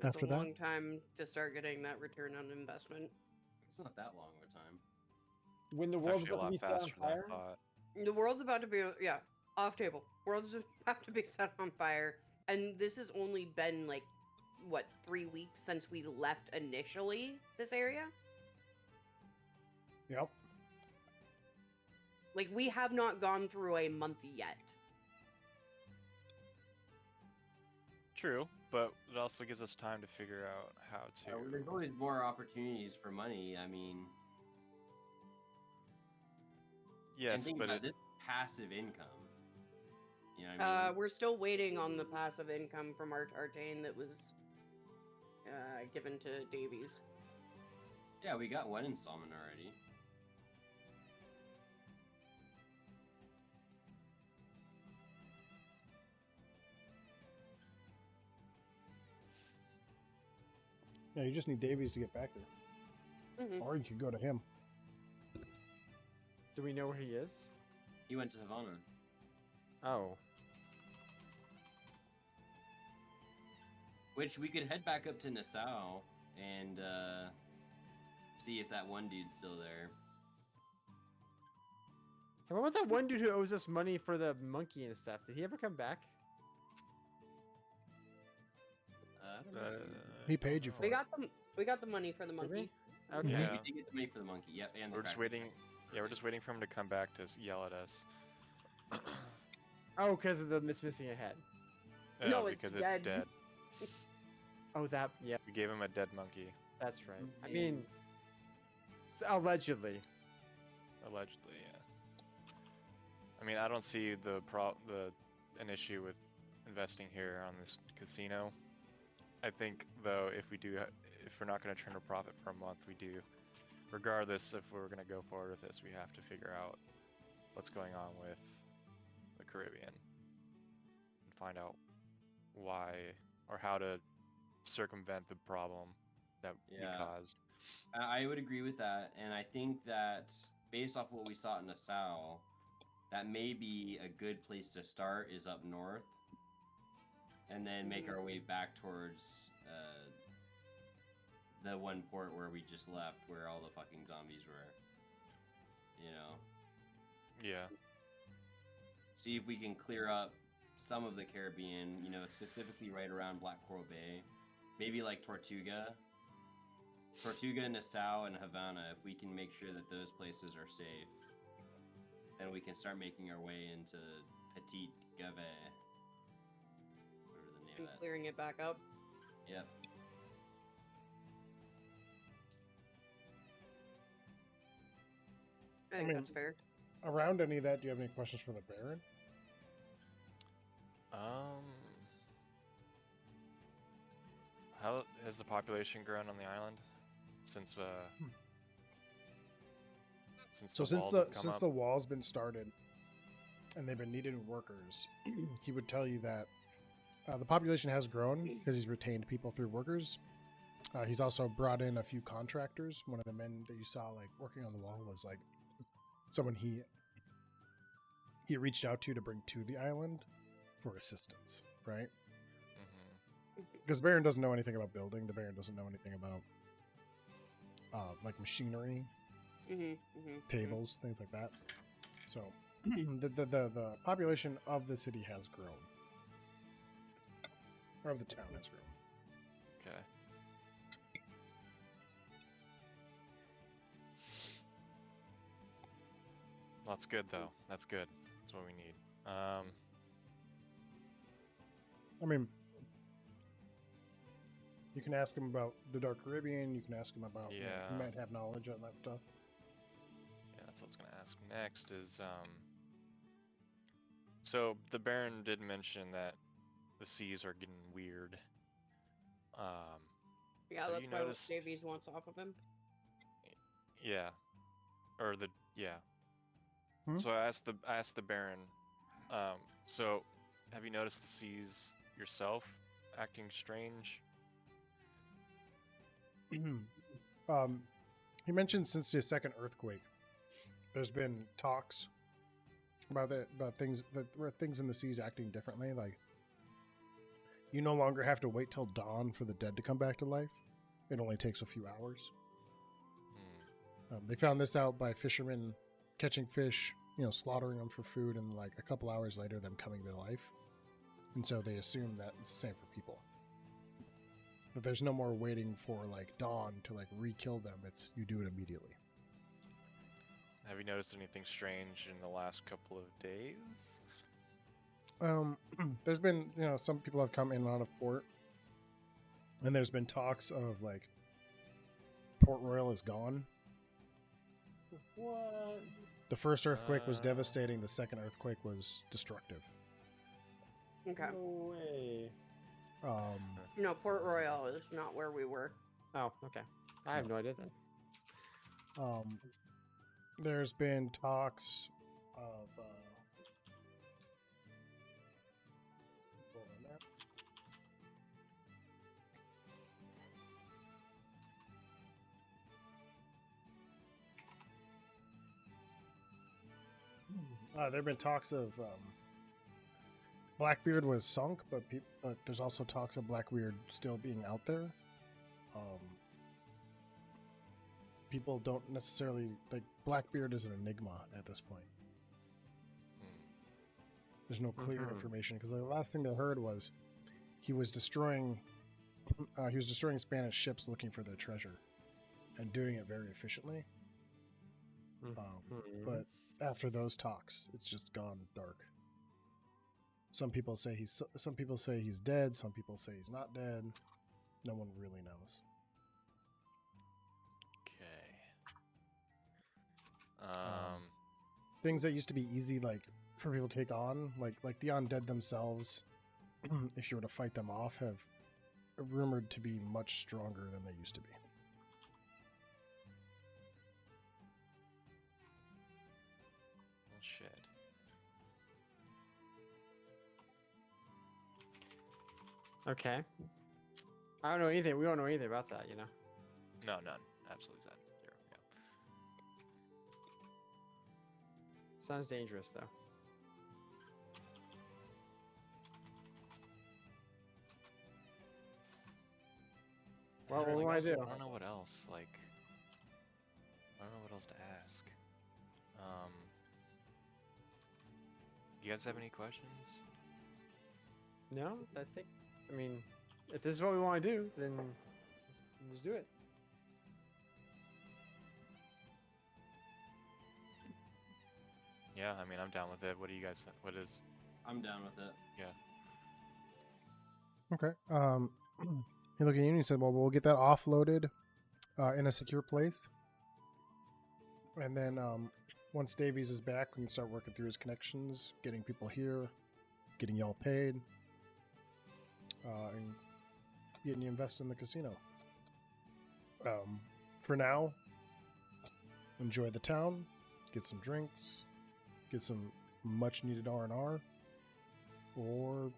A: That's
C: After
A: a
C: that?
A: long time to start getting that return on investment.
E: It's not that long of a time.
B: When the
F: It's
B: world's
F: actually a
B: about to be
F: lot
B: set on
F: faster than
B: fire.
F: I thought.
A: The world's about to be, yeah, off table. World's about to be set on fire. And this has only been, like, what, 3 weeks since we left initially this area?
C: Yep.
A: Like, we have not gone through a month yet.
F: True, but it also gives us time to figure out how to.
E: There's always more opportunities for money. I mean, and
F: Yes,
E: think
F: but
E: about
F: it,
E: this passive income. You know what I mean?
A: We're still waiting on the passive income from Artane that was given to Davies.
E: Yeah, we got one installment already.
C: Yeah, you just need Davies to get back there.
A: Mhm.
C: Or you could go to him.
B: Do we know where he is?
E: He went to Havana.
B: Oh.
E: Which we could head back up to Nassau and see if that one dude's still there.
B: What about that one dude who owes us money for the monkey and stuff? Did he ever come back?
E: I don't know.
C: He paid you for
A: We
C: it.
A: got the money for the
B: Did
A: monkey.
B: we? Okay.
F: Yeah.
E: We did get the money for the monkey. Yep, and the
F: we're just
E: cracker.
F: waiting. Yeah, we're just waiting for him to come back to yell at us.
B: Oh, because of the it's missing a head.
A: No, it's
F: because
A: dead.
F: it's dead.
B: Oh, that. Yeah,
F: We gave him a dead monkey,
B: that's right. I
E: Mhm.
B: mean, allegedly.
F: allegedly. Yeah. I mean, I don't see an issue with investing here on this casino. I think though, if we're not going to turn a profit for a month, we do. Regardless if we're going to go forward with this, we have to figure out what's going on with the Caribbean and find out why or how to circumvent the problem that we
E: Yeah.
F: caused.
E: I would agree with that, and I think that based off what we saw in Nassau, that may be a good place to start is up north, and then make our way back towards the one port where we just left, where all the fucking zombies were. You know,
F: Yeah.
E: see if we can clear up some of the Caribbean. You know, specifically right around Black Coral Bay, maybe like Tortuga, Nassau, and Havana. If we can make sure that those places are safe, then we can start making our way into Petit Gave. Whatever the name
A: And
E: of that.
A: clearing it back up.
E: Yep.
A: I think
C: mean-
A: that's fair.
C: Around any of that, do you have any questions for the Baron?
F: How has the population grown on the island since
C: So
F: the walls have come
C: since
F: up?
C: the wall's been started, and they've been needing workers, he would tell you that the population has grown because he's retained people through workers. He's also brought in a few contractors. One of the men that you saw like working on the wall was like someone he reached out to bring to the island for assistance, right?
F: Hmm.
C: Because the Baron doesn't know anything about building. The Baron doesn't know anything about like machinery, tables, things like that. So the population of the city has grown, or of the town has grown.
F: Okay. That's good though. That's good. That's what we need.
C: I mean, you can ask him about the Dark Caribbean. You can ask him about. You
F: Yeah.
C: might have knowledge on that stuff.
F: Yeah, that's what I was gonna ask next. Is so the Baron did mention that the seas are getting weird.
A: Yeah,
F: Have
A: that's
F: you
A: why
F: noticed?
A: Davies wants off of him.
F: Yeah, or the yeah.
C: Hmm?
F: So I asked the Baron. So have you noticed the seas yourself acting strange?
C: He mentioned since the second earthquake, there's been talks about things in the seas acting differently. Like you no longer have to wait till dawn for the dead to come back to life. It only takes a few hours.
F: Hmm.
C: They found this out by fishermen catching fish, slaughtering them for food, and like a couple hours later, them coming to life. And so they assume that it's the same for people. But there's no more waiting for like dawn to like re-kill them. It's you do it immediately.
F: Have you noticed anything strange in the last couple of days?
C: There's been some people have come in and out of port, and there's been talks of like Port Royal is gone.
B: What?
C: The first earthquake was
F: Uh.
C: devastating. The second earthquake was destructive.
A: Okay.
B: No way.
A: No, Port Royal is not where we were.
B: Oh, okay. I have no idea then.
C: There's been talks of hold on that. There have been talks of Blackbeard was sunk, but there's also talks of Blackbeard still being out there. People don't necessarily like Blackbeard is an enigma at this point. There's no clear information because the last thing they heard was he was destroying Spanish ships looking for their treasure and doing it very efficiently. But after those talks, it's just gone dark. Some people say he's dead. Some people say he's not dead. No one really knows.
F: Okay.
C: Things that used to be easy, like for people to take on, like the undead themselves, if you were to fight them off, have rumored to be much stronger than they used to be.
F: Well, shit.
B: Okay. I don't know anything. We don't know anything about that,
F: No, none. Absolutely none. Zero. Yeah.
B: Sounds dangerous, though. Well, what do I do?
F: I don't know what else. Like, I don't know what else to ask. You guys have any questions?
B: No, I mean, if this is what we want to do, then let's do it.
F: Yeah, I mean, I'm down with it. What do you guys think? What is?
E: I'm down with it.
F: Yeah.
C: Okay. He looked at you and he said, "Well, we'll get that offloaded in a secure place, and then once Davies is back, we can start working through his connections, getting people here, getting y'all paid, and getting you invested in the casino. For now, enjoy the town, get some drinks, get some much-needed R&R, or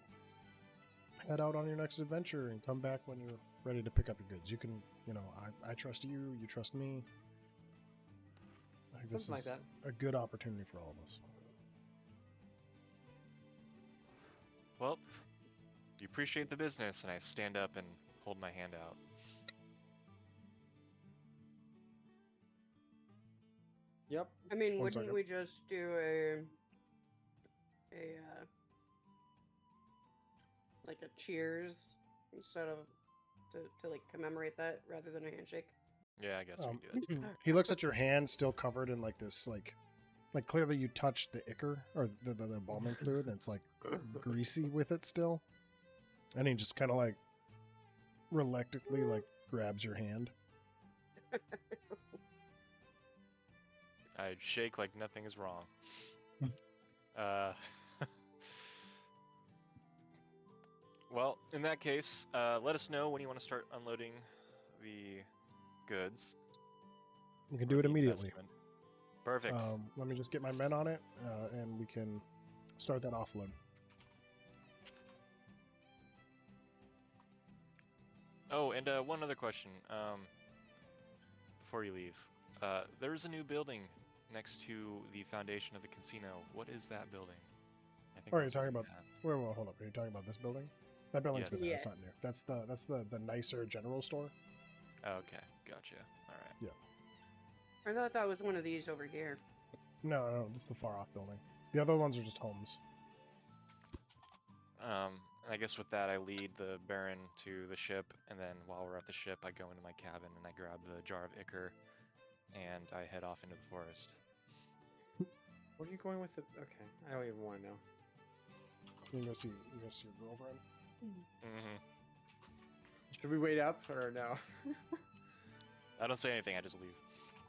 C: head out on your next adventure and come back when you're ready to pick up your goods. You can, I trust you, you trust me. I think
B: Something like
C: this is
B: that.
C: a good opportunity for all of us."
F: Well, you appreciate the business, and I stand up and hold my hand out.
B: Yep.
A: I mean,
C: One
A: wouldn't
C: second.
A: we just do a like a cheers instead of to like commemorate that rather than a handshake?
F: Yeah, I guess we do that.
C: He looks at your hand, still covered in like this, like clearly you touched the ichor or the embalming fluid, and it's like greasy with it still. And he just kind of like reluctantly like grabs your hand.
F: I shake like nothing is wrong. uh, well, in that case, let us know when you want to start unloading the goods.
C: You can
F: or
C: do it
F: the
C: immediately.
F: investment. Perfect.
C: Let me just get my men on it, and we can start that offload.
F: Oh, and one other question. Before you leave, there's a new building next to the foundation of the casino. What is that building? I think
C: Oh, you're
F: that's what
C: talking
F: we
C: about?
F: asked.
C: Wait, hold up. Are you talking about this building? That building's
F: Yes.
C: been there.
A: Yeah.
C: It's not new. That's the nicer general store.
F: Oh, okay, gotcha. All right.
A: I thought that was one of these over here.
C: No, this is the far off building. The other ones are just homes.
F: And I guess with that, I lead the Baron to the ship, and then while we're at the ship, I go into my cabin and I grab the jar of ichor, and I head off into the forest.
D: What are you going with the? Okay, I don't even want to know.
C: You go see your girlfriend.
F: Mm-hmm.
D: Should we wait up or no?
F: I don't say anything. I just leave.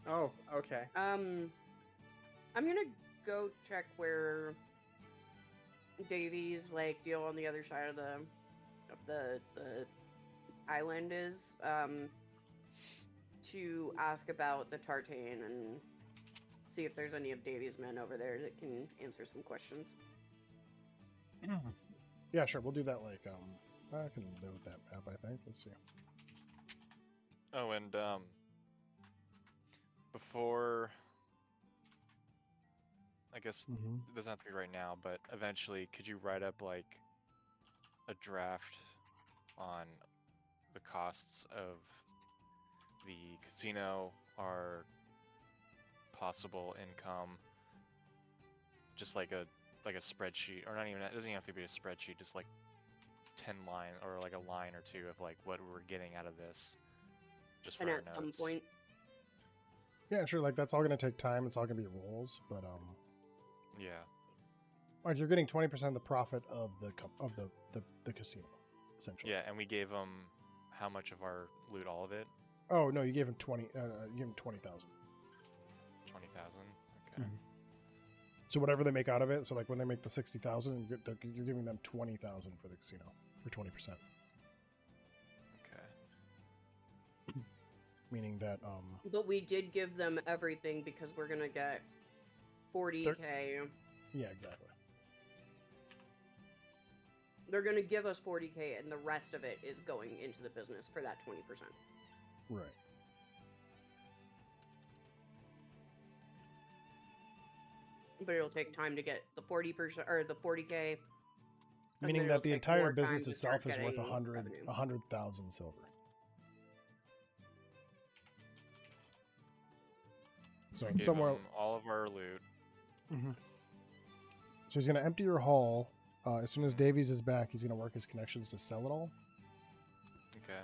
D: Oh, okay.
A: I'm gonna go check where Davy's like deal on the other side of the island is. To ask about the Tartane and see if there's any of Davy's men over there that can answer some questions.
C: Yeah, sure. We'll do that. Like, I can live with that map. I think. Let's see.
F: Oh, and before, I guess
C: Mm-hmm.
F: it doesn't have to be right now, but eventually, could you write up like a draft on the costs of the casino, our possible income, just like a spreadsheet, or not even, it doesn't even have to be a spreadsheet, just like 10 line or like a line or two of like what we're getting out of this, just for
A: And
F: our
A: at some
F: notes.
A: point,
C: Yeah, sure. Like that's all gonna take time. It's all gonna be rolls, but
F: Yeah.
C: like you're getting 20% of the profit of the casino, essentially.
F: Yeah, and we gave them how much of our loot? All of it?
C: Oh no, you gave him 20. You gave him 20,000.
F: 20,000. Okay.
C: Mhm. So whatever they make out of it. So like when they make the 60,000, you're giving them 20,000 for the casino for 20%.
F: Okay.
C: Meaning that
A: but we did give them everything because we're gonna get 40K.
C: yeah, exactly.
A: They're gonna give us 40K, and the rest of it is going into the business for that 20%.
C: Right.
A: But it'll take time to get the 40% or the 40K. and
C: Meaning
A: then
C: that
A: it'll
C: the
A: take
C: entire
A: more time
C: business
A: to
C: itself
A: start
C: is worth
A: getting
C: 100,000
A: revenue.
C: silver. So
F: We gave
C: somewhere.
F: them all of our loot.
C: Mhm. So he's gonna empty your haul. As soon as Davies is back, he's gonna work his connections to sell it all.
F: Okay.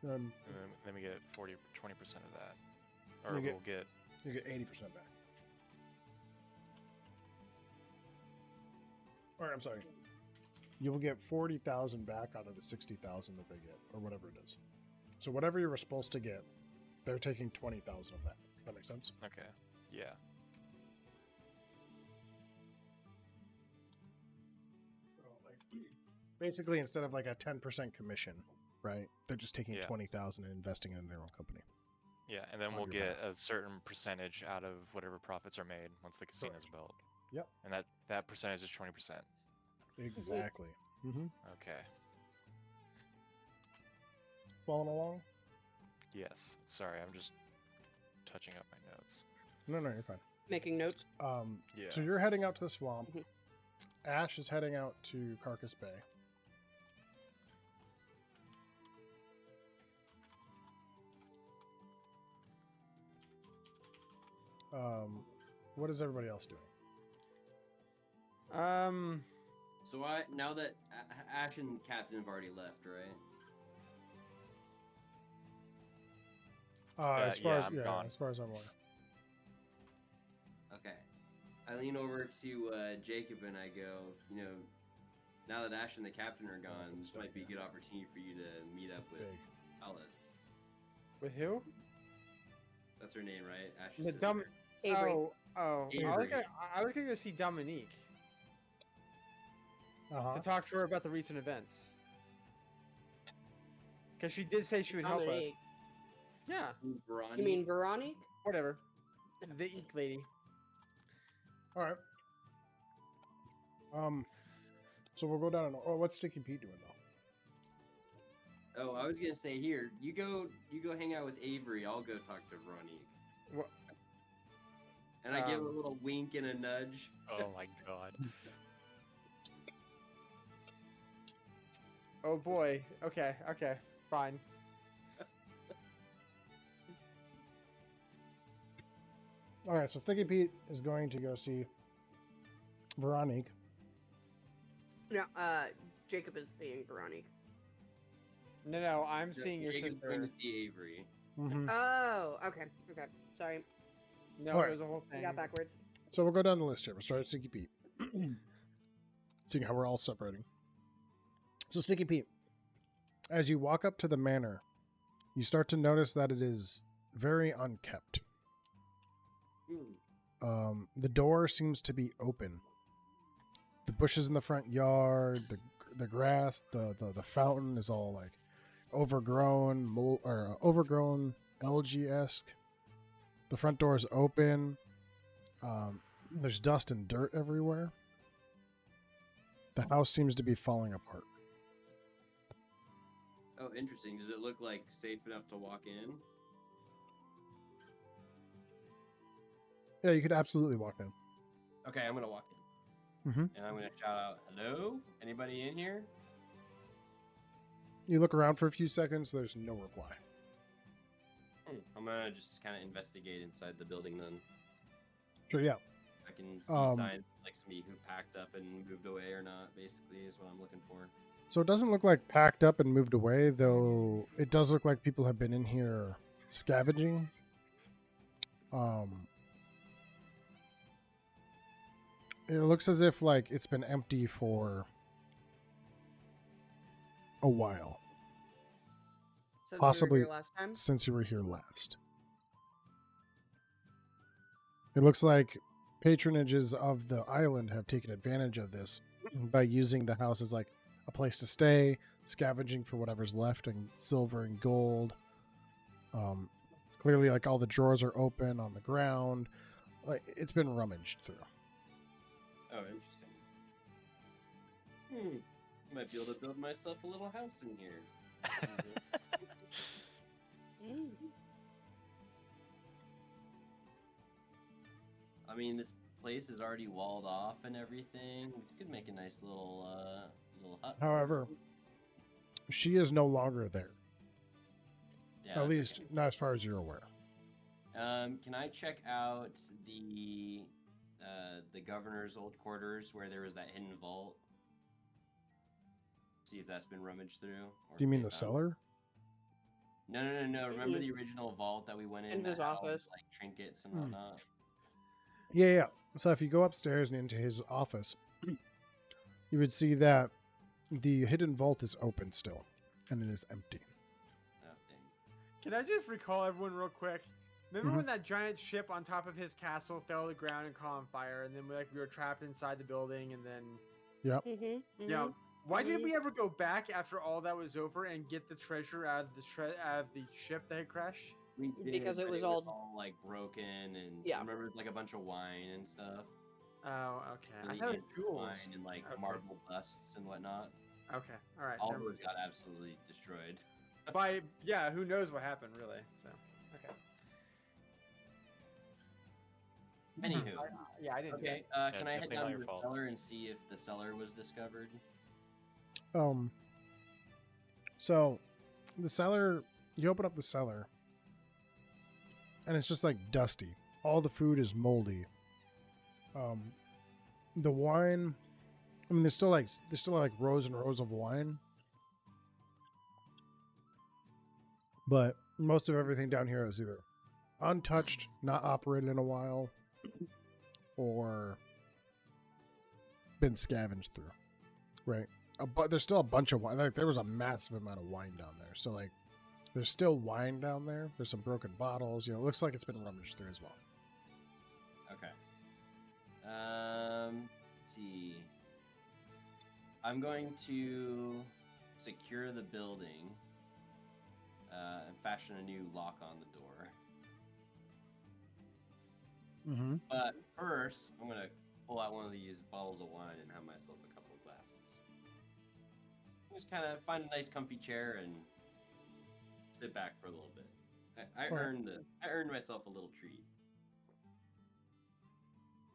C: Um,
F: And then we get 20% of that. Or
C: You get-
F: we'll get.
C: you get 80% back. Or I'm sorry. You will get 40,000 back out of the 60,000 that they get, or whatever it is. So whatever you were supposed to get, they're taking 20,000 of that. Does that make sense?
F: Okay. Yeah.
C: Basically, instead of like a 10% commission, right? They're just taking
F: Yeah.
C: 20,000 and investing it in their own company.
F: Yeah, and then
C: On
F: we'll
C: your
F: get
C: behalf.
F: a certain percentage out of whatever profits are made once the casino's built.
C: Yep.
F: And that percentage is 20%.
C: Exactly. Mm-hmm.
F: Okay.
C: Following along?
F: Yes. Sorry, I'm just touching up my notes.
C: No, you're fine.
A: Making notes.
F: Yeah.
C: So you're heading out to the swamp.
A: Mhm.
C: Ash is heading out to Carcass Bay. What is everybody else doing?
E: So now that Ash and Captain have already left, right?
C: As far
F: yeah,
C: as
F: I'm gone.
C: as far as I'm aware.
E: Okay. I lean over to Jacob and I go, you know, now that Ash and the captain are gone, this might be a good opportunity for you to meet up
C: It's
E: with
C: big.
E: Alice.
B: With who?
E: That's her name, right? Ash's
B: The
E: sister.
B: dumb.
A: Avery.
B: Oh. I was
E: Avery.
B: gonna go see Dominique
C: Uh-huh.
B: to talk to her about the recent events. Because she did say she would help us.
A: Dominique.
B: Yeah.
E: Veronique.
A: You mean Veronique?
B: Whatever. The Eek lady.
C: All right. So we'll go down. Oh, what's Sticky Pete doing though?
E: Oh, I was gonna say here. You go hang out with Avery. I'll go talk to Veronique.
B: What?
E: And I give a little wink and a nudge.
F: Oh my god.
B: Oh boy. Okay. Fine.
C: All right. So Sticky Pete is going to go see Veronique.
A: No, Jacob is seeing Veronique.
B: No, I'm seeing your
E: Jacob's going to
B: sister.
E: see Avery.
C: Mm-hmm.
A: Oh, okay. Sorry,
B: No,
C: Alright.
B: it was a whole
A: I
B: thing.
A: got backwards.
C: So we'll go down the list here. We'll start at Sticky Pete. Seeing how we're all separating. So Sticky Pete, as you walk up to the manor, you start to notice that it is very unkept. The door seems to be open. The bushes in the front yard, the grass, the fountain is all like overgrown, overgrown algae-esque. The front door is open. There's dust and dirt everywhere. The house seems to be falling apart.
E: Oh, interesting. Does it look like safe enough to walk in?
C: Yeah, you could absolutely walk in.
E: Okay, I'm gonna walk in.
C: Mhm.
E: And I'm gonna shout out, "Hello? Anybody in here?"
C: You look around for a few seconds. There's no reply.
E: I'm gonna just kind of investigate inside the building then.
C: Sure, yeah.
E: I can see signs like somebody who packed up and moved away or not. Basically, is what I'm looking for.
C: So it doesn't look like packed up and moved away, though it does look like people have been in here scavenging. It looks as if like it's been empty for a while,
A: Since
C: Possibly-
A: we were here last time.
C: since you were here last. It looks like patronages of the island have taken advantage of this by using the house as like a place to stay, scavenging for whatever's left in silver and gold. Clearly, like all the drawers are open on the ground. Like it's been rummaged through.
E: Oh, interesting. Might be able to build myself a little house in here.
A: Mm.
E: I mean, this place is already walled off and everything. We could make a nice little hut.
C: However, she is no longer there.
E: Yeah,
C: At
E: that's
C: least
E: okay.
C: not as far as you're aware.
E: Can I check out the governor's old quarters where there was that hidden vault? See if that's been rummaged through. Or
C: Do you
E: if
C: mean
E: they
C: the
E: found-
C: cellar?
E: No. Remember the original vault that we went in?
A: In
E: that
A: his
E: had all
A: office.
E: those, like trinkets and
C: Hmm.
E: whatnot.
C: Yeah. So if you go upstairs and into his office, you would see that the hidden vault is open still, and it is empty.
E: Oh, dang.
B: Can I just recall everyone real quick? Remember
C: Mhm.
B: when that giant ship on top of his castle fell to the ground and caught on fire, and then we were trapped inside the building, and then
A: Mm-hmm.
B: yeah. Why did
A: Mhm.
B: we ever go back after all that was over and get the treasure out of the ship that had crashed?
E: We did,
A: Because it
E: but
A: was all-
E: like broken and
A: Yeah.
E: I remember like a bunch of wine and stuff.
B: Oh, okay. I
E: Really
B: thought it
E: ancient
B: was jewels.
E: wine and like
B: Okay.
E: marble busts and whatnot.
B: Okay, all right.
E: All
B: never
E: those got absolutely destroyed.
B: By yeah, who knows what happened really? So okay.
E: Anywho,
B: Yeah, I didn't. do
E: okay.
B: that.
E: Can I head
F: definitely
E: down
F: not
E: to
F: your
E: the
F: fault.
E: cellar and see if the cellar was discovered?
C: So the cellar, you open up the cellar, and it's just like dusty. All the food is moldy. The wine, I mean, there's still like rows and rows of wine, but most of everything down here is either untouched, not operated in a while, or been scavenged through, right? But there's still a bunch of wine. Like there was a massive amount of wine down there, so like there's still wine down there. There's some broken bottles. You know, it looks like it's been rummaged through as well.
E: Okay. Let's see. I'm going to secure the building and fashion a new lock on the door.
C: Mm-hmm.
E: But first, I'm going to pull out one of these bottles of wine and have myself a couple of glasses. Just kind of find a nice comfy chair and sit back for a little bit. I
C: Alright.
E: earned this. I earned myself a little treat.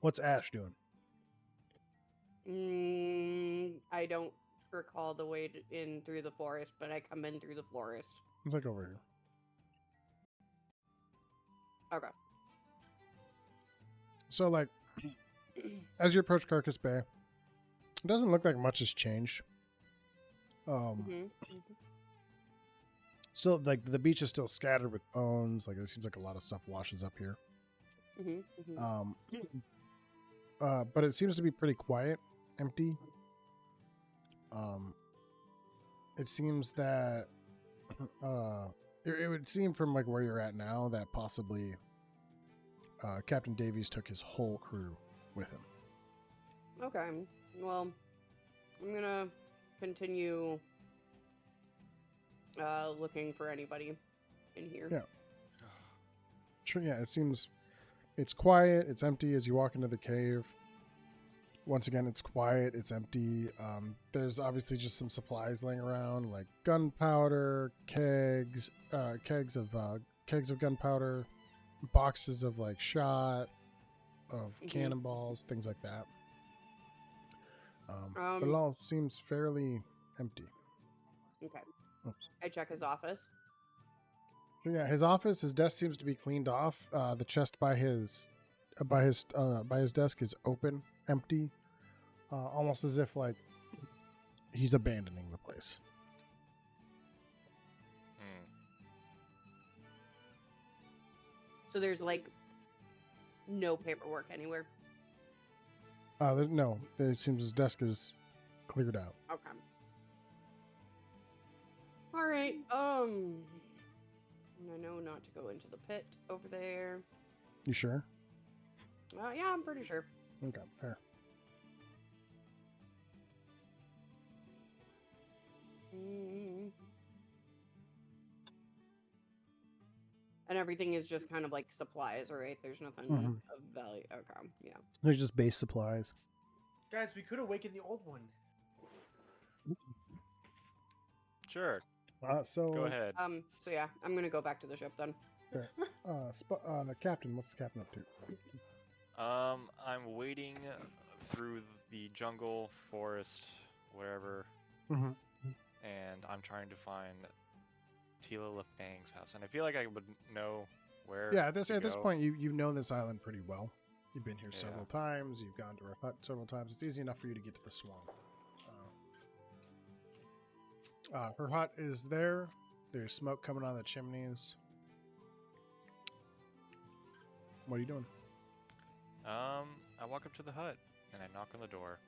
C: What's Ash doing?
A: I don't recall the way in through the forest, but I come in through the forest.
C: It's like over here.
A: Okay.
C: So like, as you approach Carcass Bay, it doesn't look like much has changed. Still, like the beach is still scattered with bones. Like it seems like a lot of stuff washes up here. But it seems to be pretty quiet, empty. It seems that it would seem from like where you're at now that possibly Captain Davies took his whole crew with him.
A: Okay. Well, I'm gonna continue looking for anybody in here.
C: Yeah. Sure, yeah, it seems it's quiet, it's empty as you walk into the cave. Once again, it's quiet, it's empty. There's obviously just some supplies laying around, like gunpowder, kegs of gunpowder, boxes of like shot, of cannonballs, things like that. But it all seems fairly empty.
A: Okay.
C: Oops.
A: I check his office.
C: So yeah, his office, his desk seems to be cleaned off. The chest by his desk is open, empty, almost as if like he's abandoning the place.
A: So there's like no paperwork anywhere.
C: No, it seems his desk is cleared out.
A: Okay. All right. I know not to go into the pit over there.
C: You sure?
A: Yeah, I'm pretty sure.
C: Okay, fair.
A: And everything is just kind of like supplies, right? There's nothing of value. Okay, yeah.
C: There's just base supplies.
D: Guys, we could awaken the old one.
F: Sure.
C: So
F: Go ahead.
A: So yeah, I'm gonna go back to the ship then.
C: Captain, what's the captain up to?
F: I'm wading through the jungle, forest, whatever,
C: Mhm.
F: and I'm trying to find Tila LaFang's house, and I feel like I would know where.
C: Yeah, at this
F: go.
C: point, you've known this island pretty well. You've been here
F: Yeah.
C: several times. You've gone to her hut several times. It's easy enough for you to get to the swamp. Her hut is there. There's smoke coming out of the chimneys. What are you doing?
F: I walk up to the hut and I knock on the door.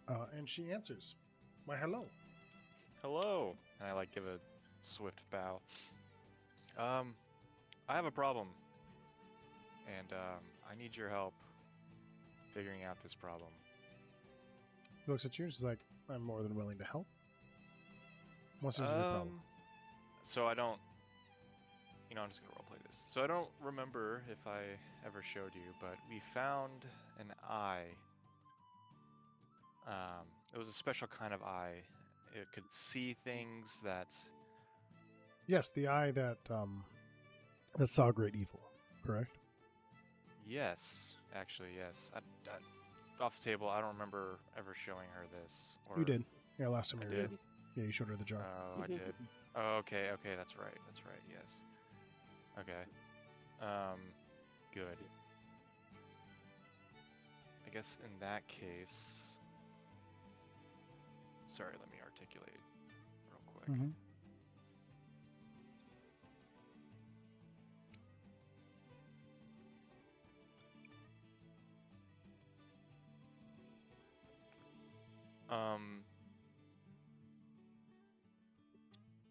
C: And she answers. Why, hello.
F: Hello, and I like give a swift bow. I have a problem, and I need your help figuring out this problem.
C: She looks at you and she's like, I'm more than willing to help. What seems to be the problem?
F: So I don't, I'm just gonna roleplay this. So I don't remember if I ever showed you, but we found an eye. It was a special kind of eye. It could see things that.
C: Yes, the eye that saw great evil, correct?
F: Yes, actually, yes. Off the table, I don't remember ever showing her this. Or...
C: You did. Yeah, last time
F: I
C: you were here.
F: did.
C: Yeah, you showed her the jar.
F: Oh, I did. Oh, okay, that's right, yes. Okay. Good. I guess in that case... Sorry, let me articulate real quick.
C: Mm-hmm.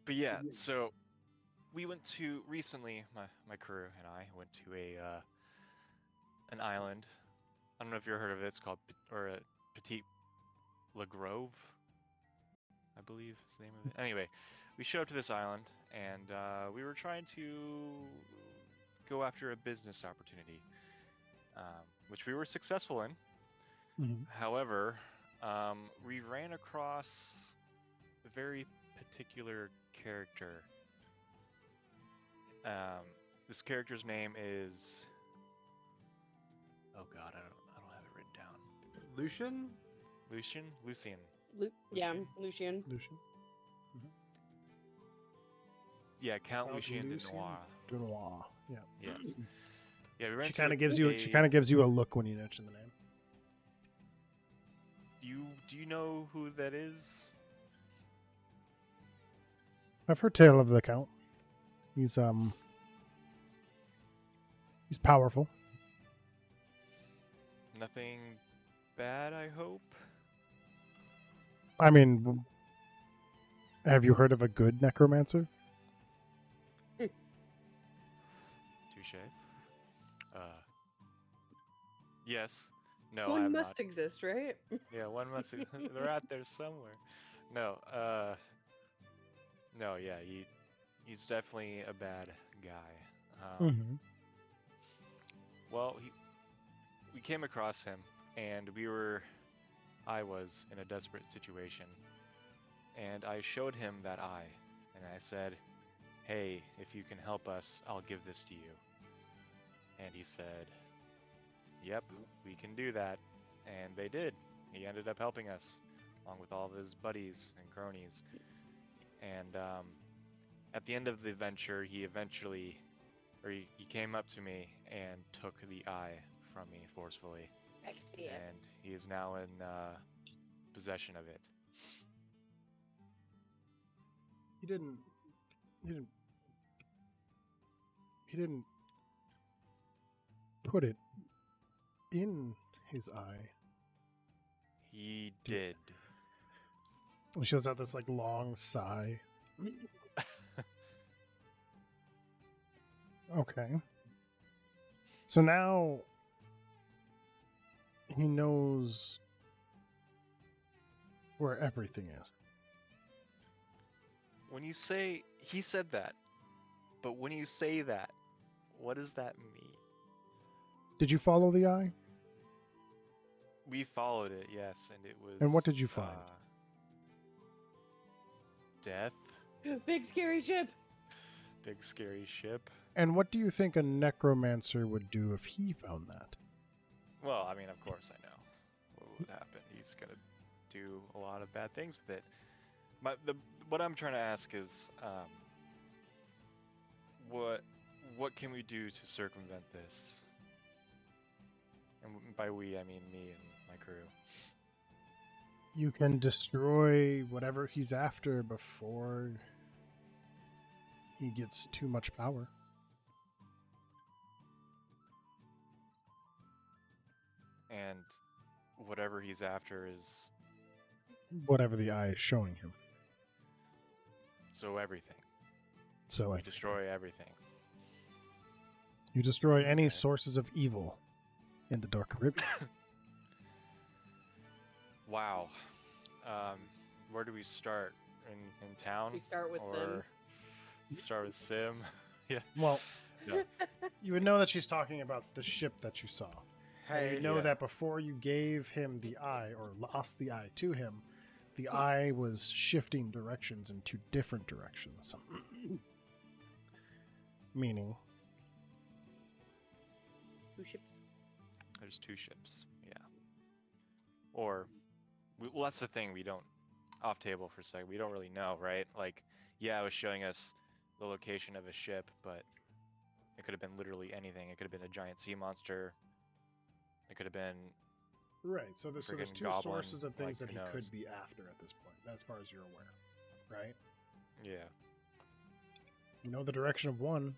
F: But yeah, so we went to recently. My crew and I went to an island. I don't know if you've heard of it. It's called Petit Le Grove, I believe is the name of it. Anyway, we showed up to this island and we were trying to go after a business opportunity, which we were successful in.
C: Mhm.
F: However, we ran across a very particular character. This character's name is. Oh God, I don't have it written down.
D: Lucian?
F: Lucian.
A: Yeah, Lucian.
C: Lucian.
F: Yeah, Count
C: Count
F: Lucien de
C: Lucien
F: Noir.
C: de Noir. Yeah.
F: Yes. Yeah, we ran
C: She
F: into
C: kind of gives you.
F: a-
C: She kind of gives you a look when you mention the name.
F: Do you know who that is?
C: I've heard tale of the Count. He's powerful.
F: Nothing bad, I hope.
C: I mean, have you heard of a good necromancer?
F: Touche. Yes. No, I
A: One
F: have
A: must
F: not.
A: exist, right?
F: Yeah, one must. They're out there somewhere. No. No. Yeah. He's definitely a bad guy.
C: Mm-hmm.
F: Well, we came across him, and I was in a desperate situation, and I showed him that eye, and I said, "Hey, if you can help us, I'll give this to you." And he said, "Yep, we can do that," and they did. He ended up helping us, along with all of his buddies and cronies. And at the end of the adventure, he came up to me and took the eye from me forcefully, and he is now in possession of it.
C: He didn't. He didn't put it in his eye.
F: He did.
C: She lets out this like long sigh. Okay. So now he knows where everything is.
F: When you say he said that, but when you say that, what does that mean?
C: Did you follow the eye?
F: We followed it, yes, and it was.
C: And what did you find?
F: Death.
A: Big scary ship.
F: Big scary ship.
C: And what do you think a necromancer would do if he found that?
F: Well, I mean, of course I know what would happen. He's gonna do a lot of bad things with it. What I'm trying to ask is, what can we do to circumvent this? And by we, I mean me and my crew.
C: You can destroy whatever he's after before he gets too much power.
F: And whatever he's after is
C: Whatever the eye is showing him.
F: so everything.
C: So
F: We destroy everything.
C: you destroy any
F: Okay.
C: sources of evil in the Dark Caribbean.
F: Wow. Where do we start? In town?
A: We start with Sim.
F: Or start with Sim? Yeah.
C: Well,
F: No.
C: you would know that she's talking about the ship that you saw. And you know
F: yeah.
C: that before you gave him the eye or lost the eye to him, the eye was shifting directions in two different directions. Meaning,
A: Two ships.
F: There's two ships. Yeah. Or, well, that's the thing. We don't off table for a second. We don't really know, right? Like, yeah, it was showing us the location of a ship, but it could have been literally anything. It could have been a giant sea monster. It could have been.
C: right? So there's
F: Friggin'
C: two
F: goblin,
C: sources of things
F: like,
C: that
F: who
C: he
F: knows?
C: could be after at this point, as far as you're aware, right?
F: Yeah.
C: You know the direction of one.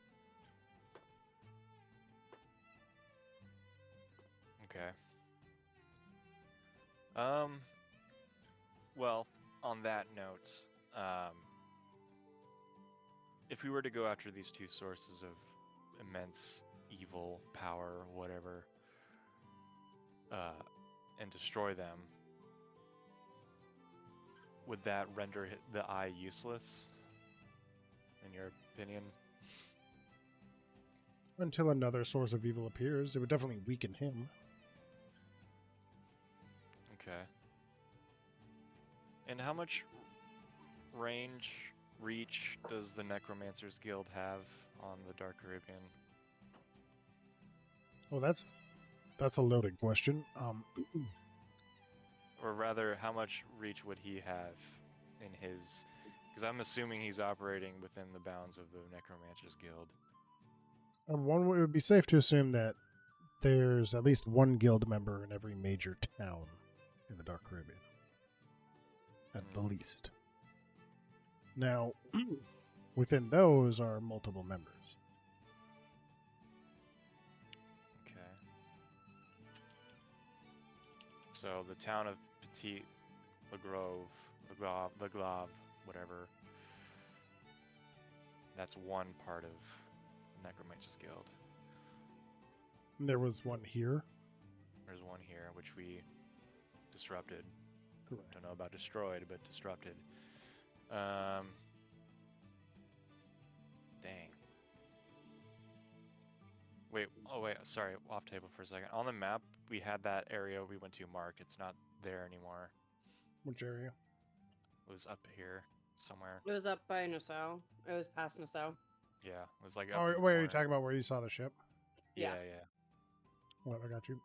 F: Okay. that note, if we were to go after these two sources of immense evil, power, whatever, and destroy them, would that render the eye useless, in your opinion?
C: Until another source of evil appears, it would definitely weaken him.
F: Okay. And how much reach does the Necromancers Guild have on the Dark Caribbean?
C: Well, that's a loaded question.
F: Or rather, how much reach would he have in his... Because I'm assuming he's operating within the bounds of the Necromancers Guild.
C: One, it would be safe to assume that there's at least one guild member in every major town in the Dark Caribbean. At the least. Now, within those are multiple members.
F: Okay. So the town of Petit Legrave, whatever. That's one part of Necromancer's Guild.
C: There was one here.
F: There's one here, which we disrupted.
C: Correct.
F: Don't know about destroyed, but disrupted. Dang. Wait, sorry, off table for a second. On the map, we had that area we went to marked. It's not there anymore.
C: Which area?
F: It was up here somewhere.
A: It was up by Nassau. It was past Nassau.
F: Yeah, it was like up
C: Oh,
F: in the
C: wait, are you
F: corner.
C: talking about where you saw the ship?
F: Yeah,
A: Yeah.
F: yeah.
C: Well, I got you.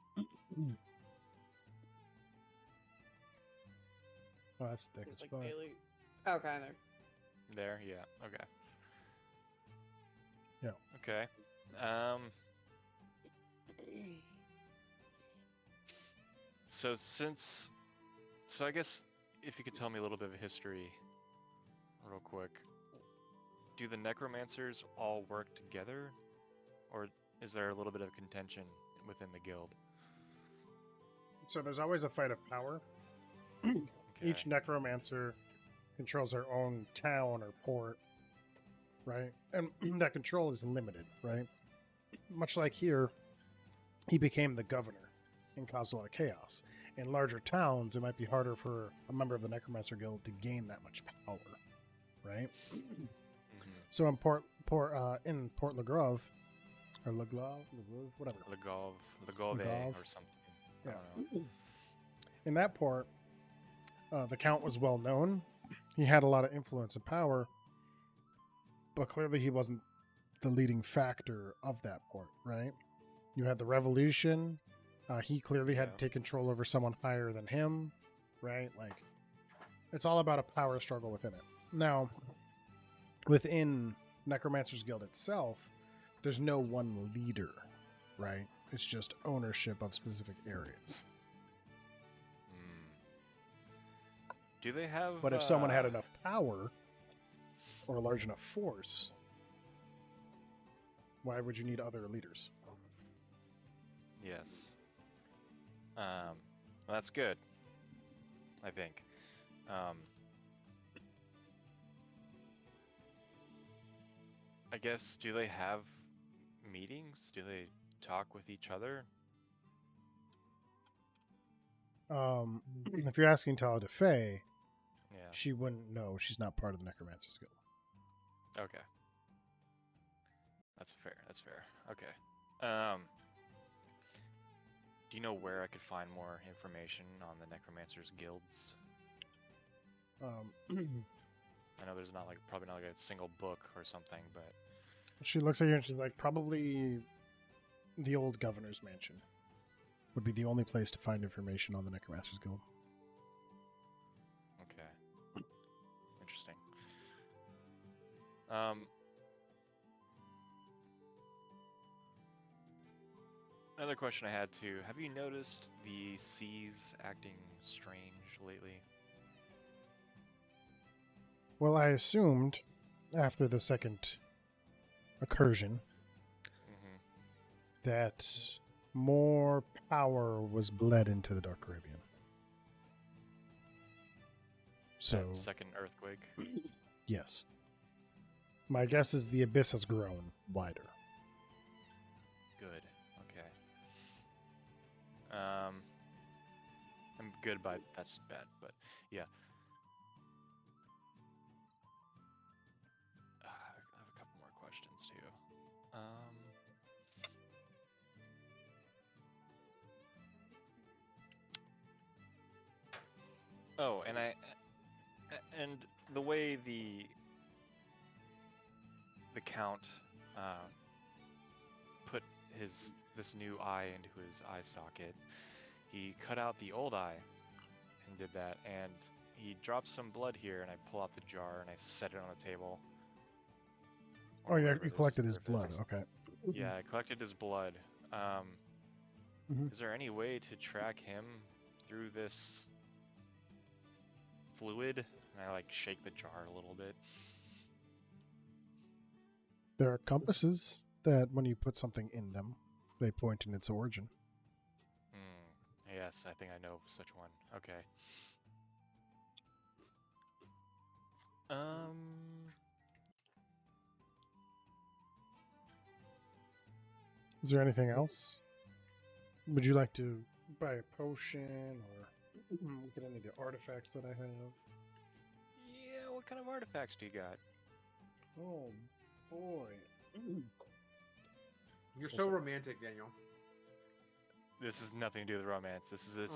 C: Oh, that's thick
A: It
C: as
A: was like
C: fuck.
A: Bailey. Okay, there.
F: There, yeah, okay.
C: Yeah.
F: Okay. So I guess if you could tell me a little bit of history real quick. Do the necromancers all work together? Or is there a little bit of contention within the guild?
C: So there's always a fight of power.
F: Okay.
C: Each necromancer controls their own town or port, right? And that control is limited, right? Much like here, he became the governor and caused a lot of chaos. In larger towns, it might be harder for a member of the Necromancer Guild to gain that much power, right?
F: Mhm.
C: So in Port Le Grave, or Le Grave, whatever.
F: Legove
C: Legove.
F: or something.
C: Yeah.
F: I don't know.
C: In that port, the Count was well known. He had a lot of influence and power, but clearly he wasn't the leading factor of that port, right? You had the revolution. He clearly had
F: Yeah.
C: to take control over someone higher than him, right? Like, it's all about a power struggle within it. Now, within Necromancer's Guild itself, there's no one leader, right? It's just ownership of specific areas.
F: Do they have?
C: But if someone had enough power or a large enough force, why would you need other leaders?
F: Yes. Well, that's good. I think. I guess, do they have meetings? Do they talk with each other?
C: If you're asking Tala de Fae,
F: Yeah.
C: she wouldn't know. She's not part of the Necromancer's Guild.
F: Okay. That's fair. That's fair. Okay. Do you know where I could find more information on the Necromancers Guilds? I know there's probably not like a single book or something, but
C: She looks at you and she's like, probably the old governor's mansion would be the only place to find information on the Necromancer's Guild.
F: okay. Interesting. Another question I had too. Have you noticed the seas acting strange lately?
C: Well, I assumed after the second incursion
F: Mm-hmm.
C: that more power was bled into the Dark Caribbean. So
F: That second earthquake.
C: yes. My guess is the abyss has grown wider.
F: Good. Okay. I'm good by that's bad, but yeah. I have a couple more questions too. Oh, and the way the count put this new eye into his eye socket, he cut out the old eye and did that, and he dropped some blood here, and I pull out the jar and I set it on the table.
C: Oh,
F: or
C: yeah,
F: wherever
C: you
F: this
C: collected his
F: earth
C: blood.
F: is.
C: Okay.
F: Yeah, I collected his blood.
C: Mhm.
F: Is there any way to track him through this fluid? And I like shake the jar a little bit.
C: There are compasses that, when you put something in them, they point in its origin.
F: Yes, I think I know of such one. Okay.
C: Is there anything else? Would you like to buy a potion or look at any of the artifacts that I have?
F: Yeah, what kind of artifacts do you got?
C: Oh, boy.
D: You're so romantic, Daniel.
F: This is nothing to do with romance. This is a
C: Right,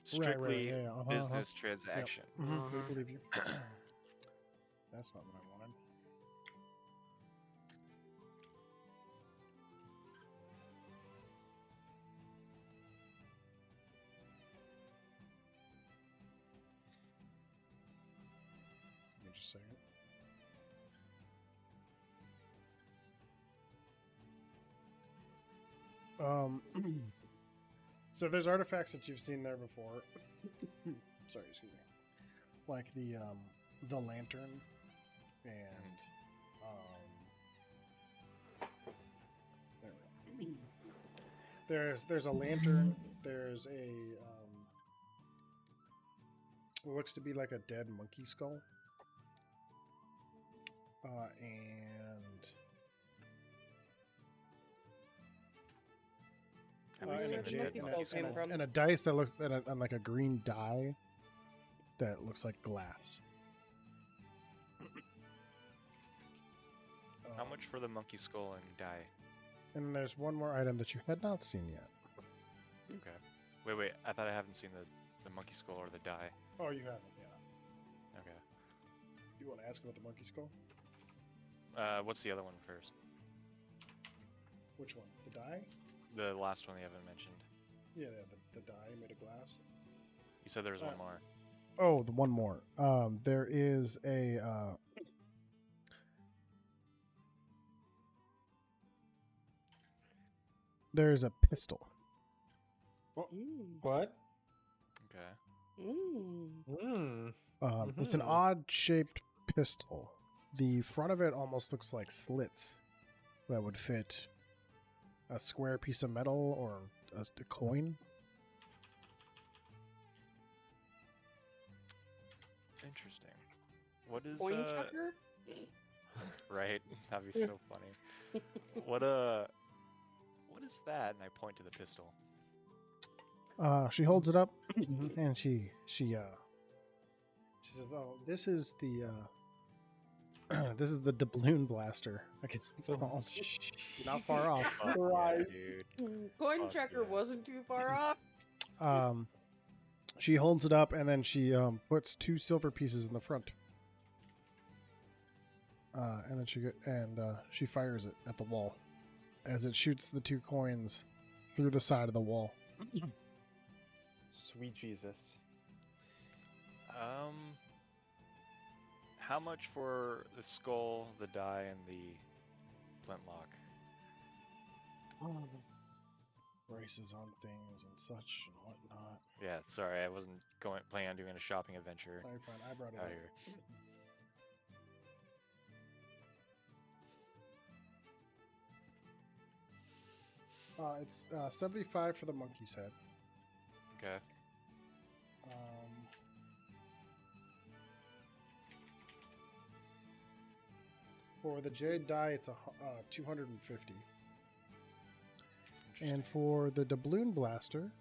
F: strictly
C: yeah, yeah,
F: business transaction.
C: We believe you. That's not what I wanted. Let me just a second. So there's artifacts that you've seen there before. Sorry, excuse me. Like the lantern and there we go. There's a lantern. There's a what looks to be like a dead monkey skull. And
F: Have we
A: Where
F: seen
A: did
F: the
A: the
F: dead
A: monkey
F: monkey
A: skull came
F: skull?
A: from?
C: and a dice that looks and like a green die that looks like glass.
F: How much for the monkey skull and die?
C: And there's one more item that you had not seen yet.
F: Okay. Wait. I thought I haven't seen the monkey skull or the die.
C: Oh, you haven't, yeah.
F: Okay.
C: You want to ask about the monkey skull?
F: What's the other one first?
C: Which one? The die?
F: The last one you haven't mentioned.
C: Yeah, the die made of glass.
F: You said there was one more.
C: Oh, the one more. There is a there's a pistol.
B: What?
F: Okay.
C: It's an odd-shaped pistol. The front of it almost looks like slits that would fit a square piece of metal or a coin.
F: Interesting. What is
A: Coin checker?
F: Right? That'd be so funny. What is that? And I point to the pistol.
C: She holds it up and she says, "Oh, this is the this is the doubloon blaster. I guess it's called. You're not far off."
F: Fuck yeah,
B: Right.
F: dude.
A: Coin
F: Fuck
A: checker
F: yeah.
A: wasn't too far off.
C: She holds it up and then she puts 2 silver pieces in the front. And then she fires it at the wall as it shoots the 2 coins through the side of the wall.
B: Sweet Jesus.
F: How much for the skull, the die, and the flintlock?
C: Prices on things and such and whatnot.
F: Yeah, sorry, I wasn't planning on doing a shopping adventure
C: Fine, fine. I brought it
F: out
C: up.
F: here.
C: It's 75 for the monkey's head.
F: Okay.
C: For the jade die, it's 250. And for the doubloon blaster,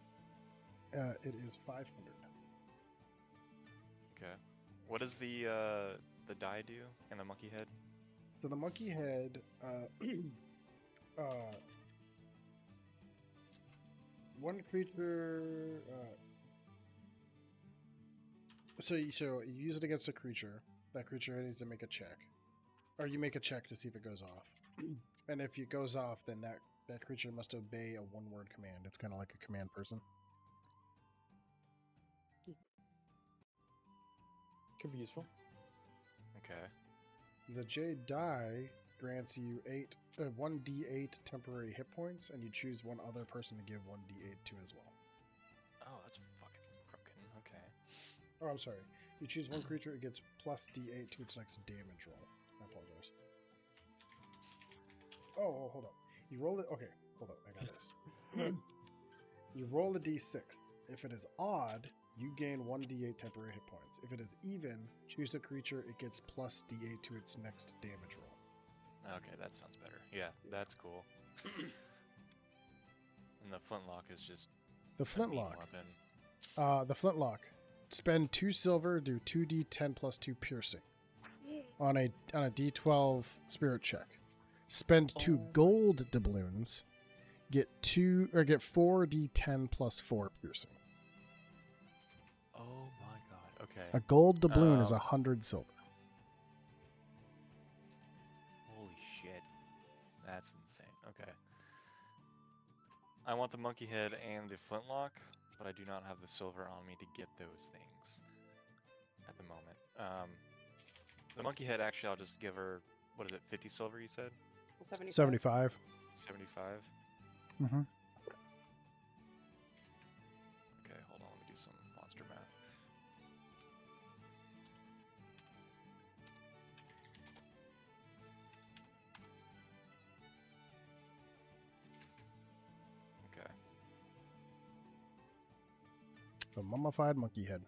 C: it is 500.
F: Okay. What does the die do and the monkey head?
C: So the monkey head, one creature. So you use it against a creature. That creature needs to make a check, or you make a check to see if it goes off. And if it goes off, then that creature must obey a one-word command. It's kind of like a command person.
B: Could be useful.
F: Okay.
C: The jade die grants you 1d8 temporary hit points, and you choose one other person to give 1d8 to as well.
F: Oh, that's fucking broken. Okay.
C: Oh, I'm sorry. You choose one creature, it gets plus d8 to its next damage roll. I apologize. Oh, hold up. You roll it. Okay, hold up. I got this. You roll a d6. If it is odd, you gain 1d8 temporary hit points. If it is even, choose a creature, it gets plus d8 to its next damage roll.
F: Okay, that sounds better. Yeah, that's cool. And the flintlock is just
C: The
F: a mean
C: flintlock.
F: weapon.
C: The flintlock. Spend 2 silver, do 2d10 plus 2 piercing on a d12 spirit check. Spend 2 gold doubloons, get 4d10 plus 4 piercing.
F: Oh my god. Okay.
C: A gold doubloon is
F: Um,
C: 100 silver.
F: Holy shit. That's insane. Okay. I want the monkey head and the flintlock, but I do not have the silver on me to get those things at the moment. The monkey head, actually, I'll just give her, what is it, 50 silver you said?
C: 75.
F: 75?
C: Mm-hmm.
F: Okay, hold on, let me do some monster math. Okay.
C: A mummified monkey head.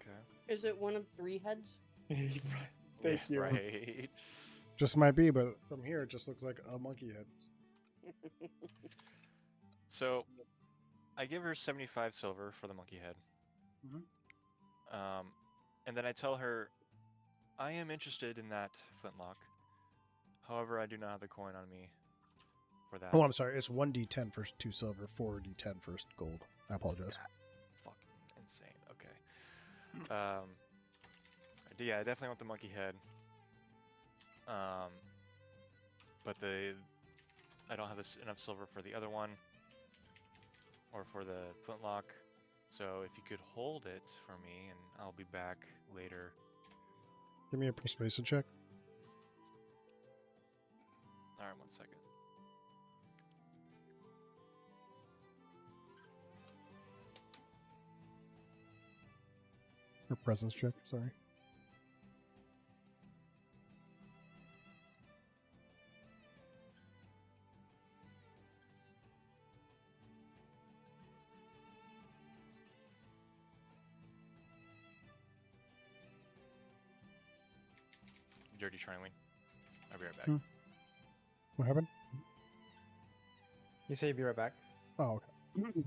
F: Okay.
A: Is it one of 3 heads?
B: Thank you.
F: Right.
C: Just might be, but from here it just looks like a monkey head.
F: So, I give her 75 silver for the monkey head.
C: Mhm.
F: And then I tell her, I am interested in that flintlock. However, I do not have the coin on me for that.
C: Oh, I'm sorry. It's 1d10 for 2 silver, 4d10 for gold. I apologize.
F: Fucking insane. Okay. Yeah, I definitely want the monkey head. But I don't have enough silver for the other one, or for the flintlock. So if you could hold it for me, and I'll be back later.
C: Give me a persuasion check.
F: All right, 1 second.
C: Or presence check, sorry.
F: Dirty Shrinewing. I'll be right back.
C: Hmm. What happened?
B: You say you'd be right back.
C: Oh, okay.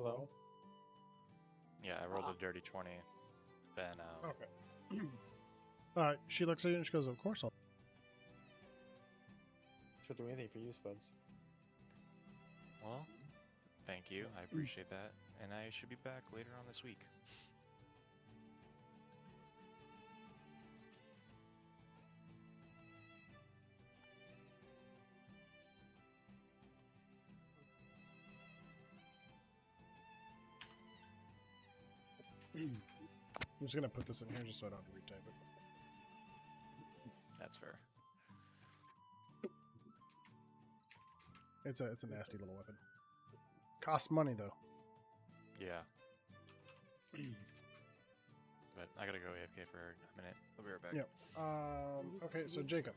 B: Hello.
F: Yeah, I rolled a dirty 20. Then
C: Okay. She looks at you and she goes, "Of course I'll."
B: She'll do anything for you, Spuds.
F: well, thank you. I appreciate that. And I should be back later on this week.
C: I'm just gonna put this in here just so I don't have to retype it.
F: That's fair.
C: It's a nasty little weapon. Costs money though.
F: Yeah. But I gotta go AFK for a minute. I'll be right back.
C: Yep. Okay, so Jacob.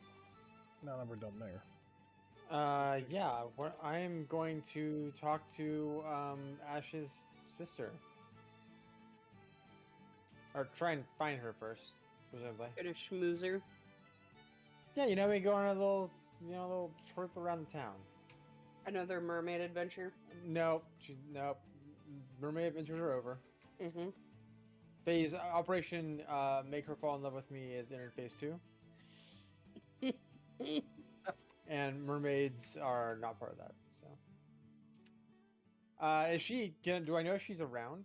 C: Now that we're done there.
B: Yeah. I'm going to talk to Ash's sister, or try and find her first, presumably.
A: Gonna schmoozer.
B: Yeah, we go on a little trip around the town.
A: Another mermaid adventure.
B: Nope. Mermaid adventures are over.
A: Mm-hmm.
B: Phase Operation Make Her Fall in Love with Me is entered phase 2. And mermaids are not part of that. So, is she? Do I know if she's around?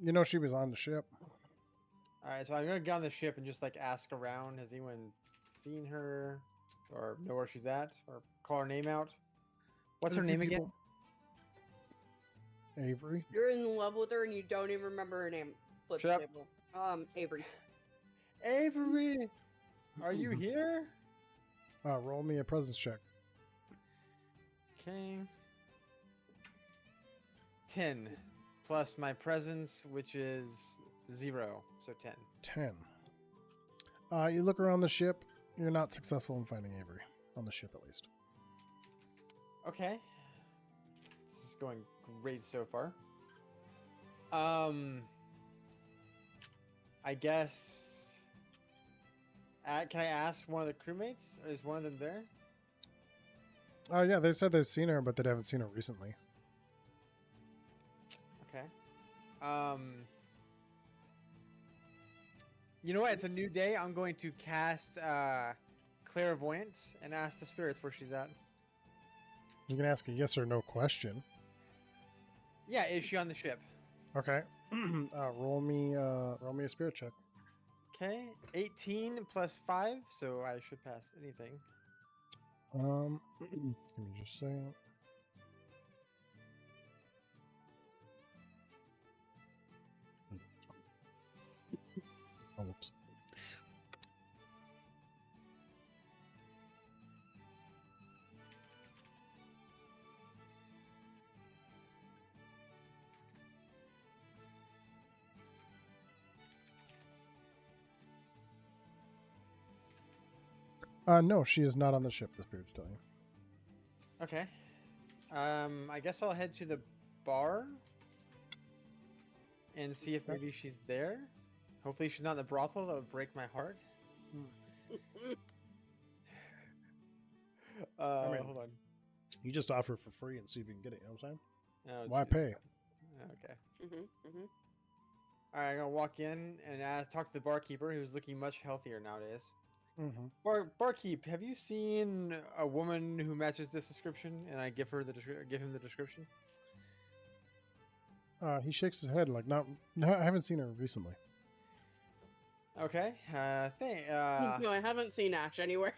C: You know she was on the ship.
B: All right, so I'm gonna get on the ship and just ask around. Has anyone seen her, or know where she's at, or call her name out? What's her
C: There's a
B: name
C: few
B: again?
C: people. Avery.
A: You're in love with her and you don't even remember her name. Flip
B: Shut up.
A: table. Avery.
B: Avery, are you here?
C: Roll me a presence check.
B: Okay. 10 plus my presence, which is 0, so 10.
C: 10. You look around the ship. You're not successful in finding Avery on the ship, at least.
B: Okay. This is going great so far. I guess. Can I ask one of the crewmates? Is one of them there?
C: Yeah, they said they've seen her, but they haven't seen her recently.
B: Okay. You know what? It's a new day. I'm going to cast clairvoyance and ask the spirits where she's at.
C: You can ask a yes or no question.
B: Yeah, is she on the ship?
C: Okay. Roll me a spirit check.
B: Okay, 18 plus 5, so I should pass anything.
C: Give me just a second. Oh, whoops. No, she is not on the ship, the spirit's telling you.
B: Okay. I guess I'll head to the bar and see if maybe she's there. Hopefully she's not in the brothel. That would break my heart.
C: mean,
B: Hold on.
C: You just offer it for free and see if you can get it, you know what I'm saying?
B: Oh,
C: Why
B: jeez.
C: pay?
B: Okay.
A: Mm-hmm.
B: All right, I'm gonna walk in and talk to the barkeeper, who's looking much healthier nowadays.
C: Mm-hmm.
B: Barkeep, have you seen a woman who matches this description? And I give him the description.
C: He shakes his head like, no, I haven't seen her recently.
B: Okay.
A: No, I haven't seen Ash anywhere.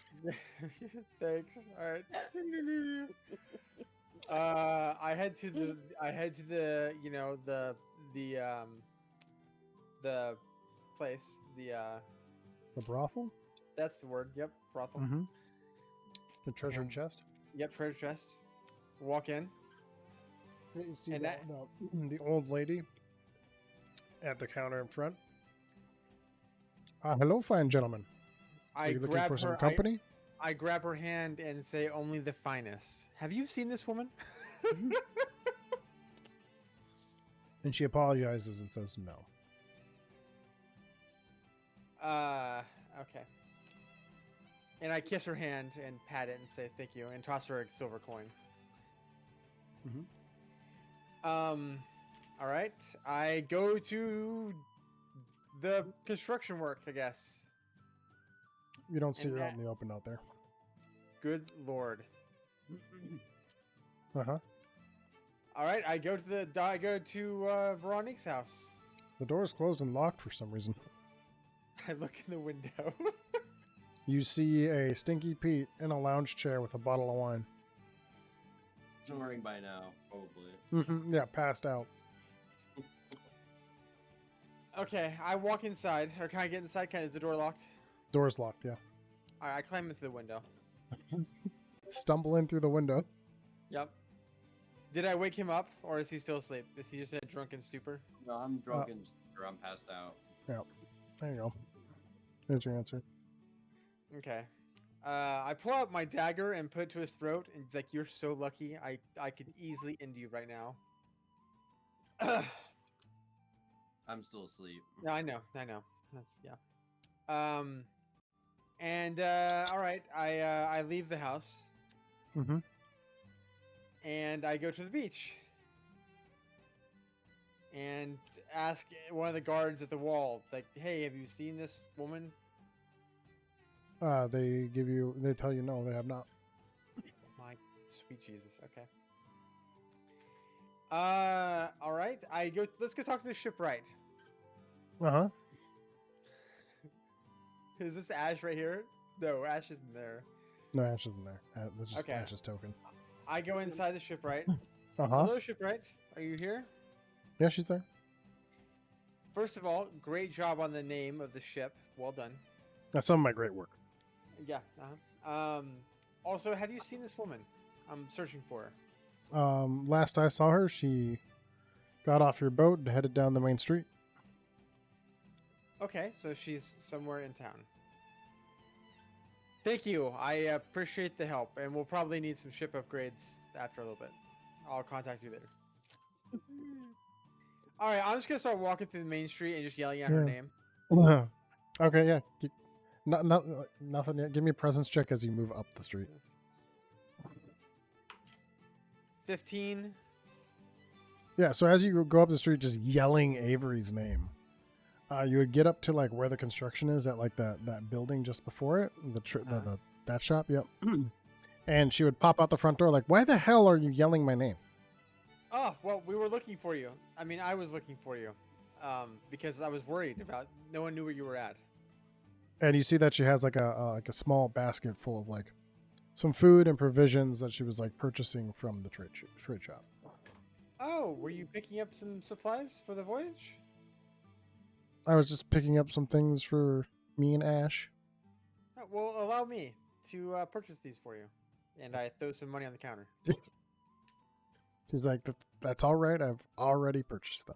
B: Thanks. All right. I head to the the place,
C: The brothel?
B: that's the word. Yep, brothel.
C: Mm-hmm. The treasure
B: Um,
C: chest?
B: Yep, treasure chest. Walk in.
C: You see
B: and
C: the old lady at the counter in front. Hello, fine gentlemen. Are
B: I
C: you looking
B: grab
C: for some
B: her.
C: company?
B: I grab her hand and say, "Only the finest." Have you seen this woman?
C: And she apologizes and says no.
B: Okay. And I kiss her hand and pat it and say thank you and toss her a silver coin.
D: All right. I go to the construction work, I guess.
C: You don't see
D: And
C: her out
D: that-
C: in the open out there.
D: Good lord.
C: Uh-huh.
D: All right. I go to Veronique's house.
C: The door is closed and locked for some reason.
D: I look in the window.
C: You see a Stinky Pete in a lounge chair with a bottle of wine.
E: Snoring by now, probably.
C: Yeah, passed out.
D: Okay, I walk inside. Or can I get inside? Is the door locked?
C: Door's locked, yeah.
D: All right, I climb into the window.
C: Stumble in through the window.
D: Yep. Did I wake him up, or is he still asleep? Is he just in a drunken stupor?
E: No, I'm drunk and or I'm passed out.
C: Yeah. There you go. There's your answer.
D: Okay. I pull out my dagger and put it to his throat, and like, you're so lucky. I could easily end you right now.
E: I'm still asleep.
D: Yeah, I know. That's yeah. All right. I leave the house
C: Mm-hmm.
D: and I go to the beach and ask one of the guards at the wall, like, "Hey, have you seen this woman?"
C: They tell you no, they have not.
D: My sweet Jesus. Okay. All right. Let's go talk to the shipwright.
C: Uh-huh.
D: Is this Ash right here? No, Ash isn't there.
C: No, Ash isn't there. That's just
D: Okay.
C: Ash's token.
D: I go inside the shipwright.
C: Uh-huh.
D: Hello, shipwright. Are you here?
C: Yeah, she's there.
D: First of all, great job on the name of the ship. Well done.
C: That's some of my great work.
D: Yeah. Also, have you seen this woman? I'm searching for her.
C: Last I saw her, she got off your boat and headed down the main street.
D: Okay, so she's somewhere in town. Thank you. I appreciate the help, and we'll probably need some ship upgrades after a little bit. I'll contact you later. All right, I'm just gonna start walking through the main street and just yelling at her
C: Yeah.
D: name.
C: Okay, yeah. Nothing yet. Give me a presence check as you move up the street.
D: 15.
C: Yeah, so as you go up the street just yelling Avery's name, you would get up to like where the construction is at like that building just before it, that shop, yep. And she would pop out the front door like, "Why the hell are you yelling my name?"
D: Oh, well, we were looking for you. I mean, I was looking for you. Because I was worried about no one knew where you were at.
C: And you see that she has like a small basket full of like some food and provisions that she was like purchasing from the trade shop.
D: Oh, were you picking up some supplies for the voyage?
C: I was just picking up some things for me and Ash.
D: Oh, well, allow me to purchase these for you. And I throw some money on the counter.
C: She's like, "That's all right. I've already purchased them."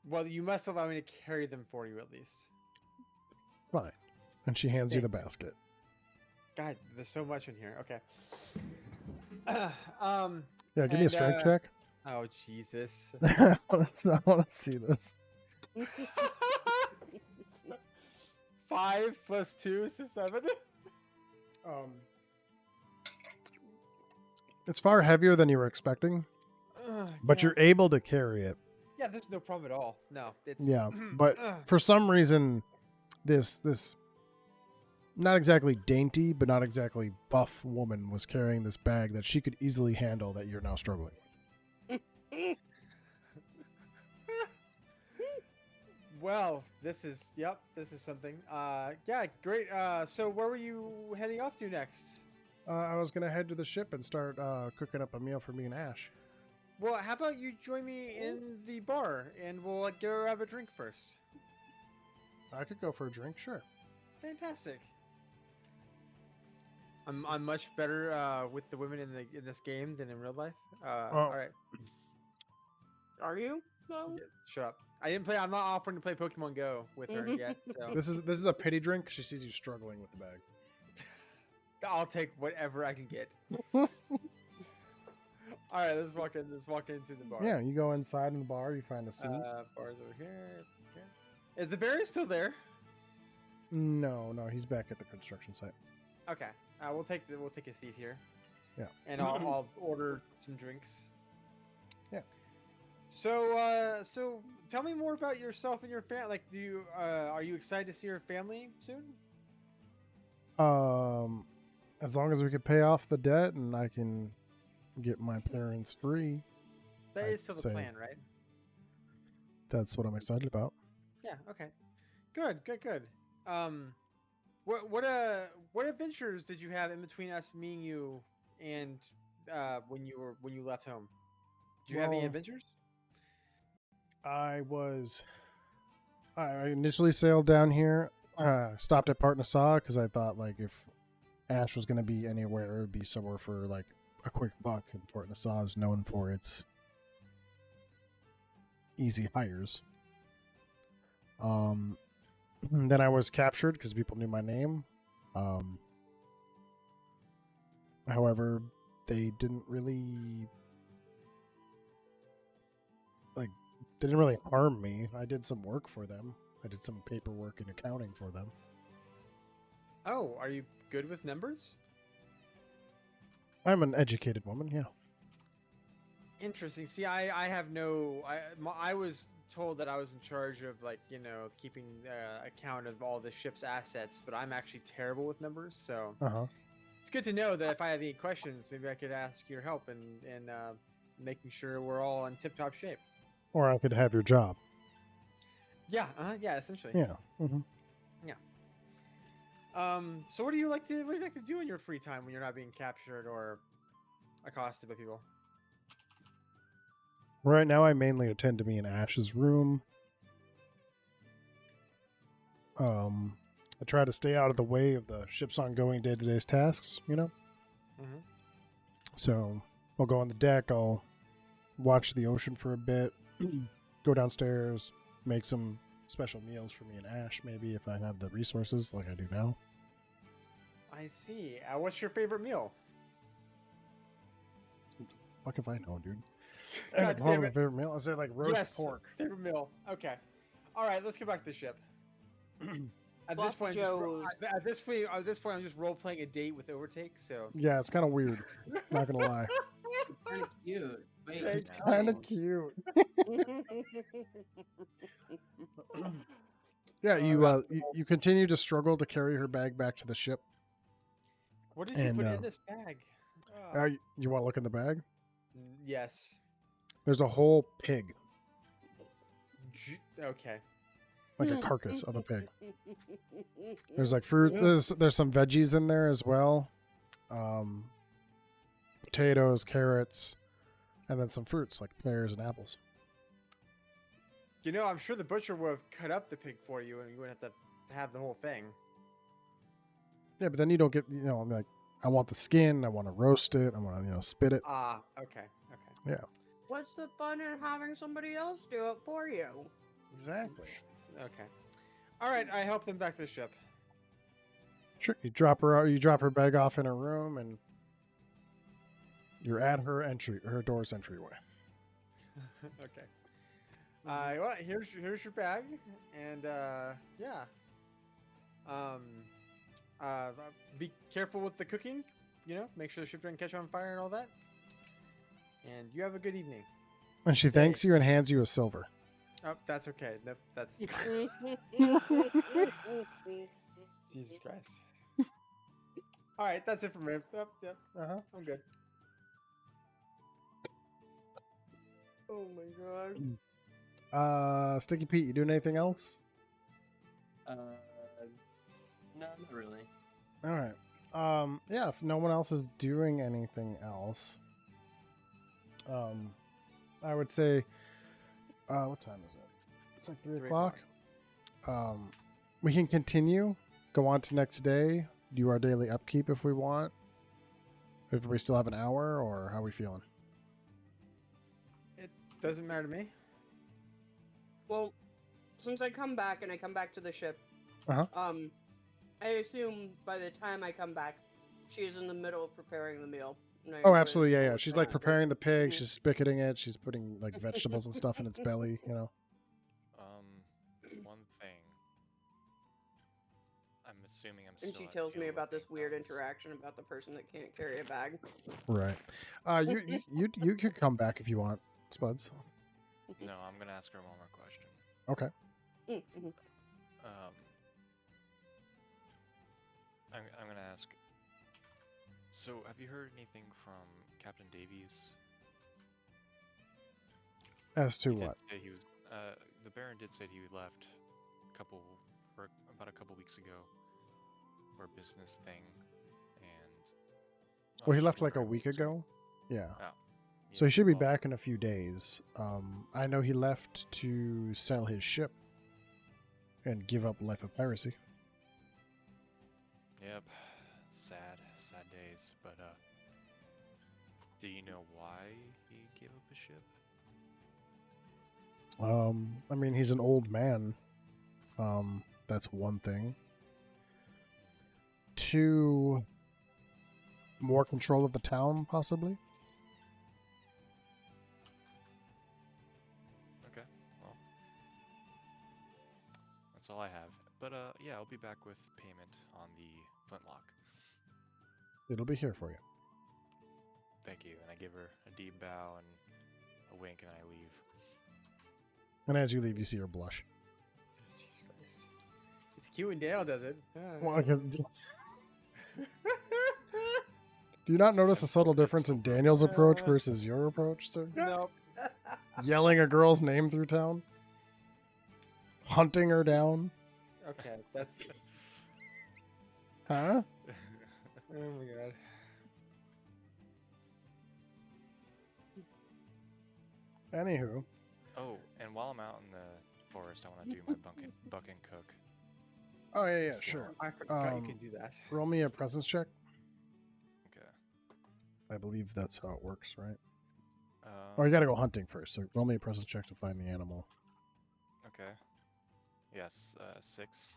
D: Well, you must allow me to carry them for you at least.
C: Fine. And she hands you the basket.
D: God, there's so much in here. Okay.
C: Yeah, give me a strength check.
D: Oh, Jesus.
C: I want to see this.
D: 5 plus 2 is 7.
C: It's far heavier than you were expecting, but you're able to carry it.
D: Yeah, there's no problem at all. No, it's
C: Yeah, but for some reason, this not exactly dainty, but not exactly buff woman was carrying this bag that she could easily handle that you're now struggling with.
D: Well, this is something. Yeah, great. So where were you heading off to next?
C: I was gonna head to the ship and start cooking up a meal for me and Ash.
D: Well, how about you join me in the bar and we'll go have a drink first.
C: I could go for a drink, sure.
D: Fantastic. I'm much better with the women in this game than in real life. All right.
A: Are you? No.
D: Yeah, shut up. I'm not offering to play Pokemon Go with her yet. So.
C: This is a pity drink. She sees you struggling with the bag.
D: I'll take whatever I can get. All right, let's walk into the bar.
C: Yeah, you go inside in the bar. You find a seat.
D: Bar's over here. Okay. Is the Barry still there?
C: No, he's back at the construction site.
D: Okay. We'll take a seat here.
C: Yeah.
D: And I'll order some drinks.
C: Yeah.
D: So tell me more about yourself and your family. Like, are you excited to see your family soon?
C: As long as we can pay off the debt and I can get my parents free,
D: That
C: I'd
D: is still the
C: say-
D: plan, right?
C: that's what I'm excited about.
D: Yeah. Okay. Good. What adventures did you have in between us meeting you and when you left home? Did you have any
C: Well,
D: adventures?
C: I initially sailed down here, stopped at Port Nassau because I thought like if Ash was going to be anywhere, it would be somewhere for like a quick buck. And Port Nassau is known for its easy hires. Then I was captured because people knew my name. However, they didn't really harm me. I did some work for them. I did some paperwork and accounting for them.
D: Oh, are you good with numbers?
C: I'm an educated woman, yeah.
D: Interesting. See, I have no. I was told that I was in charge of keeping account of all the ship's assets, but I'm actually terrible with numbers. So it's good to know that if I have any questions, maybe I could ask your help in making sure we're all in tip-top shape.
C: Or I could have your job.
D: Yeah. Yeah. Essentially.
C: Yeah.
D: So what do you like to do in your free time when you're not being captured or accosted by people?
C: Right now, I mainly attend to me in Ash's room. I try to stay out of the way of the ship's ongoing day-to-day tasks, you know?
D: Mm-hmm.
C: So I'll go on the deck, I'll watch the ocean for a bit, go downstairs, make some special meals for me and Ash, maybe if I have the resources like I do now.
D: I see. What's your favorite meal?
C: Fuck if I know, dude.
D: God
C: I have
D: damn
C: a
D: it.
C: favorite meal. I say like roast
D: Yes,
C: pork.
D: favorite meal. Okay. All right, let's get back to the ship. At this
A: Buff
D: point,
A: Joe's.
D: at this point, I'm just role playing a date with overtake. So
C: Yeah, it's kind of weird. Not gonna lie.
E: It's kind of cute. Wait,
D: It's
E: no.
C: Kind of cute. Yeah, you continue to struggle to carry her bag back to the ship.
D: what did you
C: And,
D: put in this bag?
C: You want to look in the bag?
D: Yes.
C: There's a whole pig,
D: Okay.
C: like a carcass of a pig. There's like fruit. There's some veggies in there as well. Potatoes, carrots, and then some fruits like pears and apples.
D: You know, I'm sure the butcher would have cut up the pig for you, and you wouldn't have to have the whole thing.
C: Yeah, but then you don't get. I'm like, I want the skin. I want to roast it. I want to spit it.
D: Ah, okay.
C: Yeah,
A: What's the fun in having somebody else do it for you?
C: exactly.
D: Okay. All right, I help them back to the ship.
C: Sure. You drop her out. You drop her bag off in her room, and you're at her door's entryway.
D: Okay. Well, here's your bag, and yeah. Be careful with the cooking. Make sure the ship doesn't catch on fire and all that. And you have a good evening.
C: And she thanks you and hands you a silver.
D: Oh, that's okay. That's Jesus Christ. All right, that's it from me. Yep. I'm good.
A: Oh my god.
C: Sticky Pete, you doing anything else?
E: No, not really.
C: All right. Yeah, if no one else is doing anything else, I would say, what time is it? It's like 3 o'clock. We can continue, go on to next day, do our daily upkeep if we want. If we still have an hour, or how are we feeling?
D: It doesn't matter to me.
A: Well, since I come back and I come back to the ship, I assume by the time I come back, she's in the middle of preparing the meal.
C: Oh, absolutely, yeah. She's like preparing the pig. She's spicketing it. She's putting like vegetables and stuff in its belly.
F: One thing. I'm assuming I'm
A: And
F: still.
A: she
F: at
A: tells me
F: Teal
A: about this
F: looking
A: weird
F: else.
A: interaction about the person that can't carry a bag.
C: Right. You could come back if you want, Spuds.
F: No, I'm gonna ask her one more question.
C: Okay.
A: Mhm.
F: I'm gonna ask. So, have you heard anything from Captain Davies?
C: As to
F: He did
C: what?
F: say he was. The Baron did say he left about a couple weeks ago for a business thing, and. I
C: Well,
F: was
C: he
F: just
C: left like a
F: wondering what
C: week
F: he was doing.
C: ago. Yeah.
F: Oh.
C: So
F: Yeah,
C: he should be
F: well,
C: back in a few days. I know he left to sell his ship and give up life of piracy.
F: Yep. Sad days. But do you know why he gave up his ship?
C: I mean, he's an old man. That's one thing. Two, more control of the town, possibly.
F: Okay. Well, that's all I have. But yeah, I'll be back with payment on the flintlock.
C: It'll be here for you.
F: Thank you. And I give her a deep bow and a wink, and I leave.
C: And as you leave, you see her blush.
D: Jesus Christ. It's cute when Dale does it.
C: Well, do you not notice a subtle difference in Daniel's approach versus your approach, sir?
D: Nope.
C: Yelling a girl's name through town? Hunting her down?
D: Okay, that's.
C: Huh?
D: Oh my god.
C: Anywho.
F: Oh, and while I'm out in the forest, I want to do my buck and cook.
C: Oh, yeah,
F: So-
C: sure.
D: I forgot you
C: Um,
D: can do that.
C: Roll me a presence check.
F: Okay.
C: I believe that's how it works, right?
F: Um,
C: Oh, you gotta go hunting first, so roll me a presence check to find the animal.
F: Okay. Yes, 6.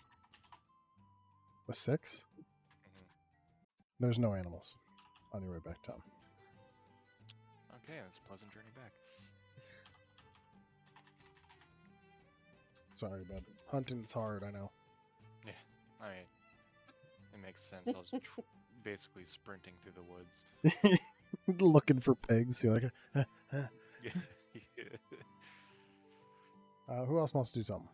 C: A 6?
F: Mhm.
C: There's no animals on your way back to town.
F: Okay, that's a pleasant journey back.
C: Sorry, bud. Hunting's hard, I know.
F: I mean, it makes sense. I was basically sprinting through the woods.
C: Looking for pigs. You're like,
F: Yeah.
C: who else wants to do something?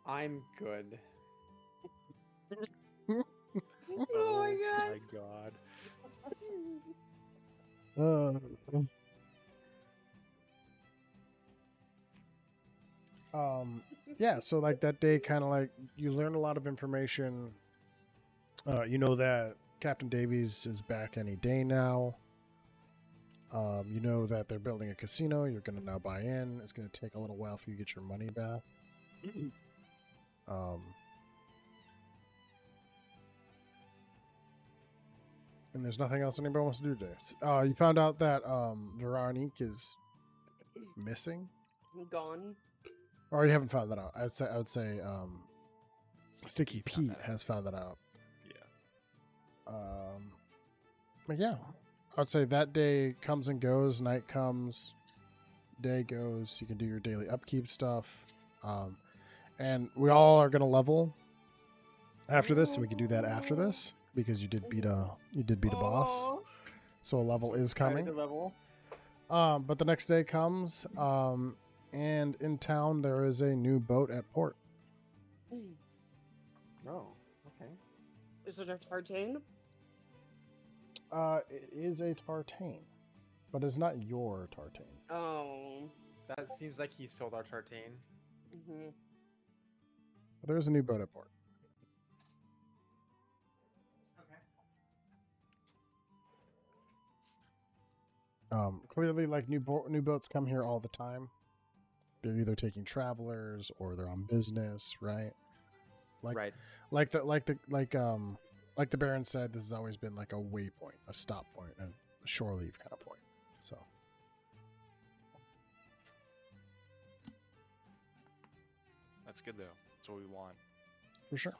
D: I'm good.
A: Oh my god.
F: My God.
C: Yeah, so like that day, kind of like you learn a lot of information. You know that Captain Davies is back any day now. You know that they're building a casino. You're going to now buy in. It's going to take a little while for you to get your money back. And there's nothing else anybody wants to do today. You found out that Veronique is missing.
A: Gone.
C: Or you haven't found that out. I would say Sticky
F: He found
C: Pete
F: that out.
C: has found that out.
F: Yeah.
C: But yeah, I'd say that day comes and goes. Night comes, day goes. You can do your daily upkeep stuff, and we all are gonna level after this, so we can do that after this because you did beat a boss.
A: Aw.
C: So a level is coming.
D: The level.
C: But the next day comes, and in town there is a new boat at port.
D: Oh, okay.
A: Is it a tartane?
C: It is a tartane, but it's not your tartane.
A: Oh.
D: That seems like he sold our tartane.
A: Mm-hmm.
C: But there is a new boat at port.
D: Okay.
C: Clearly, like new boats come here all the time. They're either taking travelers or they're on business, right?
D: Right.
C: Like the Baron said, this has always been like a waypoint, a stop point, a shore leave kind of point. So
F: That's good, though. That's what we want.
C: for sure.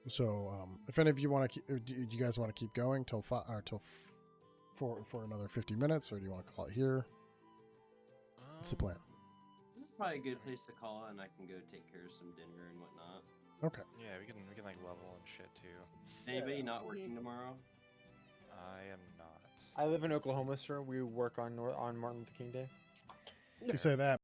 C: So if any of you want to, do you guys want to keep going till for another 50 minutes, or do you want to call it here? What's the plan?
E: This is probably a good place to call, and I can go take care of some dinner and whatnot.
C: Okay.
F: Yeah, we can like level and shit too.
E: Is anybody not working tomorrow?
F: I am not.
B: I live in Oklahoma, sir. We work on Martin Luther King Day.
C: You say that.